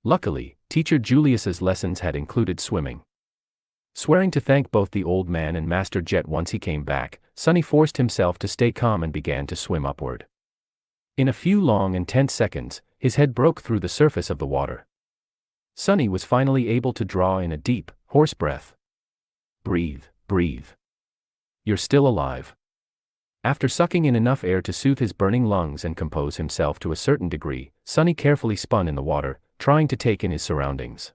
Luckily, Teacher Julius's lessons had included swimming. Swearing to thank both the old man and Master Jet once he came back, Sunny forced himself to stay calm and began to swim upward. In a few long and tense seconds, his head broke through the surface of the water. Sunny was finally able to draw in a deep, hoarse breath. Breathe, breathe. You're still alive. After sucking in enough air to soothe his burning lungs and compose himself to a certain degree, Sunny carefully spun in the water, trying to take in his surroundings.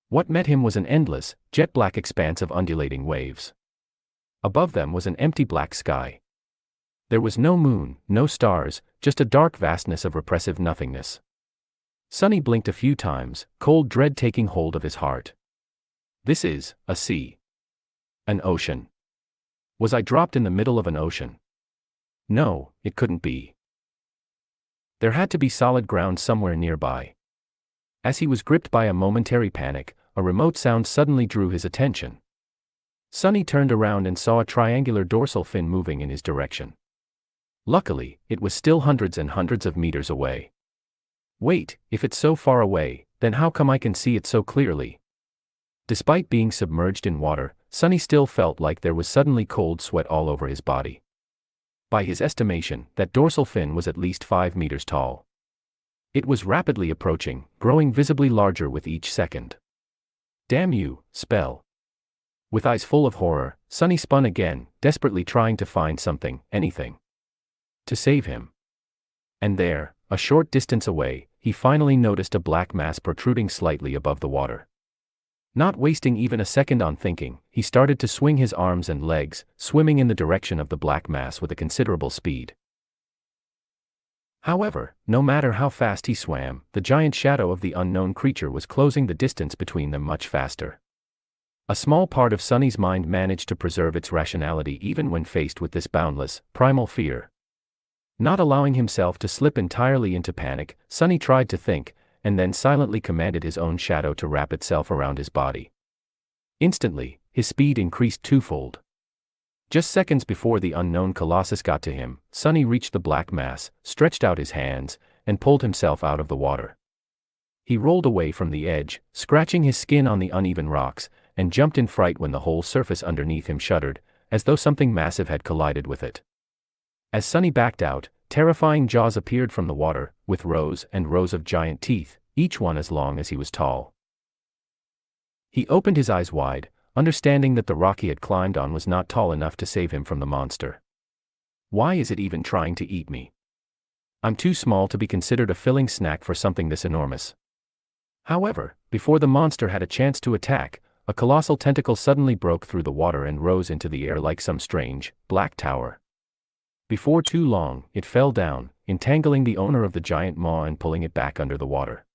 What met him was an endless, jet-black expanse of undulating waves. Above them was an empty black sky. There was no moon, no stars, just a dark vastness of repressive nothingness. Sunny blinked a few times, cold dread taking hold of his heart. This is a sea. An ocean. Was I dropped in the middle of an ocean? No, it couldn't be. There had to be solid ground somewhere nearby. As he was gripped by a momentary panic, a remote sound suddenly drew his attention. Sunny turned around and saw a triangular dorsal fin moving in his direction. Luckily, it was still hundreds and hundreds of meters away. Wait, if it's so far away, then how come I can see it so clearly? Despite being submerged in water, Sunny still felt like there was suddenly cold sweat all over his body. By his estimation, that dorsal fin was at least 5 meters tall. It was rapidly approaching, growing visibly larger with each second. Damn you, spell. With eyes full of horror, Sunny spun again, desperately trying to find something, anything, to save him. And there, a short distance away, he finally noticed a black mass protruding slightly above the water. Not wasting even a second on thinking, he started to swing his arms and legs, swimming in the direction of the black mass with a considerable speed. However, no matter how fast he swam, the giant shadow of the unknown creature was closing the distance between them much faster. A small part of Sunny's mind managed to preserve its rationality even when faced with this boundless, primal fear. Not allowing himself to slip entirely into panic, Sunny tried to think, and then silently commanded his own shadow to wrap itself around his body. Instantly, his speed increased twofold. Just seconds before the unknown colossus got to him, Sunny reached the black mass, stretched out his hands, and pulled himself out of the water. He rolled away from the edge, scratching his skin on the uneven rocks, and jumped in fright when the whole surface underneath him shuddered, as though something massive had collided with it. As Sunny backed out, terrifying jaws appeared from the water, with rows and rows of giant teeth, each one as long as he was tall. He opened his eyes wide, understanding that the rock he had climbed on was not tall enough to save him from the monster. Why is it even trying to eat me? I'm too small to be considered a filling snack for something this enormous. However, before the monster had a chance to attack, a colossal tentacle suddenly broke through the water and rose into the air like some strange, black tower. Before too long, it fell down, entangling the owner of the giant maw and pulling it back under the water.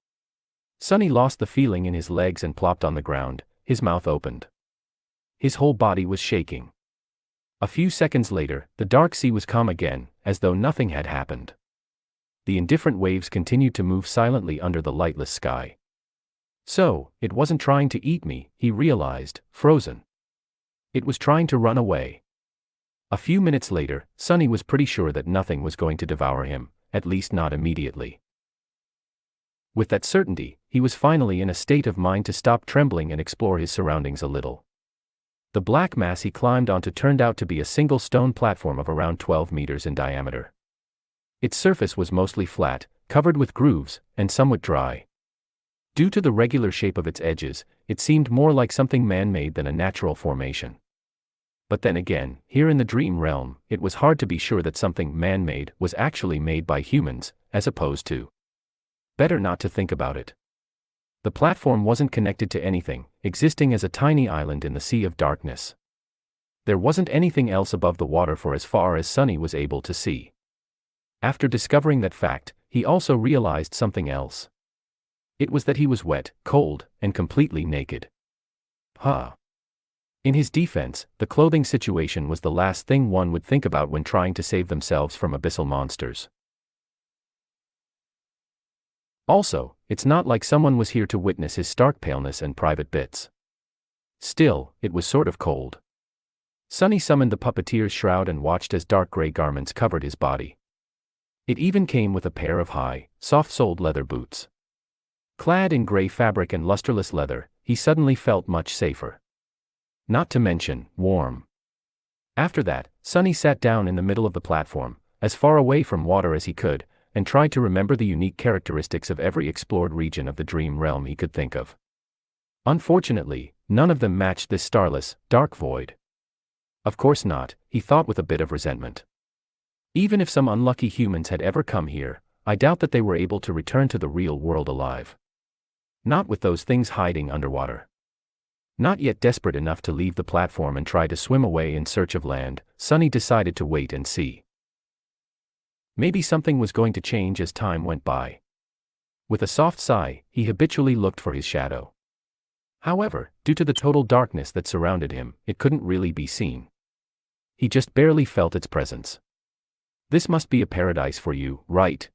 Sunny lost the feeling in his legs and plopped on the ground, his mouth opened. His whole body was shaking. A few seconds later, the dark sea was calm again, as though nothing had happened. The indifferent waves continued to move silently under the lightless sky. So, it wasn't trying to eat me, he realized, frozen. It was trying to run away. A few minutes later, Sunny was pretty sure that nothing was going to devour him, at least not immediately. With that certainty, he was finally in a state of mind to stop trembling and explore his surroundings a little. The black mass he climbed onto turned out to be a single stone platform of around 12 meters in diameter. Its surface was mostly flat, covered with grooves, and somewhat dry. Due to the regular shape of its edges, it seemed more like something man-made than a natural formation. But then again, here in the dream realm, it was hard to be sure that something man-made was actually made by humans, as opposed to. Better not to think about it. The platform wasn't connected to anything, existing as a tiny island in the sea of darkness. There wasn't anything else above the water for as far as Sunny was able to see. After discovering that fact, he also realized something else. It was that he was wet, cold, and completely naked. In his defense, the clothing situation was the last thing one would think about when trying to save themselves from abyssal monsters. Also, it's not like someone was here to witness his stark paleness and private bits. Still, it was sort of cold. Sunny summoned the puppeteer's shroud and watched as dark gray garments covered his body. It even came with a pair of high, soft-soled leather boots. Clad in gray fabric and lusterless leather, he suddenly felt much safer. Not to mention, warm. After that, Sunny sat down in the middle of the platform, as far away from water as he could, and tried to remember the unique characteristics of every explored region of the dream realm he could think of. Unfortunately, none of them matched this starless, dark void. Of course not, he thought with a bit of resentment. Even if some unlucky humans had ever come here, I doubt that they were able to return to the real world alive. Not with those things hiding underwater. Not yet desperate enough to leave the platform and try to swim away in search of land, Sunny decided to wait and see. Maybe something was going to change as time went by. With a soft sigh, he habitually looked for his shadow. However, due to the total darkness that surrounded him, it couldn't really be seen. He just barely felt its presence. This must be a paradise for you, right?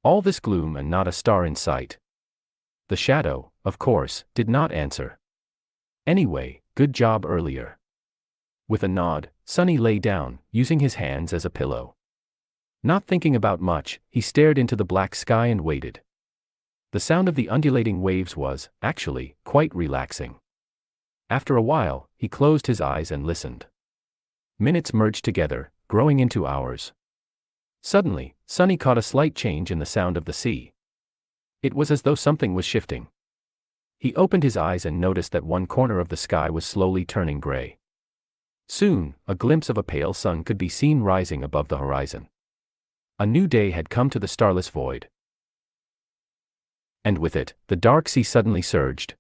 All this gloom and not a star in sight. The shadow, of course, did not answer. Anyway, good job earlier. With a nod, Sunny lay down, using his hands as a pillow. Not thinking about much, he stared into the black sky and waited. The sound of the undulating waves was, actually, quite relaxing. After a while, he closed his eyes and listened. Minutes merged together, growing into hours. Suddenly, Sunny caught a slight change in the sound of the sea. It was as though something was shifting. He opened his eyes and noticed that one corner of the sky was slowly turning gray. Soon, a glimpse of a pale sun could be seen rising above the horizon. A new day had come to the starless void. And with it, the dark sea suddenly surged,